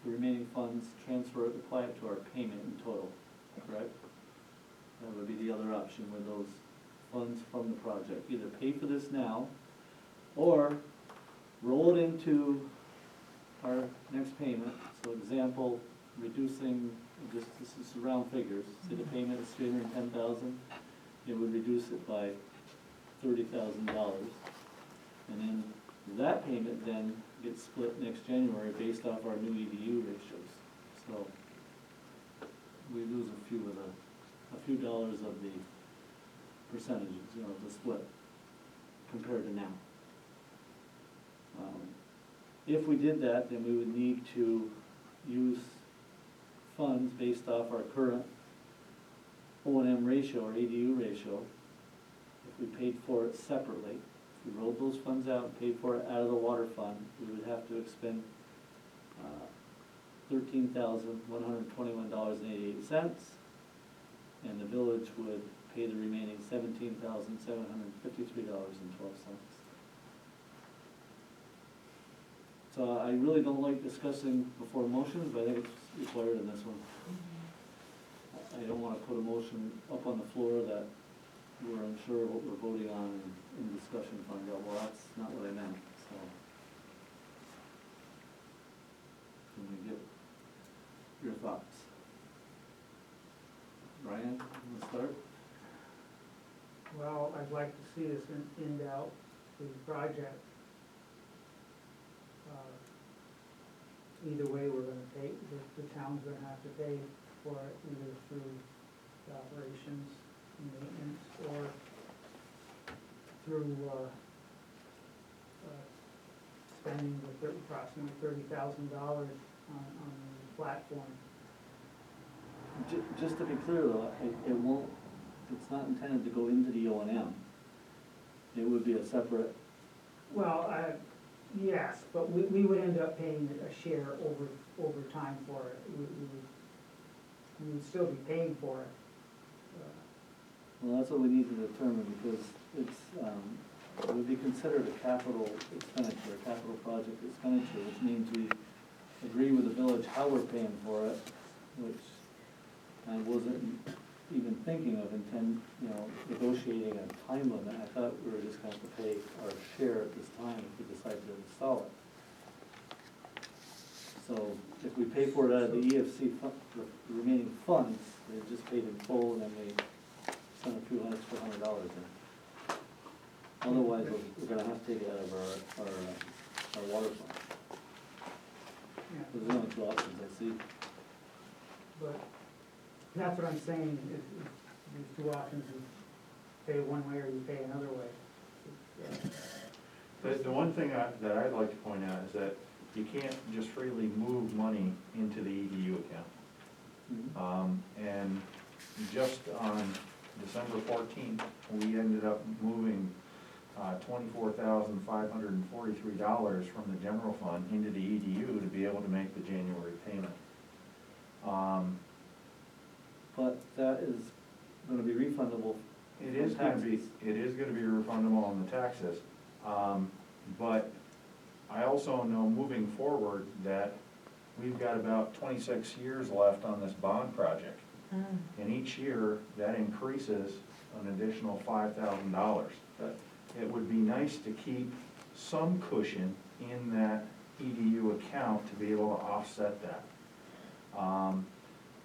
the remaining funds, transfer it, apply it to our payment in total, correct? That would be the other option with those funds from the project. Either pay for this now, or roll it into our next payment. So example, reducing, this is round figures, say the payment is $310,000, it would reduce it by $30,000. And then that payment then gets split next January based off our new EDU ratios. So we lose a few dollars of the percentages, the split compared to now. If we did that, then we would need to use funds based off our current O&M ratio or ADU ratio. If we paid for it separately, if we rolled those funds out and paid for it out of the water fund, we would have to expend $13,121.88, and the village would pay the remaining $17,753.12. So I really don't like discussing before motions, but I think it's required in this one. I don't wanna put a motion up on the floor that we're unsure of what we're voting on and in discussion find out, well, that's not what I meant, so. Can we get your thoughts? Brian, you wanna start? Well, I'd like to see us end out the project. Either way, we're gonna pay, the town's gonna have to pay for it, either through the operations and maintenance or through, spending approximately $30,000 on the platform. Just to be clear though, it won't, it's not intended to go into the O&M. It would be a separate. Well, yes, but we would end up paying a share over time for it. We would still be paying for it. Well, that's what we need to determine, because it's, it would be considered a capital expenditure, a capital project expenditure, which means we agree with the village how we're paying for it, which I wasn't even thinking of negotiating a time limit. I thought we were just going to have to pay our share at this time if we decide to install it. So if we pay for it out of the EFC, the remaining funds, they just paid in full, and then we send a few extra $100 in. Otherwise, we're gonna have to take it out of our water fund. Yeah. Those are the only two options I see. But that's what I'm saying, is these two options, you pay one way or you pay another way. The one thing that I'd like to point out is that you can't just freely move money into the EDU account. Mm-hmm. And just on December 14th, we ended up moving $24,543 from the general fund into the EDU to be able to make the January payment. But that is gonna be refundable. It is gonna be refundable on the taxes. But I also know moving forward that we've got about 26 years left on this bond project. And each year, that increases an additional $5,000. It would be nice to keep some cushion in that EDU account to be able to offset that.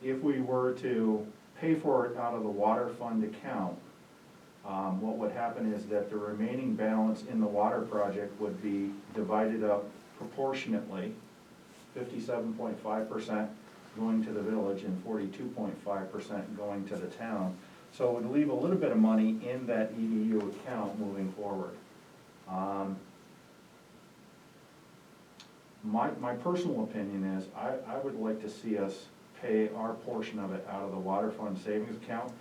If we were to pay for it out of the water fund account, what would happen is that the remaining balance in the water project would be divided up proportionately, 57.5% going to the village and 42.5% going to the town. So it would leave a little bit of money in that EDU account moving forward. My personal opinion is, I would like to see us pay our portion of it out of the water fund savings account.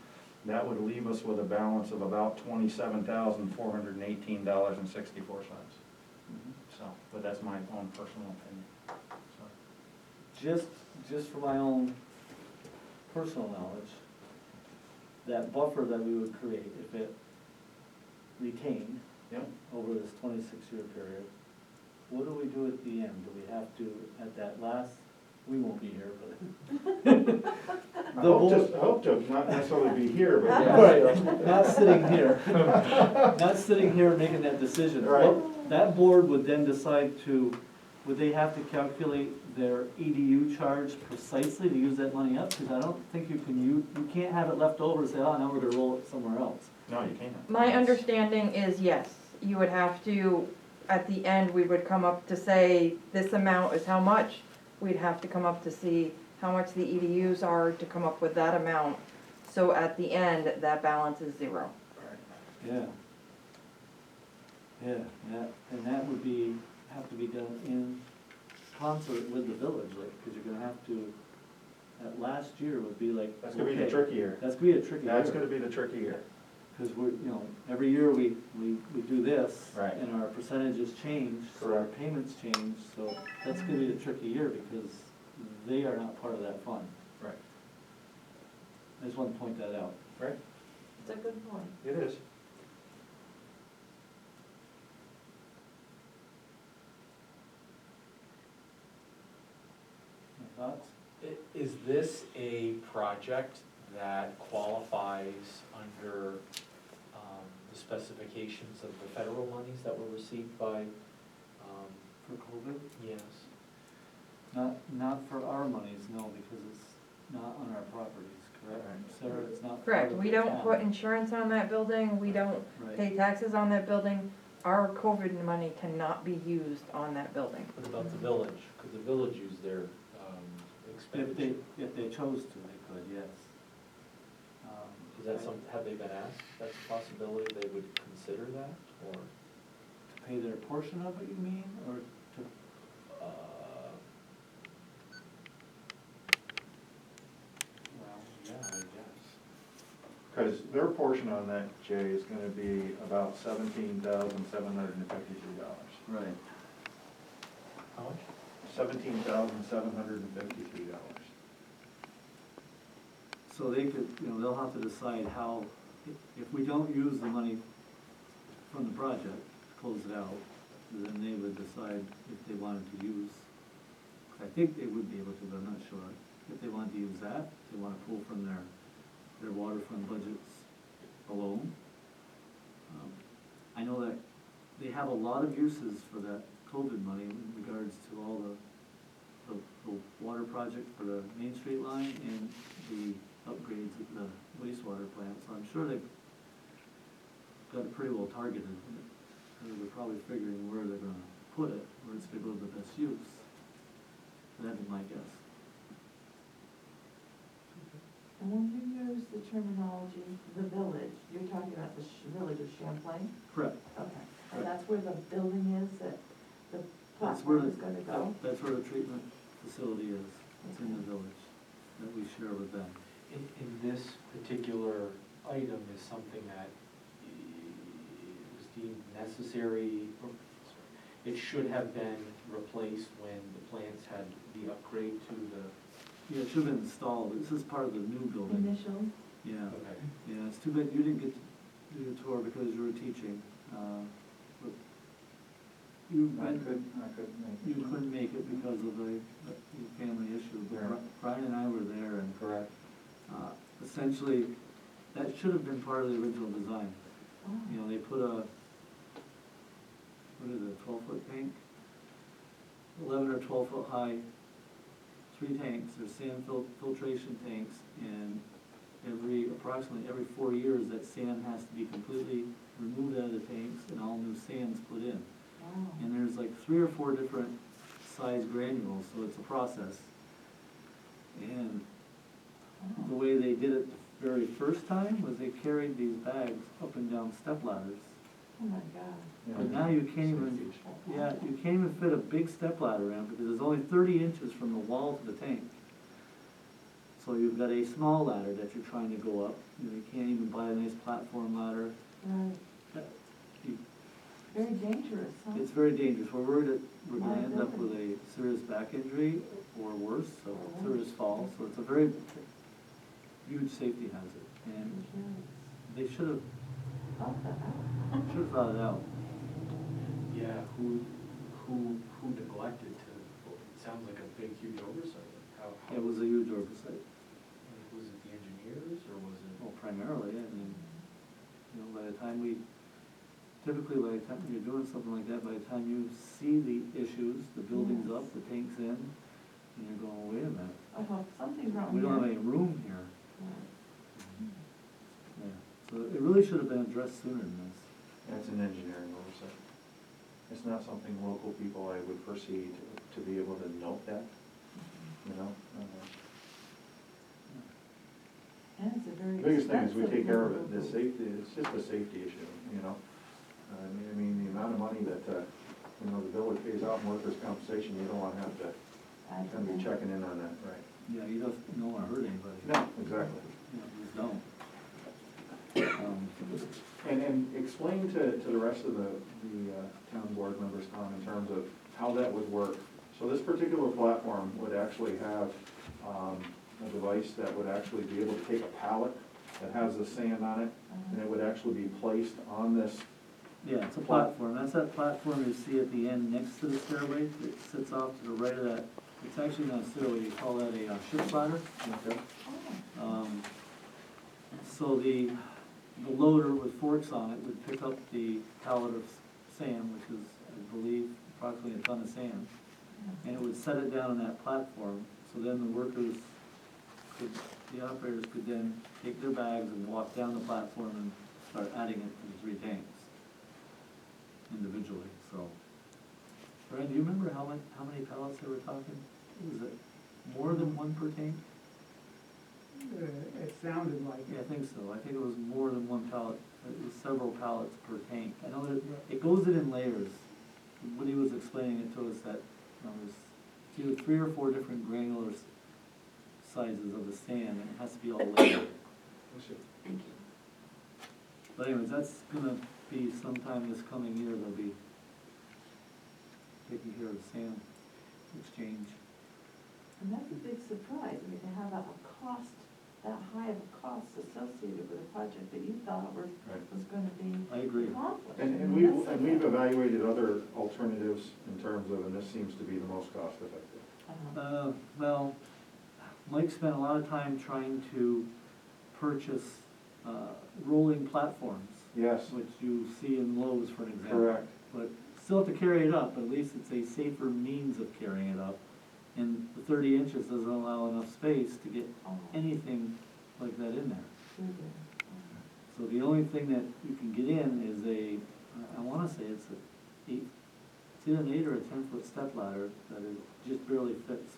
That would leave us with a balance of about $27,418.64. So, but that's my own personal opinion. So. Just for my own personal knowledge, that buffer that we would create, if it retained Yep. over this 26-year period, what do we do at the end? Do we have to, at that last, we won't be here, but. I hope to not necessarily be here, but yeah. Right, not sitting here, not sitting here making that decision. Right. What- That board would then decide to, would they have to calculate their EDU charge precisely to use that money up? Because I don't think you can't have it left over and say, oh, now we're gonna roll it somewhere else. No, you can't. My understanding is yes, you would have to, at the end, we would come up to say, this amount is how much. We'd have to come up to see how much the EDUs are to come up with that amount. So at the end, that balance is zero. Yeah. Yeah, and that would have to be done in concert with the village, like, because you're gonna have to, that last year would be like. That's gonna be the okay, tricky year. That's gonna be a tricky year. That's gonna be the tricky year. Because every year we do this. Right. And our percentages change. So our Correct. payments change, so that's gonna be the tricky year because they are not part of that fund. Right. I just want to point that out. Right. It's a good point. It is. Any thoughts? Is this a project that qualifies under the specifications of the federal monies that were received by, For COVID? yes? Not for our monies, no, because it's not on our properties, correct? Sarah, it's not. part Correct, of we the don't town. put insurance on that building, we don't Right. pay taxes on that building. Our COVID money cannot be used on that building. What about the village? Could the village use their expenditure? If they chose to, they could, yes. Is that some, have they been asked? That's a possibility, they would consider that, or? To pay their portion of it, you mean, or to? Well, yeah, I guess. Because their portion on that, Jay, is gonna be about $17,753. Right. How much? $17,753. So they could, they'll have to decide how, if we don't use the money from the project, close it out, then they would decide if they wanted to use, I think they would be able to, but I'm not sure. If they wanted to use that, if they want to pull from their water fund budgets alone. I know that they have a lot of uses for that COVID money in regards to all the water project for the Main Street line and the upgrades at the wastewater plant, so I'm sure they've got it pretty well targeted. They're probably figuring where they're gonna put it, where it's gonna go to the best use. That'd be my guess. And when you use the terminology, the village, you're talking about the village of Champlain? Correct. Okay, and that's where the building is, that the That's where platform is gonna go? That's where the treatment facility is, it's in the village, that we share with them. In this particular item is something that was deemed necessary, or, it should have been replaced when the plants had the upgrade to the, Yeah, it should have been installed, this is part of the new building. Initial? Yeah, okay. yeah, it's too bad you didn't get to do the tour because you were teaching. But you couldn't make it because of the family issue, but Yeah. Brian and I were there and Correct. essentially, that should have been part of the original design. Oh. They put a, what is it, 12-foot tank? 11 or 12-foot high three tanks, there's sand filtration tanks, and approximately every 4 years, that sand has to be completely removed out of the tanks and all new sand's put in. Wow. And there's like 3 or 4 different size granules, so it's a process. And the way they did it the very first time was they carried these bags up and down step ladders. Oh my God. But now you can't even, yeah, you can't even fit a big step ladder in because it's only 30 inches from the wall to the tank. So you've got a small ladder that you're trying to go up. You can't even buy a nice platform ladder. Right. You- Very dangerous, huh? It's very dangerous. We're worried that we're gonna end up with a serious back injury or worse, so serious fall. So it's a very huge safety hazard. And they should have thought it out. Yeah, who neglected to, it sounds like a big, huge oversight. How It was a huge oversight. was it the engineers, or was it? Well, primarily, I mean, you know, by the time typically by the time you're doing something like that, by the time you see the issues, the building's up, the tank's in, and you're going, wait a minute, Oh, well, something's wrong we don't have here. any room here. Right. Yeah, so it really should have been addressed sooner than this. That's an engineering oversight. It's not something local people, I would foresee to be able to note that, you know? And it's a very The biggest thing is we expensive take care of local it, the booth. safety, it's just a safety issue, you know? I mean, the amount of money that, you know, the village pays out in workers' compensation, you don't wanna have to I kind of be don't know. checking in on that, right? Yeah, you don't wanna hurt anybody. No, exactly. You know, you just don't. And explain to the rest of the town board members, Tom, in terms of how that would work. So this particular platform would actually have a device that would actually be able to take a pallet that has the sand on it, and it would actually be placed on this. Yeah, it's a platform. That's that platform you see at the end next to the stairway. It sits off to the right of that. It's actually not a stairway, you call that a ship ladder. Okay. So the loader with forks on it would pick up the pallet of sand, which is, I believe, approximately a ton of sand. And it would set it down on that platform, so then the operators could then take their bags and walk down the platform and start adding it to the 3 tanks individually, so. Brian, do you remember how many pallets they were talking? Was it more than 1 per tank? It sounded like Yeah, I it. think so. I think it was more than 1 pallet. It was several pallets per tank. I know that it goes in layers. When he was explaining it to us, that, you know, there's either 3 or 4 different granular sizes of the sand, and it has to be all layered. Thank you. But anyways, that's gonna be sometime this coming year, they'll be taking care of the sand exchange. And that's a big surprise, I mean, to have a cost, that high of a cost associated with a project that you thought was gonna be I agree. accomplished. And we've evaluated other alternatives in terms of, and this seems to be the most cost effective. Well, Mike spent a lot of time trying to purchase rolling platforms, Yes, which you see in Lowe's, for an example. correct. But still have to carry it up, but at least it's a safer means of carrying it up. And the 30 inches doesn't allow enough space to get anything like that in there. So the only thing that you can get in is I wanna say it's either an 8 or a 10-foot step ladder that it just barely fits.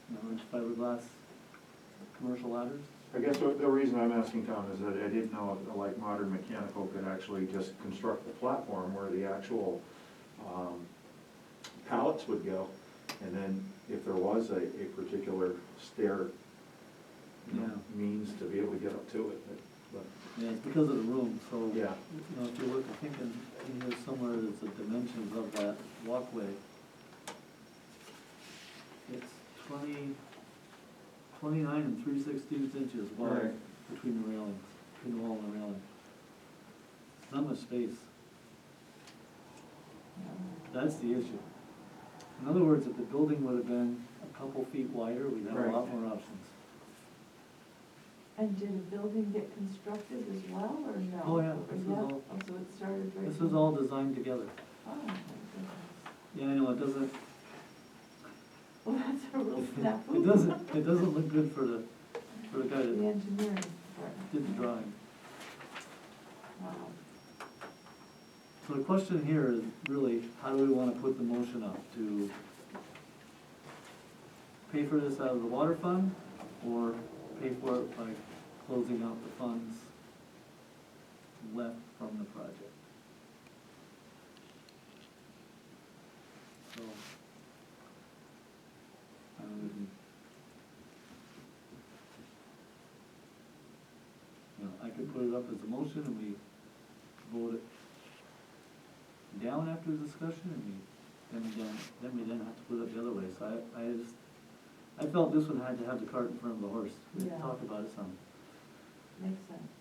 You know, it's fiberglass commercial ladders. I guess the reason I'm asking, Tom, is that I didn't know if, like, Modern Mechanical could actually just construct the platform where the actual pallets would go, and then if there was a particular stair, you know, means to be able to get up to it, but, Yeah, it's because of the room, so, yeah. you know, if you look, I think in here somewhere, there's the dimensions of that walkway. It's 29 and 3/16 inches wide Right. between the railings, between the wall and the railing. Not much space. That's the issue. In other words, if the building would have been a couple feet wider, we'd have a lot more options. And did a building get constructed as well, or no? Oh, yeah, Or this was yeah? all- Oh, so it started right. This was all designed together. Oh, my goodness. Yeah, I know, it doesn't, Well, that's a real snafu. It doesn't look good for the guy The that engineering department. did the drawing. Wow. So the question here is really, how do we wanna put the motion up? To pay for this out of the water fund, or pay for it by closing out the funds left from the project? So, we can, I could put it up as a motion and we vote it down after the discussion, and then we have to put it the other way. So I felt this one had to have the cart in front of the horse. We Yeah. talked about it some. Makes sense.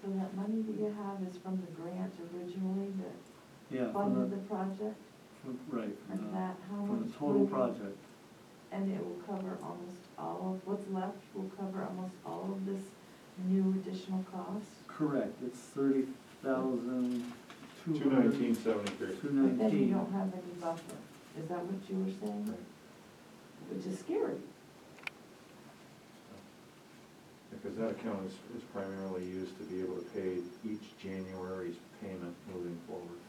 So that money that you have is from the grant originally that Yeah, funded the project? right, And that, how much? from the total would it- project. And it will cover almost all of, what's left will cover almost all of this new additional cost? Correct, it's 30,200. 219.73. Two But then you nineteen. don't have any buffer, is that what you were saying? Which is scary. Because that account is primarily used to be able to pay each January's payment moving forward.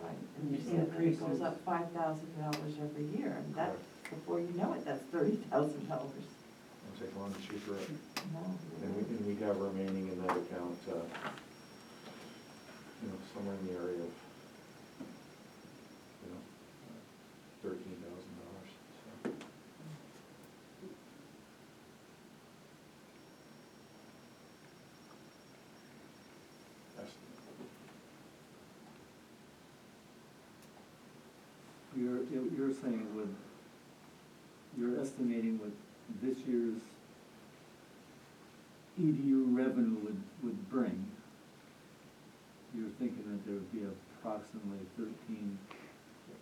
Right, and you said that it goes up $5,000 every year, and that, before you know it, that's $30,000. It'll take long to cheaper it. No. And we have remaining in that account, somewhere in the area of, $13,000, so. You're saying you're estimating what this year's EDU revenue would bring. You're thinking that there would be approximately 13.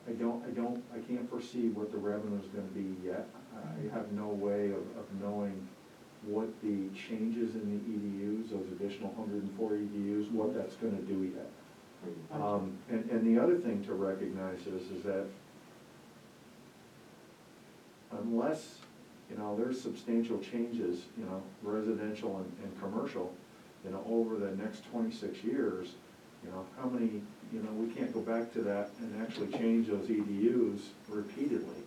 I can't foresee what the revenue's gonna be yet. I have no way of knowing what the changes in the EDUs, those additional 104 EDUs, what that's gonna do yet. And the other thing to recognize is that unless, there's substantial changes, residential and commercial, over the next 26 years, how many, we can't go back to that and actually change those EDUs repeatedly.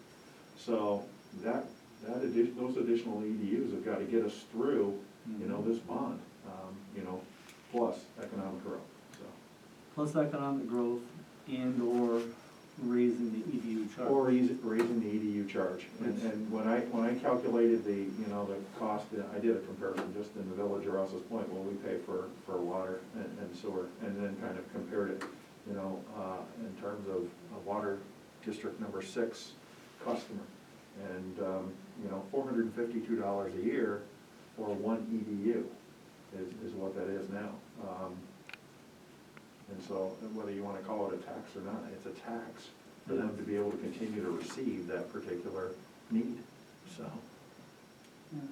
So those additional EDUs have got to get us through, this bond, plus economic growth, so. Plus economic growth and/or raising the EDU charge. Or raising the EDU charge. And when I calculated the cost, I did a comparison just in the village of Rouse's Point, what we pay for water and sewer, and then kind of compared it, in terms of a water district number 6 customer. And, $452 a year for one EDU is what that is now. And so, whether you wanna call it a tax or not, it's a tax for them to be able to continue to receive that particular need, so. Yeah,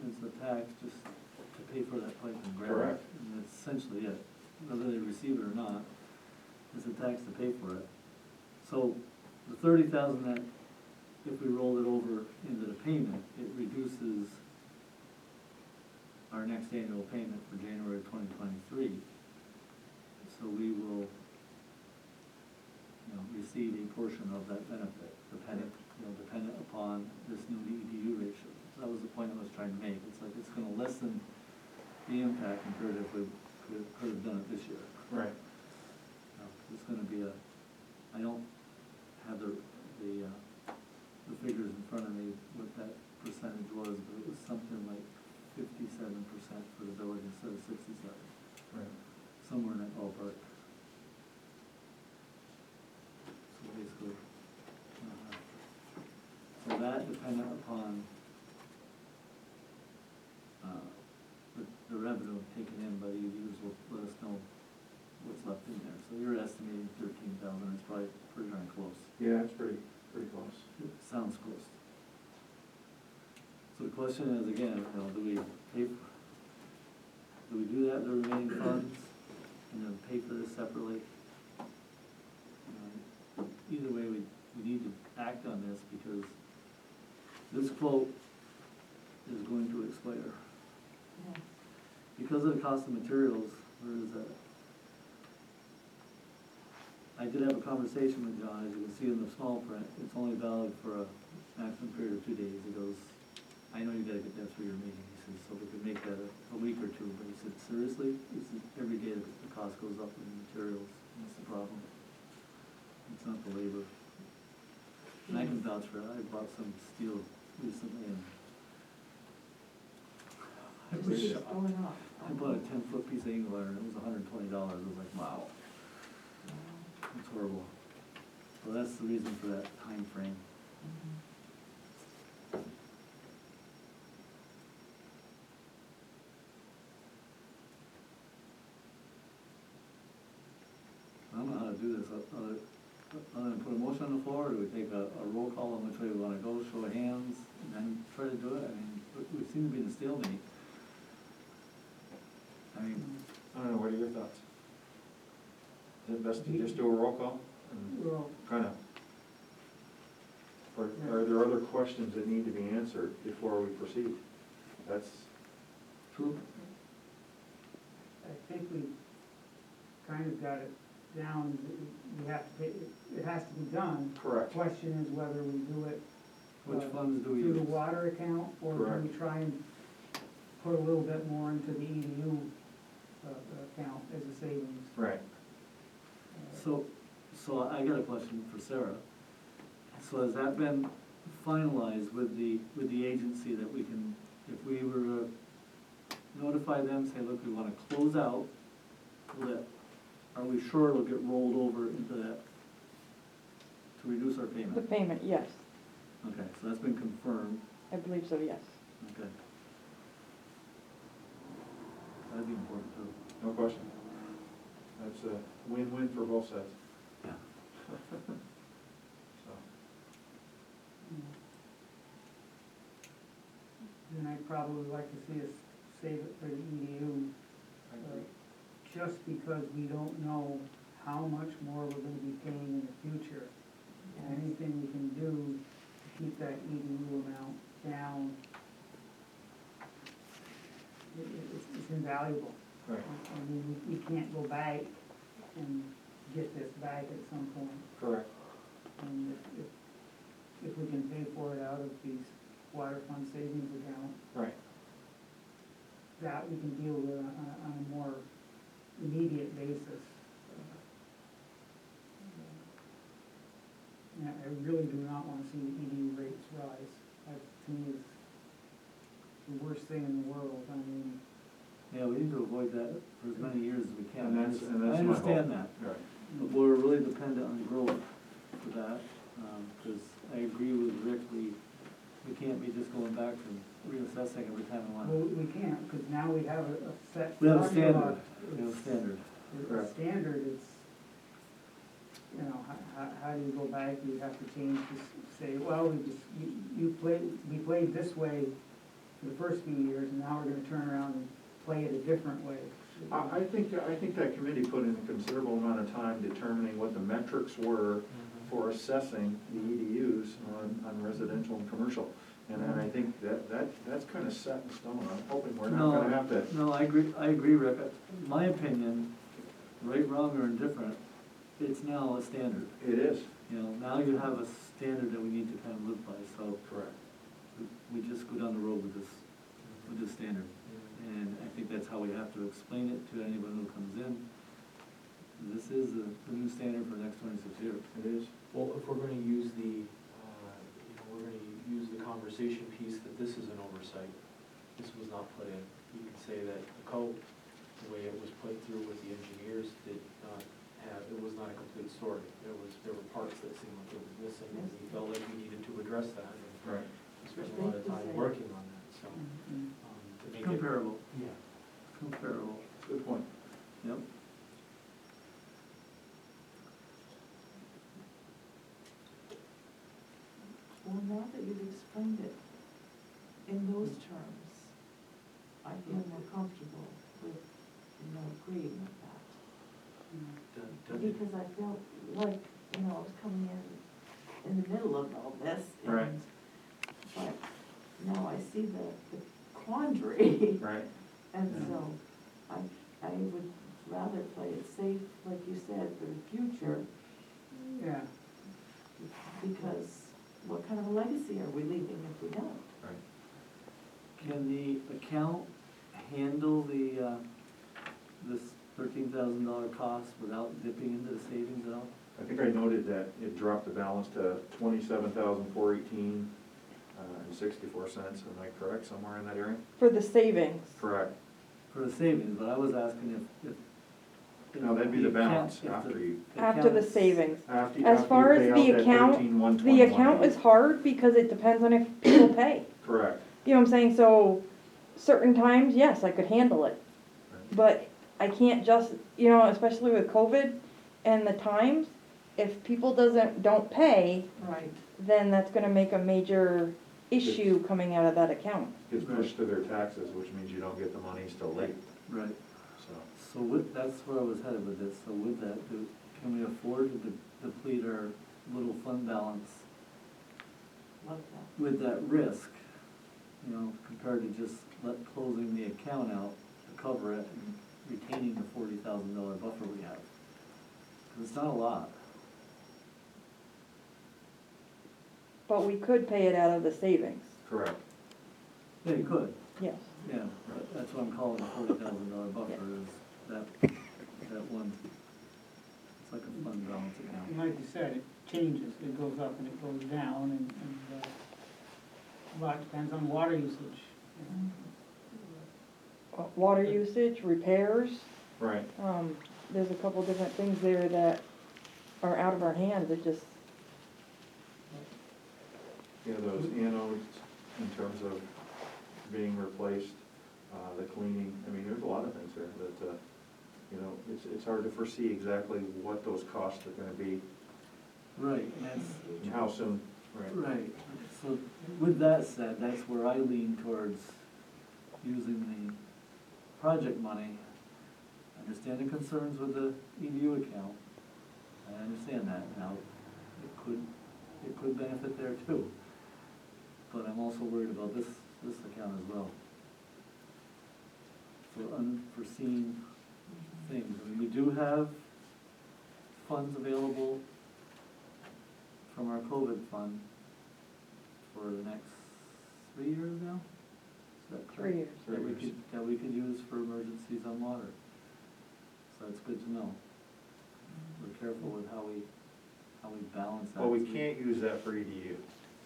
it's a tax just to pay for that pipe and ground. Correct. And that's essentially it, whether they receive it or not, it's a tax to pay for it. So the 30,000 that, if we rolled it over into the payment, it reduces our next annual payment for January 2023. So we will, receive a portion of that benefit, dependent upon this new EDU ratio. So that was the point I was trying to make. It's like, it's gonna lessen the impact compared to if we could have done it this year. Right. It's gonna be I don't have the figures in front of me, what that percentage was, but it was something like 57% for the village instead of 67. Right. Somewhere in that ballpark. So basically, so that dependent upon the revenue taken in by the EDUs will let us know what's left in there. So you're estimating 13,000, it's probably pretty darn close. Yeah, it's pretty close. It sounds close. So the question is, again, do we pay, do we do that with the remaining funds and then pay for this separately? Either way, we need to act on this because this quote is going to expire. Because of the cost of materials, where is that? I did have a conversation with John, as you can see in the small print, it's only valid for a maximum period of 2 days. He goes, I know you gotta get that through your meeting, he says, so we could make that a week or two, but he said, seriously? He said, every day the cost goes up in materials, that's the problem. It's not the labor. And I can vouch for it, I bought some steel recently and I Just wish, keeps going up. I bought a 10-foot piece of angle iron, it was $120, I was like, wow, it's horrible. So that's the reason for that time frame. I don't know how to do this, other than put a motion on the floor, or do we take a roll call on which way we wanna go, show of hands, and then try to do it? I mean, we seem to be in a stalemate. I mean, I don't know, what are your thoughts? Is it best to just do a roll call? Well, Kind of. Or are there other questions that need to be answered before we proceed? That's, true, I think we kind of got it down, we have to pay, it has to be done. correct. Question is whether we do it which funds do we through the use? water account, or do we Correct. try and put a little bit more into the EDU account as a savings? Right. So I got a question for Sarah. So has that been finalized with the agency that we can, if we were to notify them, say, look, we wanna close out, will that, are we sure it'll get rolled over into that, to reduce our The payment? payment, yes, Okay, so that's been confirmed, I believe so, yes. okay. That'd be important too. No question. That's a win-win for both sides. Yeah. So, Then I'd probably like to see us save it for the EDU, just because we don't know how much more we're gonna be paying in the future. And anything we can do to keep that EDU amount down, it's invaluable. right, I mean, we can't go back and get this back at some point. correct. And if we can pay for it out of these water fund savings account, Right. that we can deal with on a more immediate basis. And I really do not wanna see the EDU rates rise. That, to me, is the worst thing in the world. I mean, Yeah, we need to avoid that for as many years as we can. And that's I my understand hope. that. Right. But we're really dependent on growth for that, because I agree with Rick, we can't be just going back and reassessing every time we well, want. we can't, because now we have a set. We have a formula. standard, we have a standard. The Correct. standard is, you know, how do you go back, you have to change to say, well, we played this way for the first few years, and now we're gonna turn around and play it a different way. I think that committee put in a considerable amount of time determining what the metrics were for assessing the EDUs on residential and commercial. And I think that's kind of set in stone. I'm hoping we're not gonna have to. No, I agree, Rick. My opinion, right, wrong, or indifferent, it's now a standard. It is. You know, now you have a standard that we need to kind of live by, so Correct. we just go down the road with this standard. And I think that's how we have to explain it to anyone who comes in. This is the new standard for the next 26 years. It is. Well, if we're gonna use we're gonna use the conversation piece that this is an oversight, this was not put in. You can say that the code, the way it was put through with the engineers, did not have, it was not a complete story. There were parts that seemed like it was missing, and we felt like we needed to address that. And Right. we spent a lot of time working on that, so. Mhm. To make it. Comparable, Yeah. comparable, Good point. yep. Well, now that you've explained it, in those terms, I feel more comfortable with, agreeing with that. Because I felt like, I was coming in the middle of all this. Right. But now I see the quandary. Right. And Yeah. so I would rather play it safe, like you said, for the future, Yeah, because what kind of a legacy are we leaving if we don't? Can the account handle this $13,000 cost without dipping into the savings at all? I think I noted that it dropped the balance to 27,418 and 64 cents. Am I correct, somewhere in that area? For the savings. Correct. For the savings, but I was asking if. No, that'd be the balance account- if after the you, After the account's- savings. after As you far pay as out the that account, 13,121. the account is hard because it depends on if people pay. Correct. You know what I'm saying? So certain times, yes, I could handle it. Right. But I can't just, especially with COVID and the times, if people don't pay, Right. then that's gonna make a major issue coming out of that account. Gets pushed to their taxes, which means you don't get the monies till late, Right. so. So that's where I was headed with this. So with that, can we afford to deplete our little fund balance Love that. with that risk? Compared to just closing the account out to cover it and retaining the $40,000 buffer we have. 'Cause it's not a lot. But we could pay it out of the savings, Correct. Yeah, you could. yes. Yeah, but that's what I'm calling the $40,000 buffer is that one. It's like a fund balance account. and like you said, it changes, it goes up and it goes down, and a lot depends on water usage. Water usage, repairs, Right. there's a couple different things there that are out of our hands, it just, Yeah, those anodes in terms of being replaced, the cleaning, I mean, there's a lot of things there that, it's hard to foresee exactly what those costs are gonna be Right, and and how soon, right? right. So with that said, that's where I lean towards using the project money. Understanding concerns with the EDU account. I understand that now. It could benefit there too. But I'm also worried about this account as well. For unforeseen things. I mean, we do have funds available from our COVID fund for the next 3 years now? Is that correct? 3 years. That we could use for emergencies on water. So that's good to know. We're careful with how we balance that. Well, we can't use that for EDU.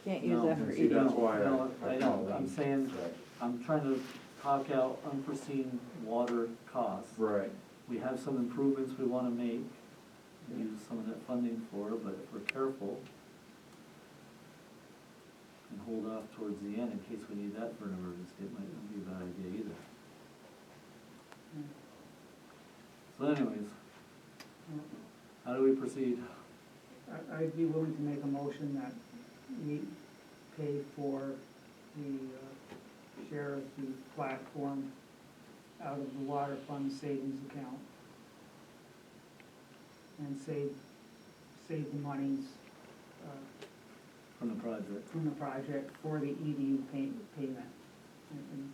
can't use No, that for see, either. that's why No, I I know, called I'm in. saying, Right. I'm trying to talk out unforeseen water costs. Right. We have some improvements we wanna make, use some of that funding for, but if we're careful and hold off towards the end in case we need that for an emergency, it might not be a bad idea either. So anyways, how do we proceed? I'd be willing to make a motion that we pay for the share of the platform out of the water fund savings account. And save the monies From the project. from the project for the EDU payment. And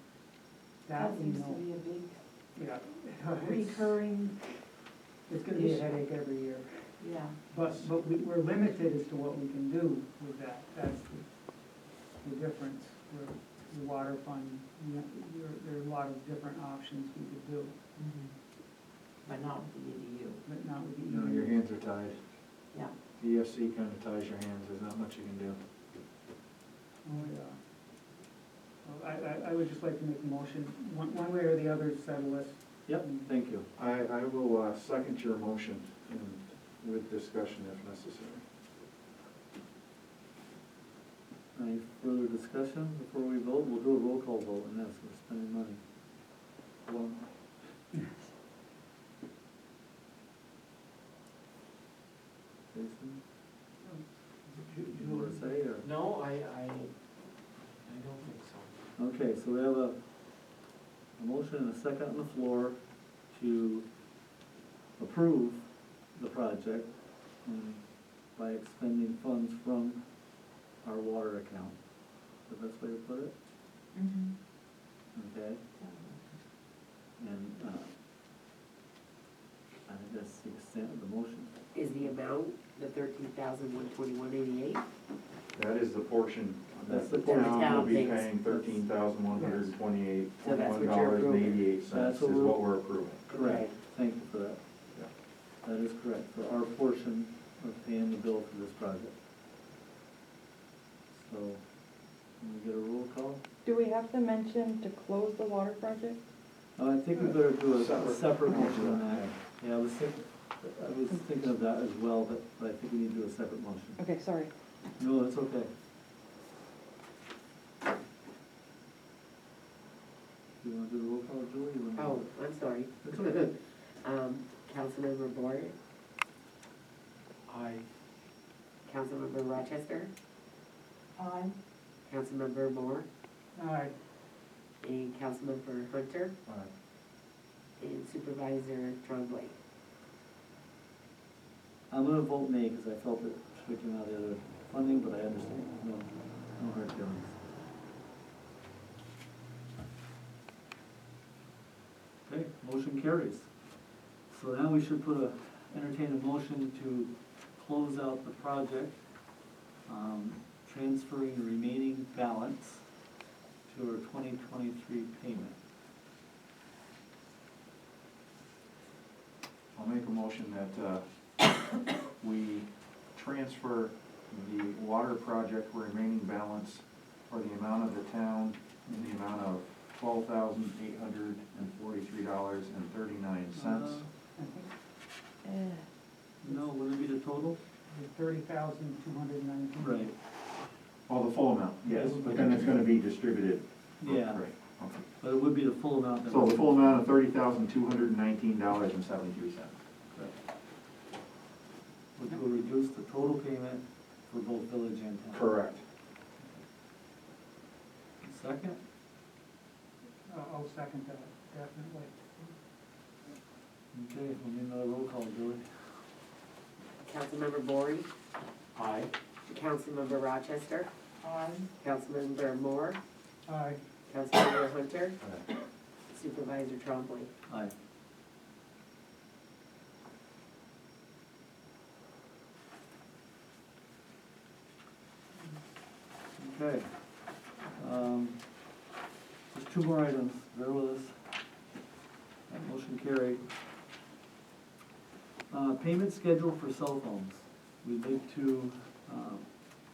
That we seems to know, be a big yeah. recurring, It's gonna be a headache every year. yeah. But we're limited as to what we can do with that, that's the difference. The water fund, there are a lot of different options we could do, But not with the EDU. but not with the. No, your hands are tied. Yeah. EFC kind of ties your hands, there's not much you can do. Oh, yeah. Well, I would just like to make a motion, one way or the other, settle this. Yep, thank you. I will second your motion and with discussion if necessary. Any further discussion before we vote? We'll do a roll call vote on this, we're spending money. One. Jason? You want to say, or? No, I don't think so. Okay, so we have a motion and a second on the floor to approve the project by expending funds from our water account. The best way to put it? Okay? And, I think that's the extent of the motion. Is the amount the 13,121.88? That is the portion That's that the the portion. town will be Town pays. paying $13,128, So that's what you're $21.88 That's is what we're- what we're approving. Correct, thank you for that. That is correct, for our portion of paying the bill for this project. So, can we get a roll call? Do we have to mention to close the water project? I think we better do a Separate. separate motion on that. Yeah, I was thinking of that as well, but I think we need to do a separate motion. Okay, sorry. No, that's okay. You wanna do the roll call, Julie? You wanna- Oh, I'm sorry. That's okay. Councilmember Boyer, Aye. Councilmember Rochester, Aye. Councilmember Moore, Aye. and Councilmember Hunter, and Supervisor Trombley. I'm gonna vote nay, because I felt it should have come out of the other funding, but I understand. No hard feelings. Okay, motion carries. So now we should entertain a motion to close out the project, transferring the remaining balance to our 2023 payment. I'll make a motion that we transfer the water project remaining balance for the amount of the town in the amount of $12,843.39. No, would it be the total? 30,219. Right. Oh, the full amount, yes, but then it's gonna be distributed. Yeah, Right, okay. but it would be the full amount. that So we- the full amount of $30,219.73. Correct. Which will reduce the total payment for both village and town. Correct. Second? I'll second that, definitely. Okay, we'll need another roll call, Julie. Councilmember Bory, Aye. Councilmember Rochester, Aye. Councilmember Moore, Aye. Councilmember Hunter, Supervisor Trombley. Aye. Okay. Just two more items, bear with us. That motion carried. Payment schedule for cell phones. We'd like to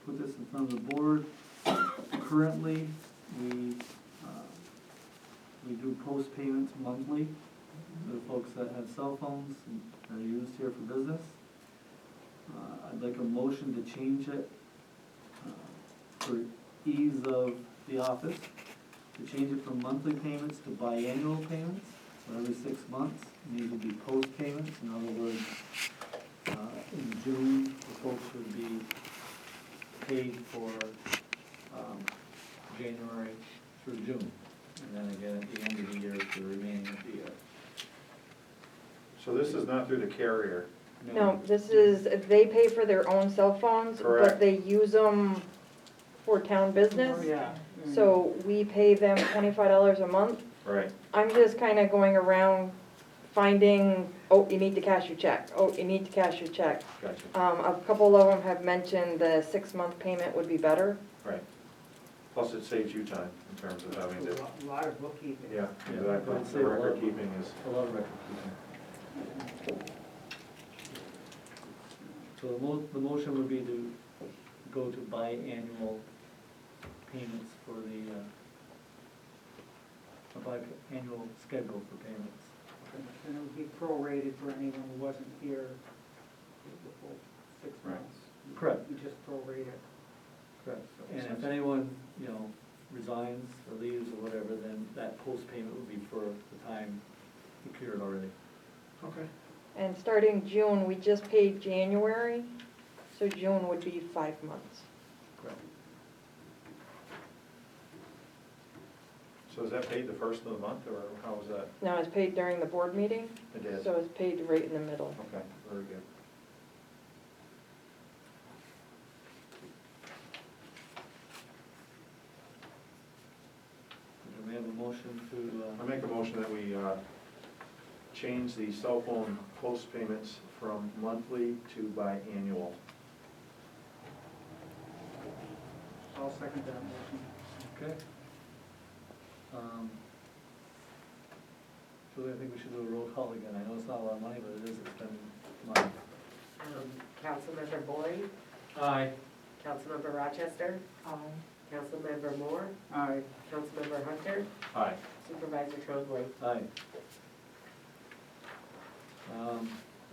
put this in front of the board. Currently, we do post payments monthly to the folks that have cell phones and that are used here for business. I'd like a motion to change it for ease of the office, to change it from monthly payments to biannual payments. So every 6 months, these would be post payments. In other words, in June, the folks would be paid for January through June. And then again, at the end of the year, for the remaining of the year. So this is not through the carrier? No, this is, they pay for their own cell phones, but Correct. they use them for town business. Oh, yeah. So we pay them $25 a month. Right. I'm just kind of going around finding, oh, you need to cash your check, oh, you need to cash your check. Gotcha. A couple of them have mentioned the 6-month payment would be better. Right. Plus it saves you time in terms of having to, A lot of bookkeeping. yeah, Yeah, exactly. I'd say The a lot. record keeping is, A lot of record keeping. So the motion would be to go to biannual payments for a biannual schedule for payments. And it would be prorated for anyone who wasn't here the full 6 Right. months. Correct. You just prorate it. Correct. And if anyone, resigns or leaves or whatever, then that post payment would be for the time secured already. okay. And starting June, we just paid January, so June would be 5 months. Correct. So is that paid the first of the month, or how is that? Now, it's paid during the board meeting, It is. so it's paid right in the middle. Okay, very good. Do we have a motion to, I make a motion that we change the cell phone post payments from monthly to biannual. I'll second that motion. okay? Julie, I think we should do a roll call again. I know it's not a lot of money, but it is, it's been money. Councilmember Boyd, Aye. Councilmember Rochester, Councilmember Moore, Aye. Councilmember Hunter, Aye. Supervisor Trombley. Aye.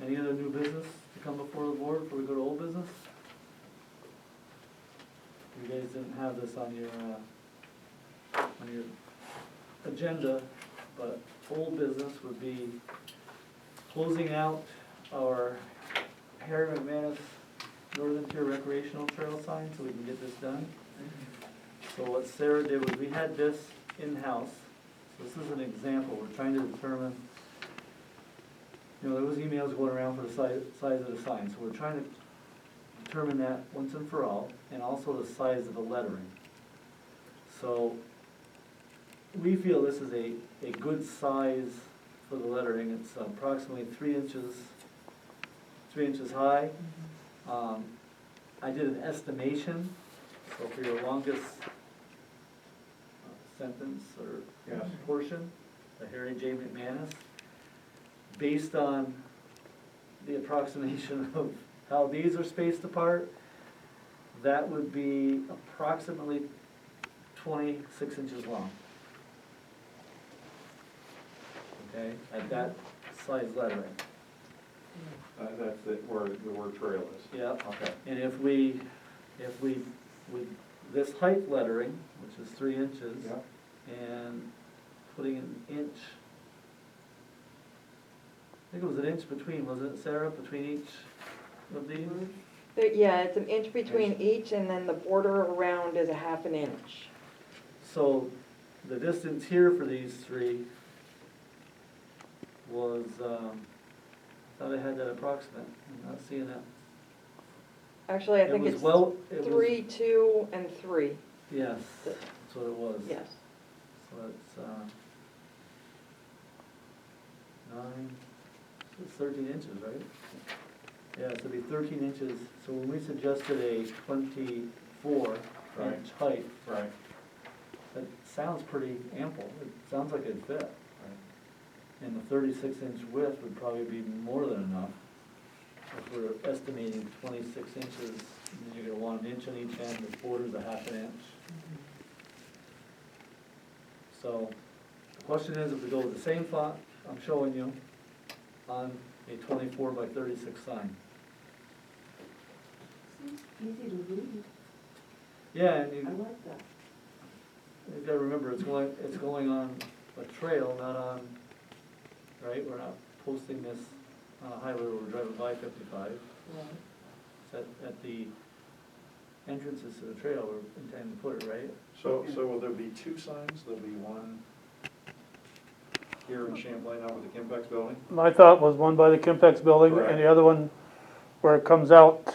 Any other new business to come before the board before we go to old business? You guys didn't have this on your agenda, but old business would be closing out our Harry McManus Northern Tier recreational trail sign so we can get this done. So what Sarah did was we had this in-house. So this is an example. We're trying to determine, there was emails going around for the size of the sign. So we're trying to determine that once and for all, and also the size of the lettering. So we feel this is a good size for the lettering. It's approximately 3 inches high. I did an estimation, so for your longest sentence or Yes. portion, the Harry J. McManus, based on the approximation of how these are spaced apart, that would be approximately 26 inches long. Okay, at that size lettering. That's it, where the word trail is. Yeah. Okay. And if we, with this height lettering, which is 3 inches, Yeah. and putting an inch, I think it was an inch between, wasn't it, Sarah, between each of these? Yeah, it's an inch between each, and then the border around is a half an inch. So the distance here for these three was, I thought I had that approximate, I'm not seeing that. Actually, I It think was it's well- it was- 3, 2, and 3. Yes, that's what it was. Yes. So it's, 9, so it's 13 inches, right? Yeah, so it'd be 13 inches, so when we suggested a 24 Right. inch height, Right. that sounds pretty ample, it sounds like it'd fit. And the 36-inch width would probably be more than enough. If we're estimating 26 inches, then you're gonna want an inch on each end, the border's a half an inch. So, the question is, if we go with the same font I'm showing you on a 24 by 36 sign. Easy to read. Yeah, and I you, like that. you've gotta remember, it's going on a trail, not on, right? We're not posting this on a highway where we're driving by 55. It's at the entrances to the trail we're intending to put it, right? So will there be 2 signs? There'll be one here in Champlain out with the Kimpex building? My thought was one by the Kimpex building Correct. and the other one where it comes out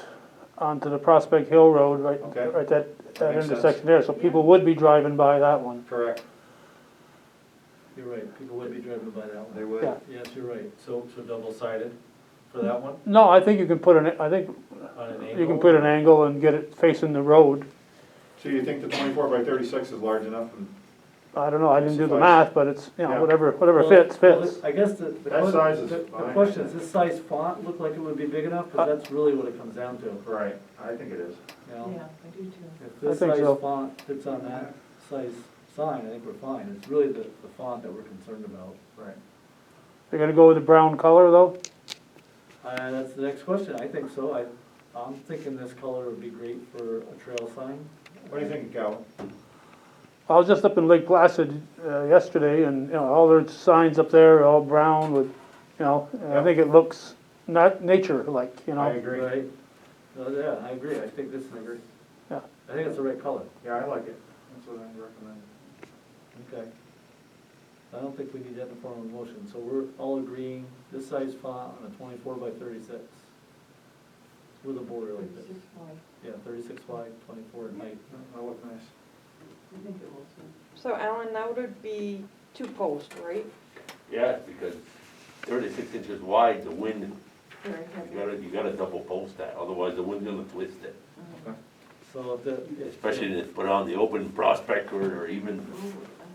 onto the Prospect Hill Road, right, Okay. right that Makes sense. intersection there. So people would be driving by that one. Correct. You're right, people would be driving by that one. They would? Yeah. Yes, you're right. So double-sided for that one, No, I think you can put I think on an angle? you can put an angle and get it facing the road. So you think the 24 by 36 is large enough? And I don't know, I didn't do the Suffice. math, but it's, Yeah. whatever Well, fits. well, I guess the That size is the fine. question is, this size font look like it would be big enough? Because that's really what it comes down to, Right, I think it is. you know? Yeah, I do too. If this I think size so. font fits on that size sign, I think we're fine. It's really the font that we're concerned about. Right. You're gonna go with the brown color though? That's the next question. I think so. I'm thinking this color would be great for a trail sign. What do you think, Calvin? I was just up in Lake Placid yesterday, and, all their signs up there are all brown with, and I think it looks not nature-like, I agree. Right? Yeah, I agree. I think this is, Yeah. I think it's the right color. Yeah, I like it. That's what I recommend. Okay. I don't think we need that in the form of a motion, so we're all agreeing, this size font on a 24x36. With a border like this. Yeah, 36 wide, 24 in height. That look nice. So Alan, that would be 2 posts, right? Yeah, because 36 inches wide, the wind, you gotta double post that, otherwise the wind's gonna twist it. So if Especially if it's put on the open prospect or even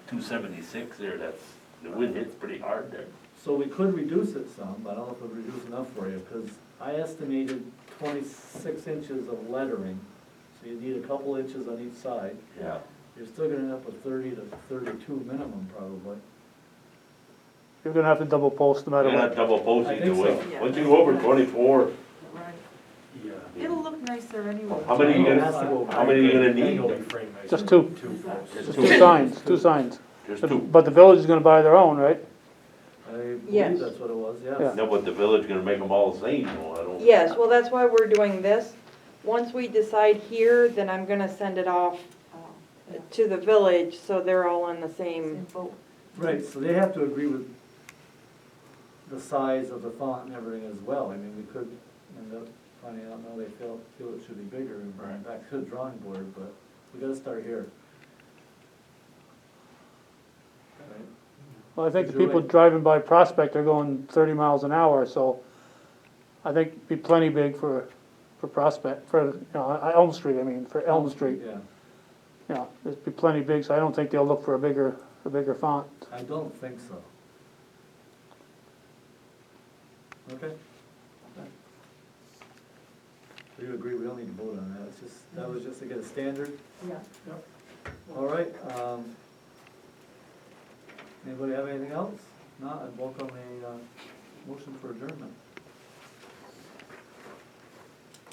276 there, the wind hits pretty hard there. So we could reduce it some, but I don't know if it would reduce enough for you, because I estimated 26 inches of lettering. So you need a couple inches on each side. Yeah. You're still gonna end up with 30 to 32 minimum probably. You're gonna have to double post no You're matter gonna what. have double post I either think way. so. Once you go over 24, Yeah. It'll look nicer anyway. how many you It has to gonna, go how many you gonna I think it'll be need? framed nice. Just 2. Two posts. Just Just two. 2 signs, 2 signs. Just two. But the village is gonna buy their own, right? I believe Yes. that's what it was, yes. Yeah. No, but the village gonna make them all the same, no, I don't. Yes, well, that's why we're doing this. Once we decide here, then I'm gonna send it off to the village, so they're all on the same. Right, so they have to agree with the size of the font and everything as well. I mean, we could end up finding out, no, they feel it should be bigger and bring it back to the drawing board, but we gotta start here. Right? Well, I think the You're people right. driving by Prospect are going 30 miles an hour, so I think it'd be plenty big for Prospect, for, Elm Street, I mean, for Elm Street. Yeah, You know, it'd be plenty big, so I don't think they'll look for a bigger font. I don't think so. Okay. So you agree, we don't need to vote on that, it's just, that was just to get a standard? Yeah. All right, anybody have anything else? Not, I'd welcome a motion for adjournment.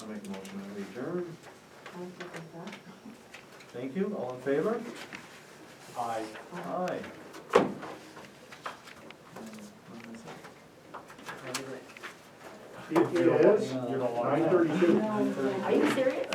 I'll make a motion that we adjourn. Thank you, all in favor? Aye. Aye. It is 9:32. Are you serious?